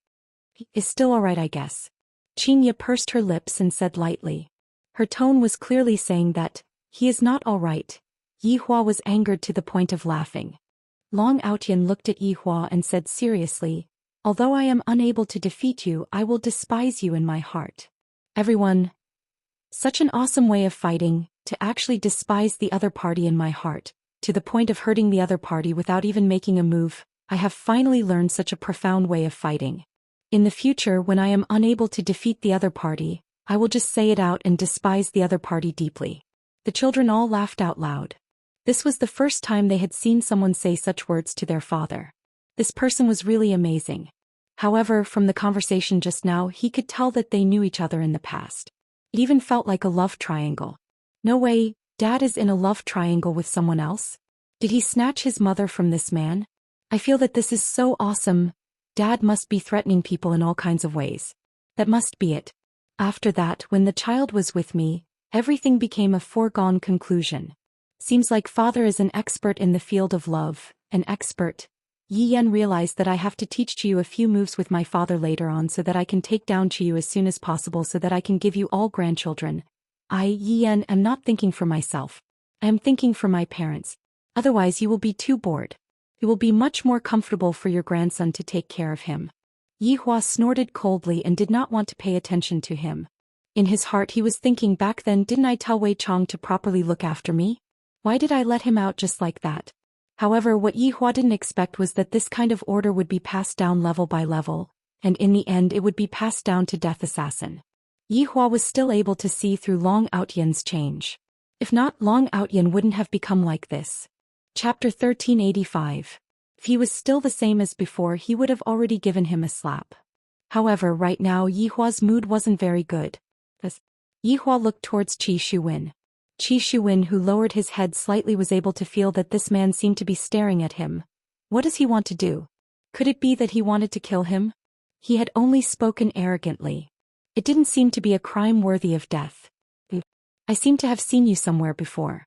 Is still alright, I guess. Xianxia pursed her lips and said lightly. Her tone was clearly saying that, he is not alright. Yihua was angered to the point of laughing. Long Aotian looked at Yihua and said seriously, although I am unable to defeat you, I will despise you in my heart. Everyone. Such an awesome way of fighting, to actually despise the other party in my heart, to the point of hurting the other party without even making a move. I have finally learned such a profound way of fighting. In the future, when I am unable to defeat the other party, I will just say it out and despise the other party deeply. The children all laughed out loud. This was the first time they had seen someone say such words to their father. This person was really amazing. However, from the conversation just now, he could tell that they knew each other in the past. It even felt like a love triangle. No way, Dad is in a love triangle with someone else? Did he snatch his mother from this man? I feel that this is so awesome. Dad must be threatening people in all kinds of ways. That must be it. After that, when the child was with me, everything became a foregone conclusion. Seems like father is an expert in the field of love, an expert. Yi Yan realized that I have to teach Chiyu a few moves with my father later on so that I can take down Chiyu as soon as possible so that I can give you all grandchildren. Yi Yan, am not thinking for myself. I am thinking for my parents. Otherwise you will be too bored. It will be much more comfortable for your grandson to take care of him. Yihua snorted coldly and did not want to pay attention to him. In his heart he was thinking, back then didn't I tell Wei Chong to properly look after me? Why did I let him out just like that? However, what Yihua didn't expect was that this kind of order would be passed down level by level, and in the end it would be passed down to Death Assassin. Yihua was still able to see through Long Aotian's change. If not, Long Aotian wouldn't have become like this. Chapter 1385. If he was still the same as before, he would have already given him a slap. However, right now Yihua's mood wasn't very good. Thus, Yihua looked towards Qi Shuwen. Qi Shuwen, who lowered his head slightly, was able to feel that this man seemed to be staring at him. What does he want to do? Could it be that he wanted to kill him? He had only spoken arrogantly. It didn't seem to be a crime worthy of death. I seem to have seen you somewhere before.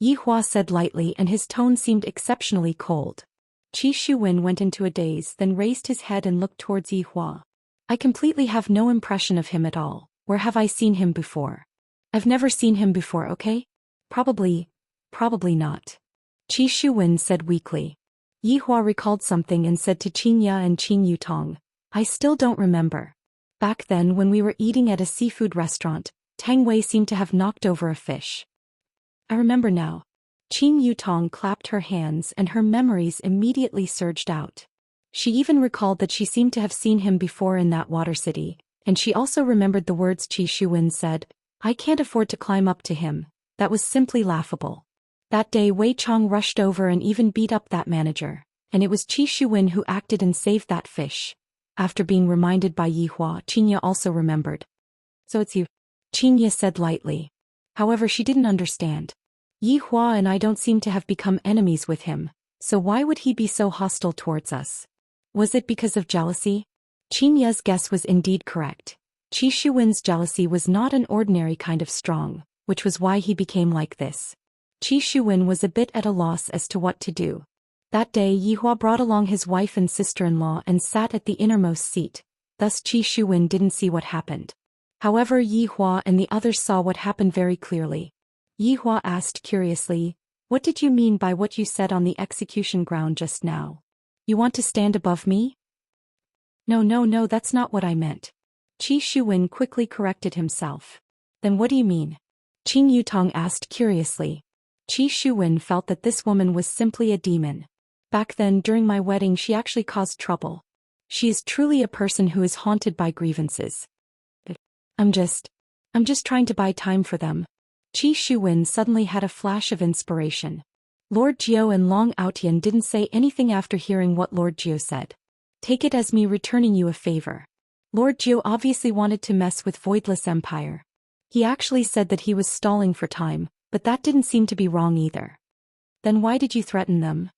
Yihua said lightly, and his tone seemed exceptionally cold. Qi Shuwen went into a daze, then raised his head and looked towards Yihua. I completely have no impression of him at all. Where have I seen him before? I've never seen him before, okay? Probably not. Qi Shuwen said weakly. Yihua recalled something and said to Xianxia and Qin Yutong, I still don't remember. Back then when we were eating at a seafood restaurant, Tang Wei seemed to have knocked over a fish. I remember now. Qin Yutong clapped her hands and her memories immediately surged out. She even recalled that she seemed to have seen him before in that water city, and she also remembered the words Qi Shuwen said, I can't afford to climb up to him. That was simply laughable. That day Wei Chong rushed over and even beat up that manager, and it was Qi Shuwen who acted and saved that fish. After being reminded by Yihua, Xianxia also remembered. So it's you. Xianxia said lightly. However, she didn't understand. Yihua and I don't seem to have become enemies with him, so why would he be so hostile towards us? Was it because of jealousy? Xianxia's guess was indeed correct. Qi Shuwen's jealousy was not an ordinary kind of strong, which was why he became like this. Qi Shuwen was a bit at a loss as to what to do. That day Yihua brought along his wife and sister-in-law and sat at the innermost seat, thus Qi Shuwen didn't see what happened. However, Yihua and the others saw what happened very clearly. Yihua asked curiously, "What did you mean by what you said on the execution ground just now? You want to stand above me?" No, that's not what I meant." Qi Shuwen quickly corrected himself. "Then what do you mean?" Qing Yutong asked curiously. Qi Shuwen felt that this woman was simply a demon. Back then during my wedding she actually caused trouble. She is truly a person who is haunted by grievances. I'm just trying to buy time for them." Qi Shuwen suddenly had a flash of inspiration. Lord Jiu and Long Outian didn't say anything after hearing what Lord Jiu said. "Take it as me returning you a favor." Lord Jiu obviously wanted to mess with Voidless Empire. He actually said that he was stalling for time, but that didn't seem to be wrong either. "Then why did you threaten them?"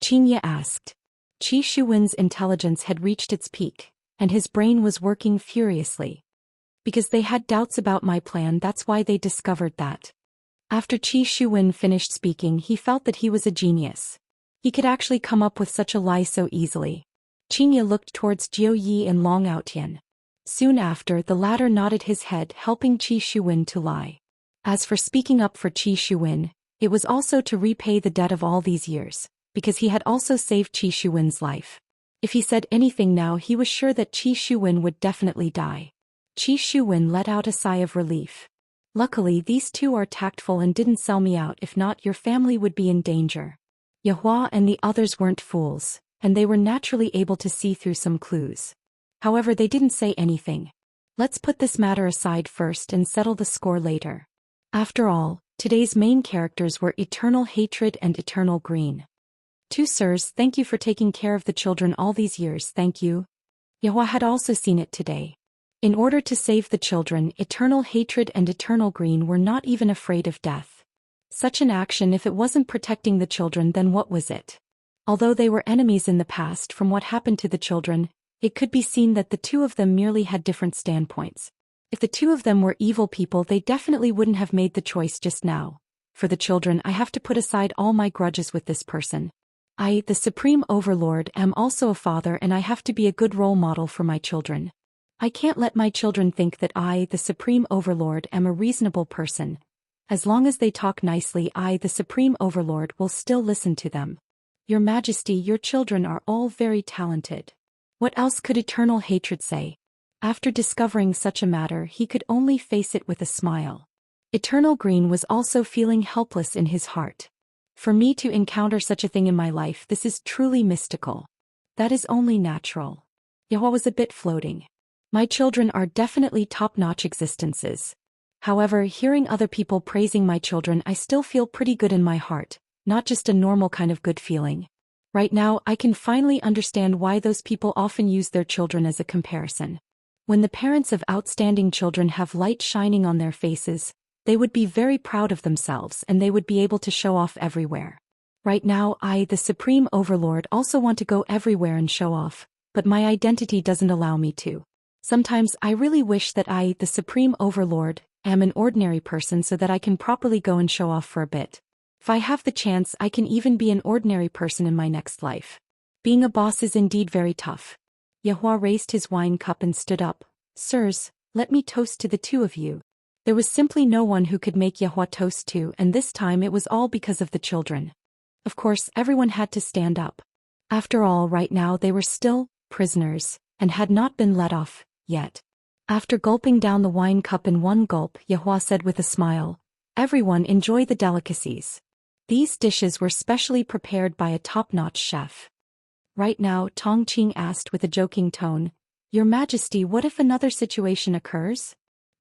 Qingye asked. Qi Shuwen's intelligence had reached its peak, and his brain was working furiously. "Because they had doubts about my plan, that's why they discovered that." After Qi Shuwen finished speaking, he felt that he was a genius. He could actually come up with such a lie so easily. Qingye looked towards Jiu Yi and Long Outian. Soon after, the latter nodded his head, helping Qi Shuwen to lie. As for speaking up for Qi Shuwen, it was also to repay the debt of all these years, because he had also saved Qi Shuwen's life. If he said anything now, he was sure that Qi Shuwen would definitely die. Qi Shuwen let out a sigh of relief. "Luckily these two are tactful and didn't sell me out, if not your family would be in danger." Yehua and the others weren't fools, and they were naturally able to see through some clues. However, they didn't say anything. Let's put this matter aside first and settle the score later. After all, today's main characters were Eternal Hatred and Eternal Green. "Two sirs, thank you for taking care of the children all these years, thank you." Yehua had also seen it today. In order to save the children, Eternal Hatred and Eternal Green were not even afraid of death. Such an action, if it wasn't protecting the children, then what was it? Although they were enemies in the past from what happened to the children, it could be seen that the two of them merely had different standpoints. If the two of them were evil people, they definitely wouldn't have made the choice just now. For the children, I have to put aside all my grudges with this person. I, the Supreme Overlord, am also a father, and I have to be a good role model for my children. I can't let my children think that I, the Supreme Overlord, am a reasonable person. As long as they talk nicely, I, the Supreme Overlord, will still listen to them. Your Majesty, your children are all very talented. What else could Eternal Hatred say? After discovering such a matter, he could only face it with a smile. Eternal Green was also feeling helpless in his heart. For me to encounter such a thing in my life, this is truly mystical. That is only natural. Yehua was a bit floating. My children are definitely top-notch existences. However, hearing other people praising my children, I still feel pretty good in my heart, not just a normal kind of good feeling. Right now, I can finally understand why those people often use their children as a comparison. When the parents of outstanding children have light shining on their faces, they would be very proud of themselves and they would be able to show off everywhere. Right now, I, the Supreme Overlord, also want to go everywhere and show off, but my identity doesn't allow me to. Sometimes I really wish that I, the Supreme Overlord, am an ordinary person so that I can properly go and show off for a bit. If I have the chance, I can even be an ordinary person in my next life. Being a boss is indeed very tough. Yehua raised his wine cup and stood up. Sirs, let me toast to the two of you. There was simply no one who could make Yehua toast to, and this time it was all because of the children. Of course, everyone had to stand up. After all, right now they were still prisoners, and had not been let off yet. After gulping down the wine cup in one gulp, Yehua said with a smile, "Everyone enjoy the delicacies. These dishes were specially prepared by a top-notch chef." Right now, Tong Qing asked with a joking tone, "Your Majesty, what if another situation occurs?"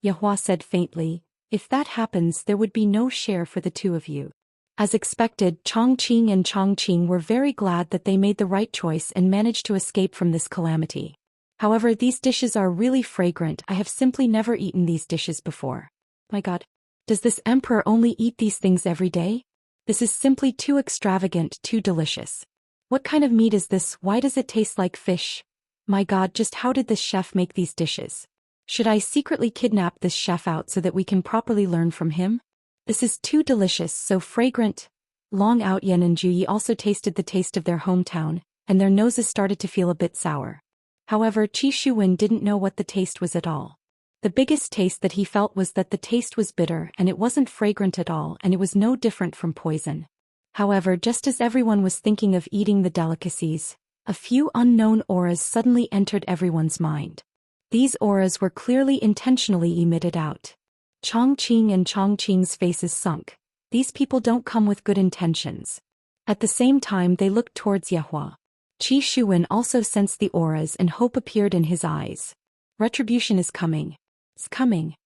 Yehua said faintly, "If that happens, there would be no share for the two of you." As expected, Chongqing and Chongqing were very glad that they made the right choice and managed to escape from this calamity. However, these dishes are really fragrant. I have simply never eaten these dishes before. My God, does this emperor only eat these things every day? This is simply too extravagant, too delicious. What kind of meat is this? Why does it taste like fish? My God, just how did this chef make these dishes? Should I secretly kidnap this chef out so that we can properly learn from him? This is too delicious, so fragrant. Long Out Yen and Juyi also tasted the taste of their hometown, and their noses started to feel a bit sour. However, Qi Shuwen didn't know what the taste was at all. The biggest taste that he felt was that the taste was bitter and it wasn't fragrant at all, and it was no different from poison. However, just as everyone was thinking of eating the delicacies, a few unknown auras suddenly entered everyone's mind. These auras were clearly intentionally emitted out. Chongqing and Chongqing's faces sunk. These people don't come with good intentions. At the same time they looked towards Yehua. Qi Shuwen also sensed the auras and hope appeared in his eyes. Retribution is coming. It's coming.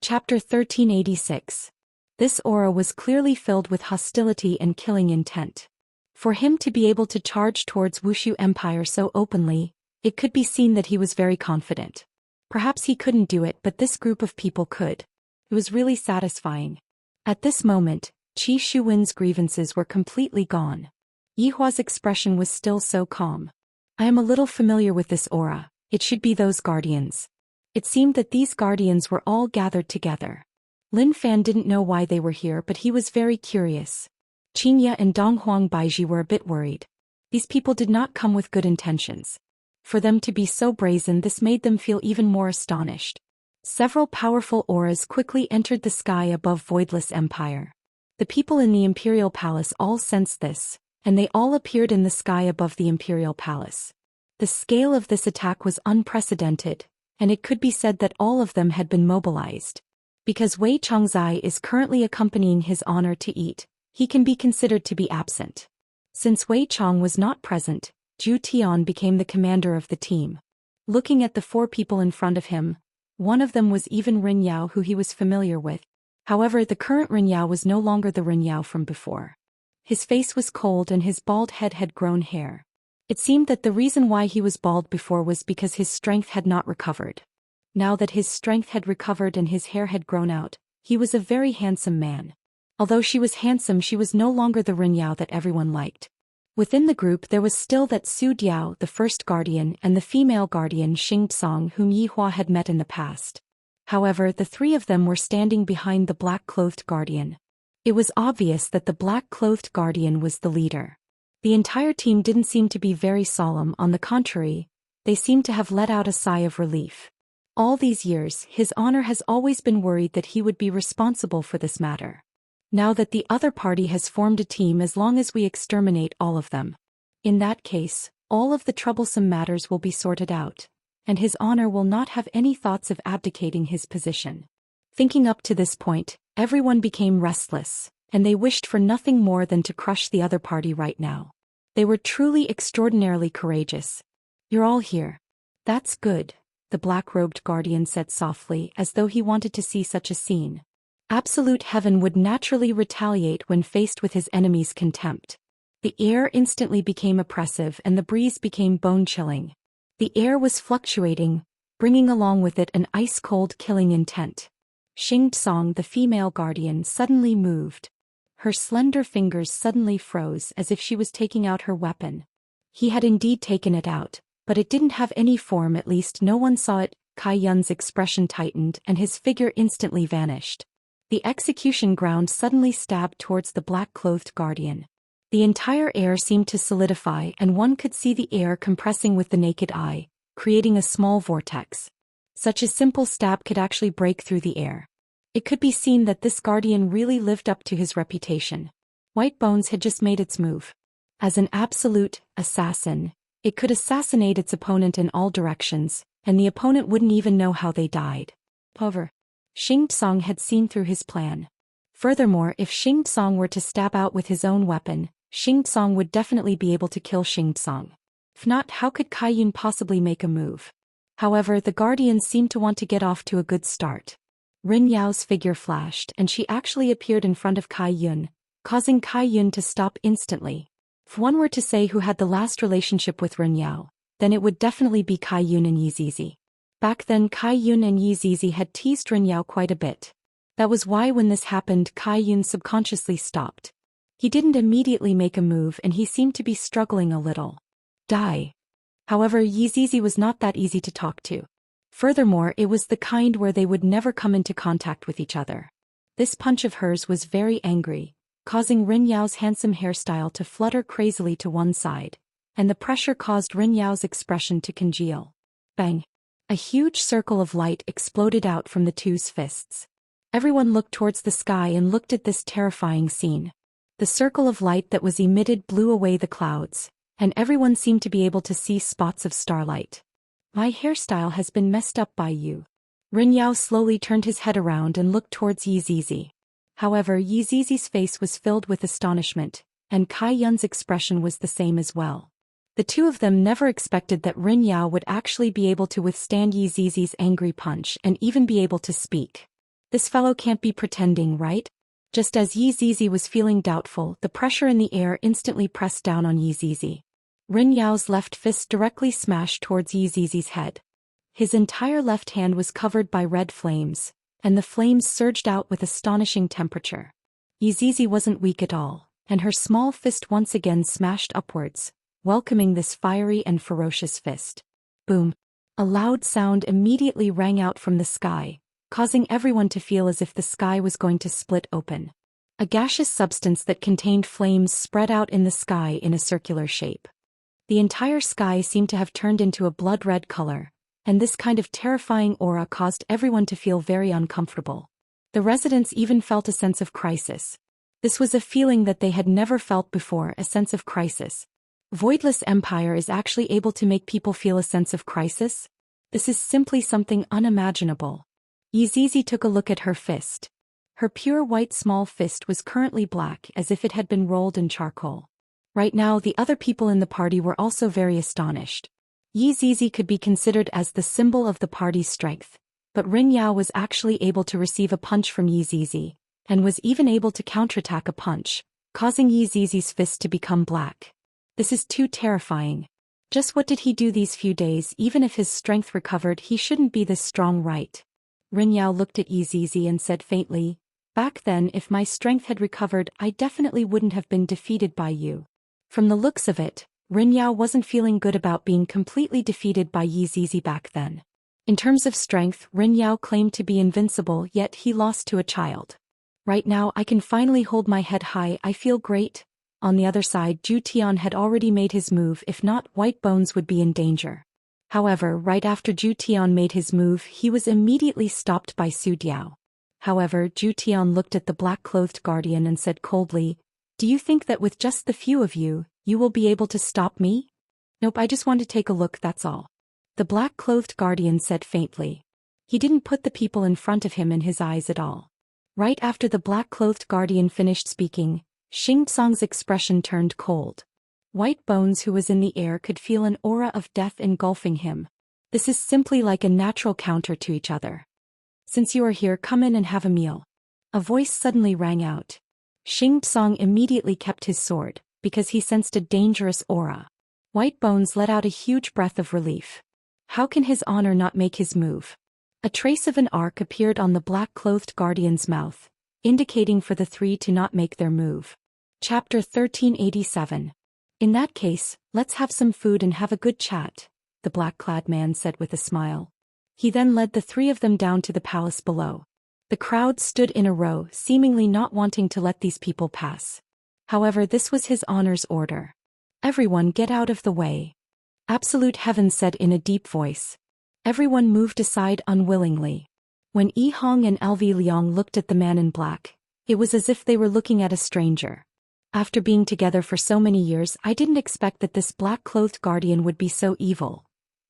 Chapter 1386. This aura was clearly filled with hostility and killing intent. For him to be able to charge towards Wushu Empire so openly, it could be seen that he was very confident. Perhaps he couldn't do it, but this group of people could. It was really satisfying. At this moment, Qi Shuwen's grievances were completely gone. Yihua's expression was still so calm. I am a little familiar with this aura. It should be those guardians. It seemed that these guardians were all gathered together. Lin Fan didn't know why they were here, but he was very curious. Qingye and Donghuang Baiji were a bit worried. These people did not come with good intentions. For them to be so brazen, this made them feel even more astonished. Several powerful auras quickly entered the sky above Voidless Empire. The people in the Imperial Palace all sensed this, and they all appeared in the sky above the Imperial Palace. The scale of this attack was unprecedented, and it could be said that all of them had been mobilized. Because Wei Changzai is currently accompanying His Honor to eat, he can be considered to be absent. Since Wei Chang was not present, Zhu Tian became the commander of the team. Looking at the four people in front of him, one of them was even Rin Yao, who he was familiar with. However, the current Rin Yao was no longer the Rin Yao from before. His face was cold and his bald head had grown hair. It seemed that the reason why he was bald before was because his strength had not recovered. Now that his strength had recovered and his hair had grown out, he was a very handsome man. Although she was handsome, she was no longer the Rin Yao that everyone liked. Within the group there was still that Su Diao, the first guardian, and the female guardian Xing Tsang, whom Yihua had met in the past. However, the three of them were standing behind the black-clothed guardian. It was obvious that the black-clothed guardian was the leader. The entire team didn't seem to be very solemn, on the contrary, they seemed to have let out a sigh of relief. All these years, His Honor has always been worried that he would be responsible for this matter. Now that the other party has formed a team, as long as we exterminate all of them. In that case, all of the troublesome matters will be sorted out, and His Honor will not have any thoughts of abdicating his position. Thinking up to this point, everyone became restless, and they wished for nothing more than to crush the other party right now. They were truly extraordinarily courageous. You're all here. That's good, the black-robed guardian said softly, as though he wanted to see such a scene. Absolute heaven would naturally retaliate when faced with his enemy's contempt. The air instantly became oppressive and the breeze became bone-chilling. The air was fluctuating, bringing along with it an ice-cold killing intent. Xing Tsang, the female guardian, suddenly moved. Her slender fingers suddenly froze as if she was taking out her weapon. He had indeed taken it out, but it didn't have any form, at least no one saw it. Kai Yun's expression tightened and his figure instantly vanished. The execution ground suddenly stabbed towards the black-clothed guardian. The entire air seemed to solidify and one could see the air compressing with the naked eye, creating a small vortex. Such a simple stab could actually break through the air. It could be seen that this guardian really lived up to his reputation. White Bones had just made its move. As an absolute assassin, it could assassinate its opponent in all directions, and the opponent wouldn't even know how they died. However, Xing Tsang had seen through his plan. Furthermore, if Xing Tsang were to stab out with his own weapon, Xing Tsang would definitely be able to kill Xing Tsang. If not, how could Kai Yun possibly make a move? However, the guardians seemed to want to get off to a good start. Rin Yao's figure flashed and she actually appeared in front of Kai Yun, causing Kai Yun to stop instantly. If one were to say who had the last relationship with Rin Yao, then it would definitely be Kai Yun and Yi Zizi. Back then Kai Yun and Yi Zizi had teased Rin Yao quite a bit. That was why when this happened Kai Yun subconsciously stopped. He didn't immediately make a move and he seemed to be struggling a little. Die. However, Yi Zizi was not that easy to talk to. Furthermore, it was the kind where they would never come into contact with each other. This punch of hers was very angry, causing Rin Yao's handsome hairstyle to flutter crazily to one side, and the pressure caused Rin Yao's expression to congeal. Bang! A huge circle of light exploded out from the two's fists. Everyone looked towards the sky and looked at this terrifying scene. The circle of light that was emitted blew away the clouds, and everyone seemed to be able to see spots of starlight. My hairstyle has been messed up by you. Rin Yao slowly turned his head around and looked towards Yi Zizi. However, Yi Zizi's face was filled with astonishment, and Kai Yun's expression was the same as well. The two of them never expected that Rin Yao would actually be able to withstand Yi Zizi's angry punch and even be able to speak. This fellow can't be pretending, right? Just as Yi Zizi was feeling doubtful, the pressure in the air instantly pressed down on Yi Zizi. Rin Yao's left fist directly smashed towards Yi Zizi's head. His entire left hand was covered by red flames, and the flames surged out with astonishing temperature. Yi Zizi wasn't weak at all, and her small fist once again smashed upwards, welcoming this fiery and ferocious fist. Boom! A loud sound immediately rang out from the sky, causing everyone to feel as if the sky was going to split open. A gaseous substance that contained flames spread out in the sky in a circular shape. The entire sky seemed to have turned into a blood-red color, and this kind of terrifying aura caused everyone to feel very uncomfortable. The residents even felt a sense of crisis. This was a feeling that they had never felt before, a sense of crisis. Voidless Empire is actually able to make people feel a sense of crisis? This is simply something unimaginable. Yi Zizi took a look at her fist. Her pure white small fist was currently black as if it had been rolled in charcoal. Right now the other people in the party were also very astonished. Yi Zizi could be considered as the symbol of the party's strength, but Rin Yao was actually able to receive a punch from Yi Zizi, and was even able to counterattack a punch, causing Yi Zizi's fist to become black. This is too terrifying. Just what did he do these few days? Even if his strength recovered, he shouldn't be this strong, right? Rin Yao looked at Yi Zizi and said faintly, "Back then if my strength had recovered I definitely wouldn't have been defeated by you." From the looks of it, Rin Yao wasn't feeling good about being completely defeated by Yi Zizi back then. In terms of strength, Rin Yao claimed to be invincible, yet he lost to a child. Right now I can finally hold my head high, I feel great. On the other side, Zhou Xian had already made his move, if not, White Bones would be in danger. However, right after Zhou Xian made his move, he was immediately stopped by Su Diao. However, Zhou Xian looked at the black-clothed guardian and said coldly, "Do you think that with just the few of you, you will be able to stop me?" "Nope, I just want to take a look, that's all," the black-clothed guardian said faintly. He didn't put the people in front of him in his eyes at all. Right after the black-clothed guardian finished speaking, Xingtsong's expression turned cold. White Bones, who was in the air, could feel an aura of death engulfing him. This is simply like a natural counter to each other. "Since you are here, come in and have a meal." A voice suddenly rang out. Xingtsong immediately kept his sword, because he sensed a dangerous aura. White Bones let out a huge breath of relief. How can his honor not make his move? A trace of an arc appeared on the black-clothed guardian's mouth, indicating for the three to not make their move. Chapter 1387. "In that case, let's have some food and have a good chat," the black-clad man said with a smile. He then led the three of them down to the palace below. The crowd stood in a row, seemingly not wanting to let these people pass. However, this was his honor's order. "Everyone get out of the way," Absolute Heaven said in a deep voice. Everyone moved aside unwillingly. When Yi Hong and LV Liang looked at the man in black, it was as if they were looking at a stranger. After being together for so many years, I didn't expect that this black-clothed guardian would be so evil.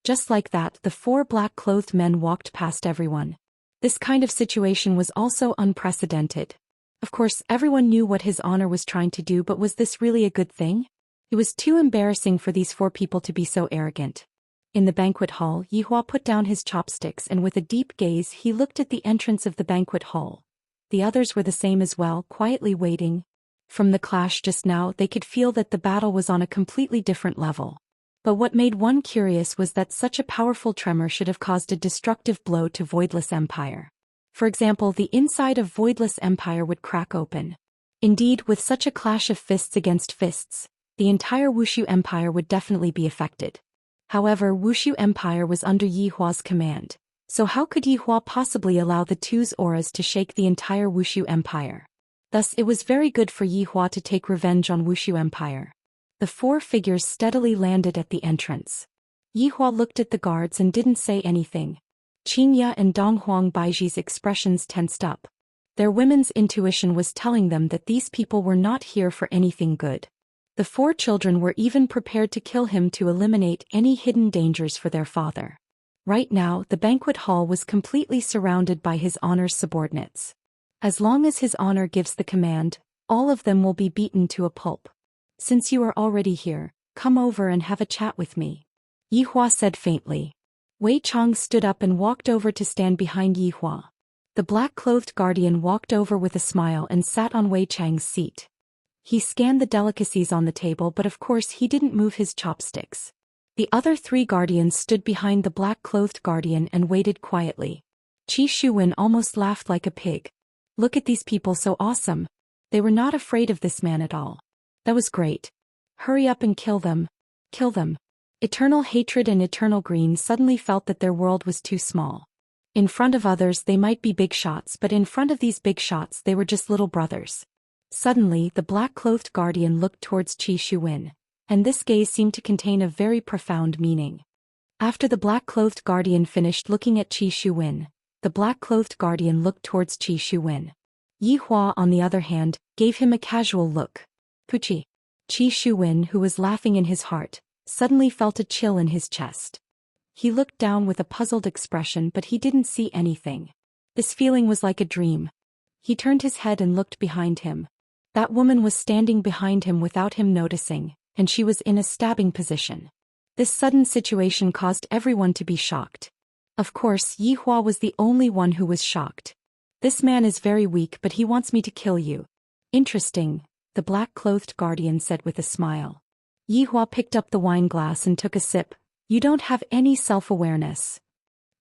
Just like that, the four black-clothed men walked past everyone. This kind of situation was also unprecedented. Of course, everyone knew what his honor was trying to do, but was this really a good thing? It was too embarrassing for these four people to be so arrogant. In the banquet hall, Yi Hua put down his chopsticks and with a deep gaze he looked at the entrance of the banquet hall. The others were the same as well, quietly waiting. From the clash just now, they could feel that the battle was on a completely different level. But what made one curious was that such a powerful tremor should have caused a destructive blow to Voidless Empire. For example, the inside of Voidless Empire would crack open. Indeed, with such a clash of fists against fists, the entire Wushu Empire would definitely be affected. However, Wushu Empire was under Yi Hua's command, So how could Yi Hua possibly allow the two's auras to shake the entire Wushu Empire? Thus it was very good for Yi Hua to take revenge on Wushu Empire. The four figures steadily landed at the entrance. Yi Hua looked at the guards and didn't say anything. Qingya and Donghuang Baiji's expressions tensed up. Their women's intuition was telling them that these people were not here for anything good. The four children were even prepared to kill him to eliminate any hidden dangers for their father. Right now, the banquet hall was completely surrounded by his honor's subordinates. As long as his honor gives the command, all of them will be beaten to a pulp. Since you are already here, come over and have a chat with me. Yi Hua said faintly. Wei Chang stood up and walked over to stand behind Yi Hua. The black-clothed guardian walked over with a smile and sat on Wei Chang's seat. He scanned the delicacies on the table, but of course he didn't move his chopsticks. The other three guardians stood behind the black-clothed guardian and waited quietly. Qi Shuwen almost laughed like a pig. Look at these people, so awesome. They were not afraid of this man at all. That was great. Hurry up and kill them. Kill them. Eternal Hatred and Eternal Green suddenly felt that their world was too small. In front of others they might be big shots, but in front of these big shots they were just little brothers. Suddenly the black-clothed guardian looked towards Qi Shuwen, and this gaze seemed to contain a very profound meaning. After the black-clothed guardian finished looking at Qi Shuwen, the black-clothed guardian looked towards Qi Shuwen. Yi Hua, on the other hand, gave him a casual look. Puchi. Qi Shuwen, who was laughing in his heart, suddenly felt a chill in his chest. He looked down with a puzzled expression, but he didn't see anything. This feeling was like a dream. He turned his head and looked behind him. That woman was standing behind him without him noticing, and she was in a stabbing position. This sudden situation caused everyone to be shocked. Of course, Yi Hua was the only one who was shocked. This man is very weak, but he wants me to kill you. Interesting, the black-clothed guardian said with a smile. Yi Hua picked up the wine glass and took a sip. You don't have any self-awareness.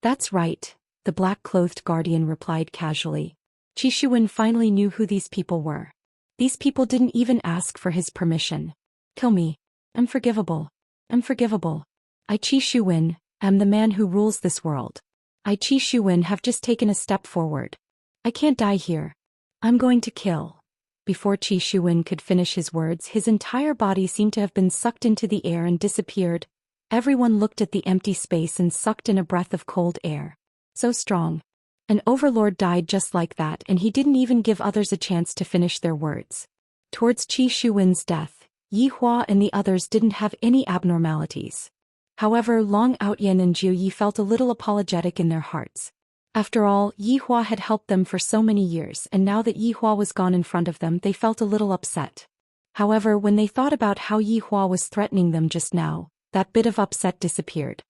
That's right, the black-clothed guardian replied casually. Qi Shuwen finally knew who these people were. These people didn't even ask for his permission. Kill me. Unforgivable. Unforgivable. I Qi Shuwen am the man who rules this world. I Qi Shuwen have just taken a step forward. I can't die here. I'm going to kill. Before Qi Shuwen could finish his words, his entire body seemed to have been sucked into the air and disappeared. Everyone looked at the empty space and sucked in a breath of cold air. So strong. An overlord died just like that, and he didn't even give others a chance to finish their words. Towards Qi Shuwen's death, Yi Hua and the others didn't have any abnormalities. However, Long Outyen and Jiu Yi felt a little apologetic in their hearts. After all, Yi Hua had helped them for so many years, and now that Yi Hua was gone in front of them, they felt a little upset. However, when they thought about how Yi Hua was threatening them just now, that bit of upset disappeared.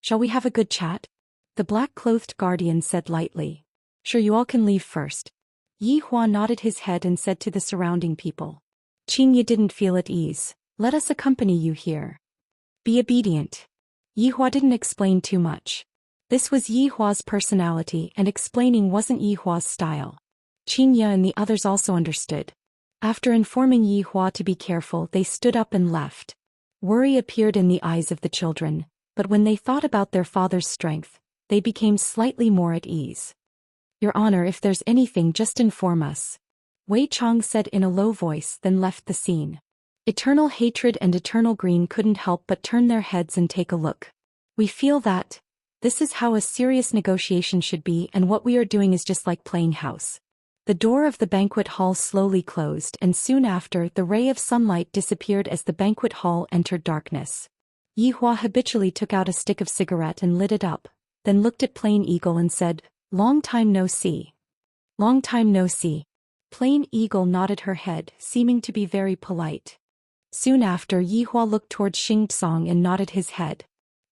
Shall we have a good chat? The black-clothed guardian said lightly. Sure, you all can leave first. Yi Hua nodded his head and said to the surrounding people. Qingye didn't feel at ease. Let us accompany you here. Be obedient. Yi Hua didn't explain too much. This was Yi Hua's personality, and explaining wasn't Yi Hua's style. Qingye and the others also understood. After informing Yi Hua to be careful, they stood up and left. Worry appeared in the eyes of the children, but when they thought about their father's strength, they became slightly more at ease. Your Honor, if there's anything, just inform us. Wei Chang said in a low voice, then left the scene. Eternal Hatred and Eternal Green couldn't help but turn their heads and take a look. We feel that this is how a serious negotiation should be, and what we are doing is just like playing house. The door of the banquet hall slowly closed, and soon after, the ray of sunlight disappeared as the banquet hall entered darkness. Yi Hua habitually took out a stick of cigarette and lit it up, then looked at Plain Eagle and said, Long time no see. Long time no see. Plain Eagle nodded her head, seeming to be very polite. Soon after, Yi Hua looked towards Xing Song and nodded his head.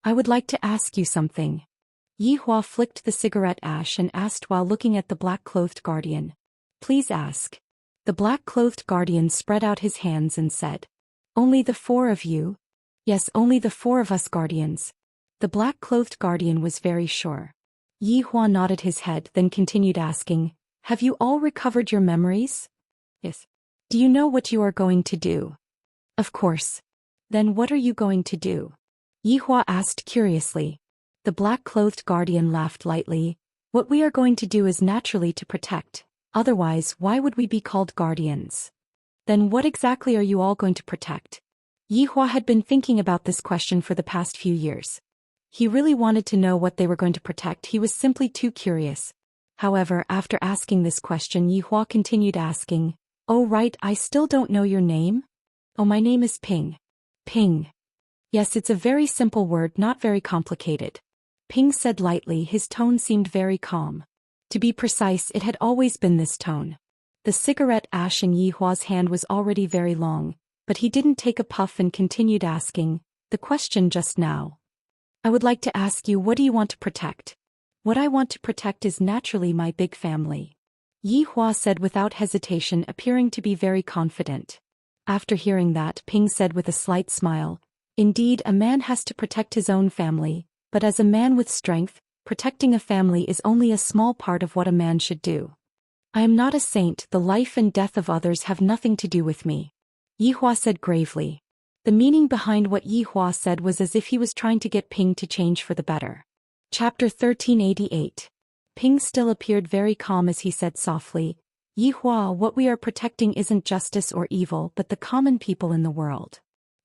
I would like to ask you something. Yi Hua flicked the cigarette ash and asked while looking at the black-clothed guardian. Please ask. The black-clothed guardian spread out his hands and said. Only the four of you? Yes, only the four of us guardians. The black-clothed guardian was very sure. Yi Hua nodded his head, then continued asking, Have you all recovered your memories? Yes. Do you know what you are going to do? Of course. Then what are you going to do? Yi Hua asked curiously. The The black-clothed guardian laughed lightly. What we are going to do is naturally to protect. Otherwise, why would we be called guardians? Then what exactly are you all going to protect? Yi Hua had been thinking about this question for the past few years. He really wanted to know what they were going to protect. He was simply too curious. However, after asking this question, Yi Hua continued asking, "Oh right, I still don't know your name?" "Oh, my name is Ping." "Ping." "Yes, it's a very simple word, not very complicated." Ping said lightly. His tone seemed very calm. To be precise, it had always been this tone. The cigarette ash in Yi Hua's hand was already very long, but he didn't take a puff and continued asking, "The question just now. I would like to ask you, what do you want to protect?" "What I want to protect is naturally my big family," Yi Hua said without hesitation, appearing to be very confident. After hearing that, Ping said with a slight smile, "Indeed, a man has to protect his own family, but as a man with strength, protecting a family is only a small part of what a man should do. I am not a saint, the life and death of others have nothing to do with me," Yi Hua said gravely. The meaning behind what Yi Hua said was as if he was trying to get Ping to change for the better. Chapter 1388. Ping still appeared very calm as he said softly, "Yi Hua, what we are protecting isn't justice or evil but the common people in the world."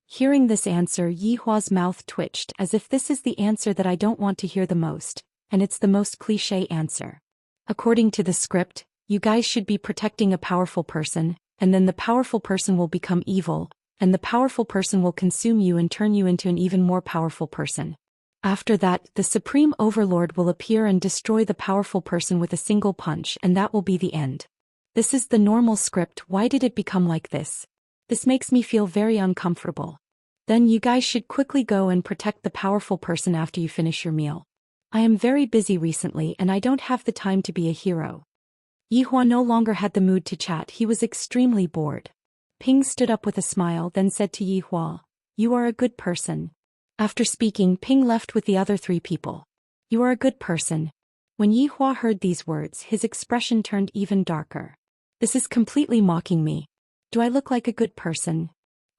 Hearing this answer, Yi Hua's mouth twitched as if this is the answer that I don't want to hear the most, and it's the most cliché answer. According to the script, you guys should be protecting a powerful person, and then the powerful person will become evil, and the powerful person will consume you and turn you into an even more powerful person. After that, the Supreme Overlord will appear and destroy the powerful person with a single punch, and that will be the end. This is the normal script. Why did it become like this? This makes me feel very uncomfortable. Then you guys should quickly go and protect the powerful person after you finish your meal. I am very busy recently and I don't have the time to be a hero. Yi Hua no longer had the mood to chat. He was extremely bored. Ping stood up with a smile, then said to Yi Hua, "You are a good person." After speaking, Ping left with the other three people. "You are a good person." When Yi Hua heard these words, his expression turned even darker. "This is completely mocking me. Do I look like a good person?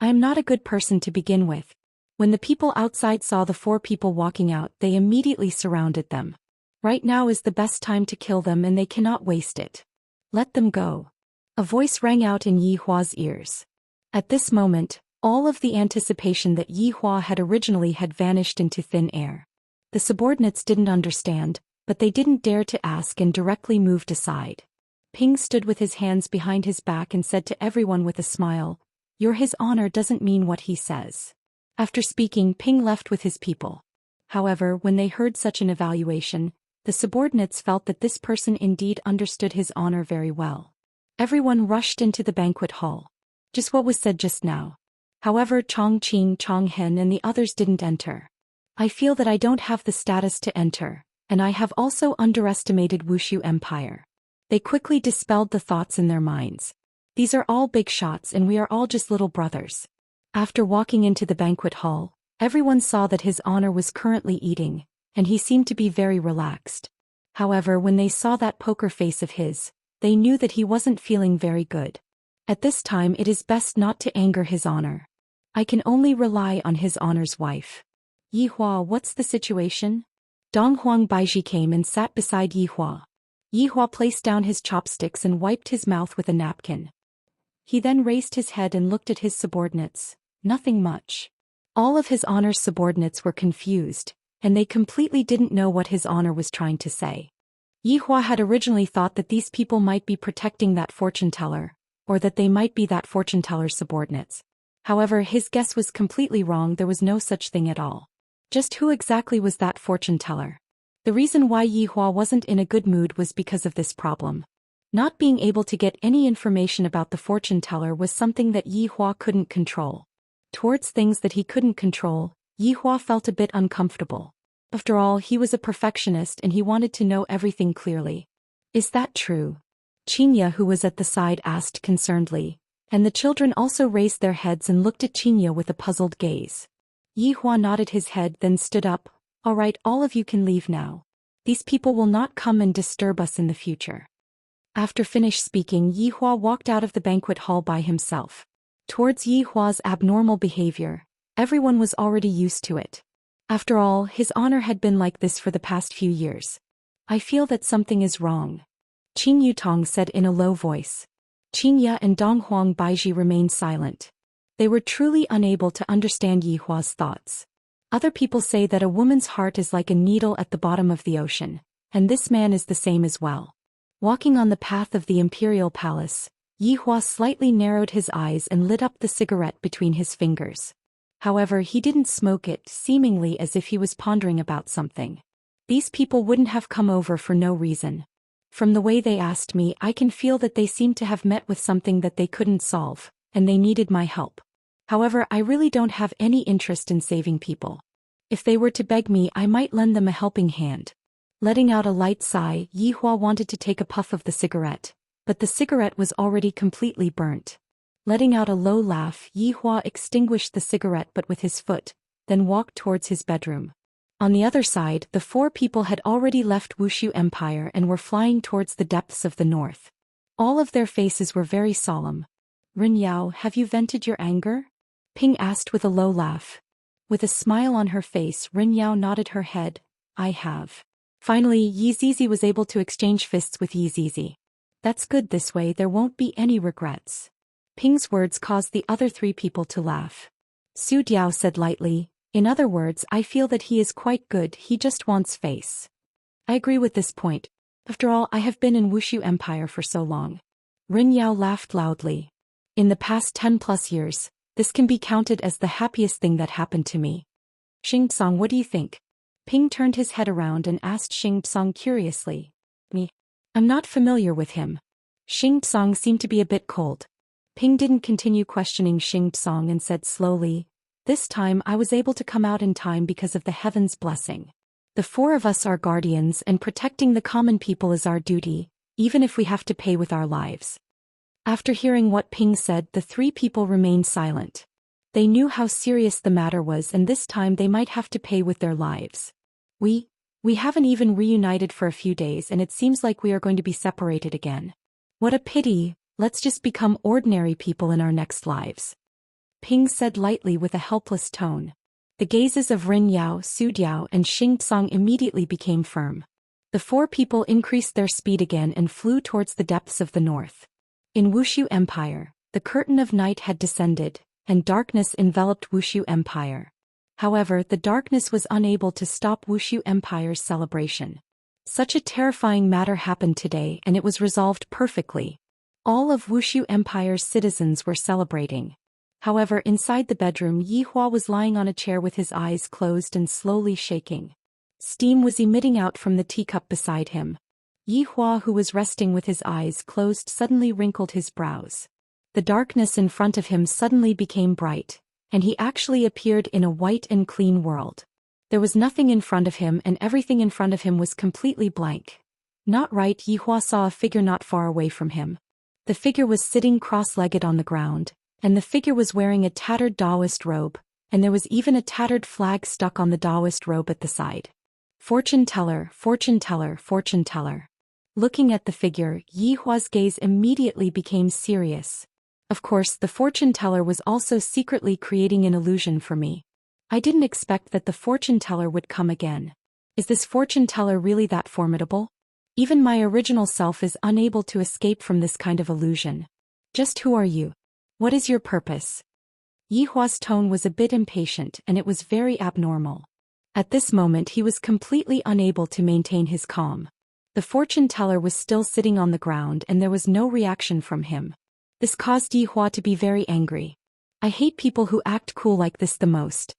I am not a good person to begin with." When the people outside saw the four people walking out, they immediately surrounded them. Right now is the best time to kill them and they cannot waste it. "Let them go." A voice rang out in Yi Hua's ears. At this moment, all of the anticipation that Yi Hua had originally had vanished into thin air. The subordinates didn't understand, but they didn't dare to ask and directly moved aside. Ping stood with his hands behind his back and said to everyone with a smile, "Your His Honor doesn't mean what he says." After speaking, Ping left with his people. However, when they heard such an evaluation, the subordinates felt that this person indeed understood His Honor very well. Everyone rushed into the banquet hall. Just what was said just now. However, Chongqing, Chonghen and the others didn't enter. I feel that I don't have the status to enter, and I have also underestimated Wuxia Empire. They quickly dispelled the thoughts in their minds. These are all big shots and we are all just little brothers. After walking into the banquet hall, everyone saw that His Honor was currently eating, and he seemed to be very relaxed. However, when they saw that poker face of his, they knew that he wasn't feeling very good. At this time it is best not to anger His Honor. I can only rely on His Honor's wife. "Yi Hua, what's the situation?" Dong Huang Baiji came and sat beside Yi Hua. Yi Hua placed down his chopsticks and wiped his mouth with a napkin. He then raised his head and looked at his subordinates. Nothing much. All of His Honor's subordinates were confused, and they completely didn't know what His Honor was trying to say. Yi Hua had originally thought that these people might be protecting that fortune teller, or that they might be that fortune teller's subordinates. However, his guess was completely wrong. There was no such thing at all. Just who exactly was that fortune teller? The reason why Yi Hua wasn't in a good mood was because of this problem. Not being able to get any information about the fortune teller was something that Yi Hua couldn't control. Towards things that he couldn't control, Yi Hua felt a bit uncomfortable. After all, he was a perfectionist and he wanted to know everything clearly. "Is that true?" Xianxia, who was at the side, asked concernedly, and the children also raised their heads and looked at Xianxia with a puzzled gaze. Yi Hua nodded his head, then stood up. "All right, all of you can leave now. These people will not come and disturb us in the future." After finished speaking, Yi Hua walked out of the banquet hall by himself. Towards Yi Hua's abnormal behavior, everyone was already used to it. After all, his honor had been like this for the past few years. I feel that something is wrong, Qing Yutong said in a low voice. Qingya and Donghuang Baiji remained silent. They were truly unable to understand Yihua's thoughts. Other people say that a woman's heart is like a needle at the bottom of the ocean, and this man is the same as well. Walking on the path of the imperial palace, Yihua slightly narrowed his eyes and lit up the cigarette between his fingers. However, he didn't smoke it, seemingly as if he was pondering about something. These people wouldn't have come over for no reason. From the way they asked me, I can feel that they seemed to have met with something that they couldn't solve, and they needed my help. However, I really don't have any interest in saving people. If they were to beg me, I might lend them a helping hand. Letting out a light sigh, Yihua wanted to take a puff of the cigarette, but the cigarette was already completely burnt. Letting out a low laugh, Yihua extinguished the cigarette but with his foot, then walked towards his bedroom. On the other side, the four people had already left Wuxia Empire and were flying towards the depths of the north. All of their faces were very solemn. Rin Yao, have you vented your anger? Ping asked with a low laugh. With a smile on her face, Rin Yao nodded her head. I have. Finally, Yi Zizi was able to exchange fists with Yi Zizi. That's good, this way there won't be any regrets. Ping's words caused the other three people to laugh. Su Diao said lightly, in other words, I feel that he is quite good, he just wants face. I agree with this point. After all, I have been in Wuxia Empire for so long. Rin Yao laughed loudly. In the past 10+ years, this can be counted as the happiest thing that happened to me. Xing Tsang, what do you think? Ping turned his head around and asked Xing Tsang curiously. Me? I'm not familiar with him. Xing Tsang seemed to be a bit cold. Ping didn't continue questioning Xing Tsang and said slowly, this time I was able to come out in time because of the heaven's blessing. The four of us are guardians and protecting the common people is our duty, even if we have to pay with our lives. After hearing what Ping said, the three people remained silent. They knew how serious the matter was and this time they might have to pay with their lives. We haven't even reunited for a few days and it seems like we are going to be separated again. What a pity, let's just become ordinary people in our next lives. Ping said lightly with a helpless tone. The gazes of Rin Yao, Su Diao and Xing Tsang immediately became firm. The four people increased their speed again and flew towards the depths of the north. In Wuxia Empire, the curtain of night had descended, and darkness enveloped Wuxia Empire. However, the darkness was unable to stop Wuxia Empire's celebration. Such a terrifying matter happened today and it was resolved perfectly. All of Wuxia Empire's citizens were celebrating. However, inside the bedroom, Yihua was lying on a chair with his eyes closed and slowly shaking. Steam was emitting out from the teacup beside him. Yihua, who was resting with his eyes closed, suddenly wrinkled his brows. The darkness in front of him suddenly became bright, and he actually appeared in a white and clean world. There was nothing in front of him and everything in front of him was completely blank. Not right, Yihua saw a figure not far away from him. The figure was sitting cross-legged on the ground, and the figure was wearing a tattered Daoist robe, and there was even a tattered flag stuck on the Daoist robe at the side. Fortune teller, fortune teller, fortune teller. Looking at the figure, Yihua's gaze immediately became serious. Of course, the fortune teller was also secretly creating an illusion for me. I didn't expect that the fortune teller would come again. Is this fortune teller really that formidable? Even my original self is unable to escape from this kind of illusion. Just who are you? What is your purpose? Yihua's tone was a bit impatient and it was very abnormal. At this moment he was completely unable to maintain his calm. The fortune teller was still sitting on the ground and there was no reaction from him. This caused Yihua to be very angry. I hate people who act cool like this the most.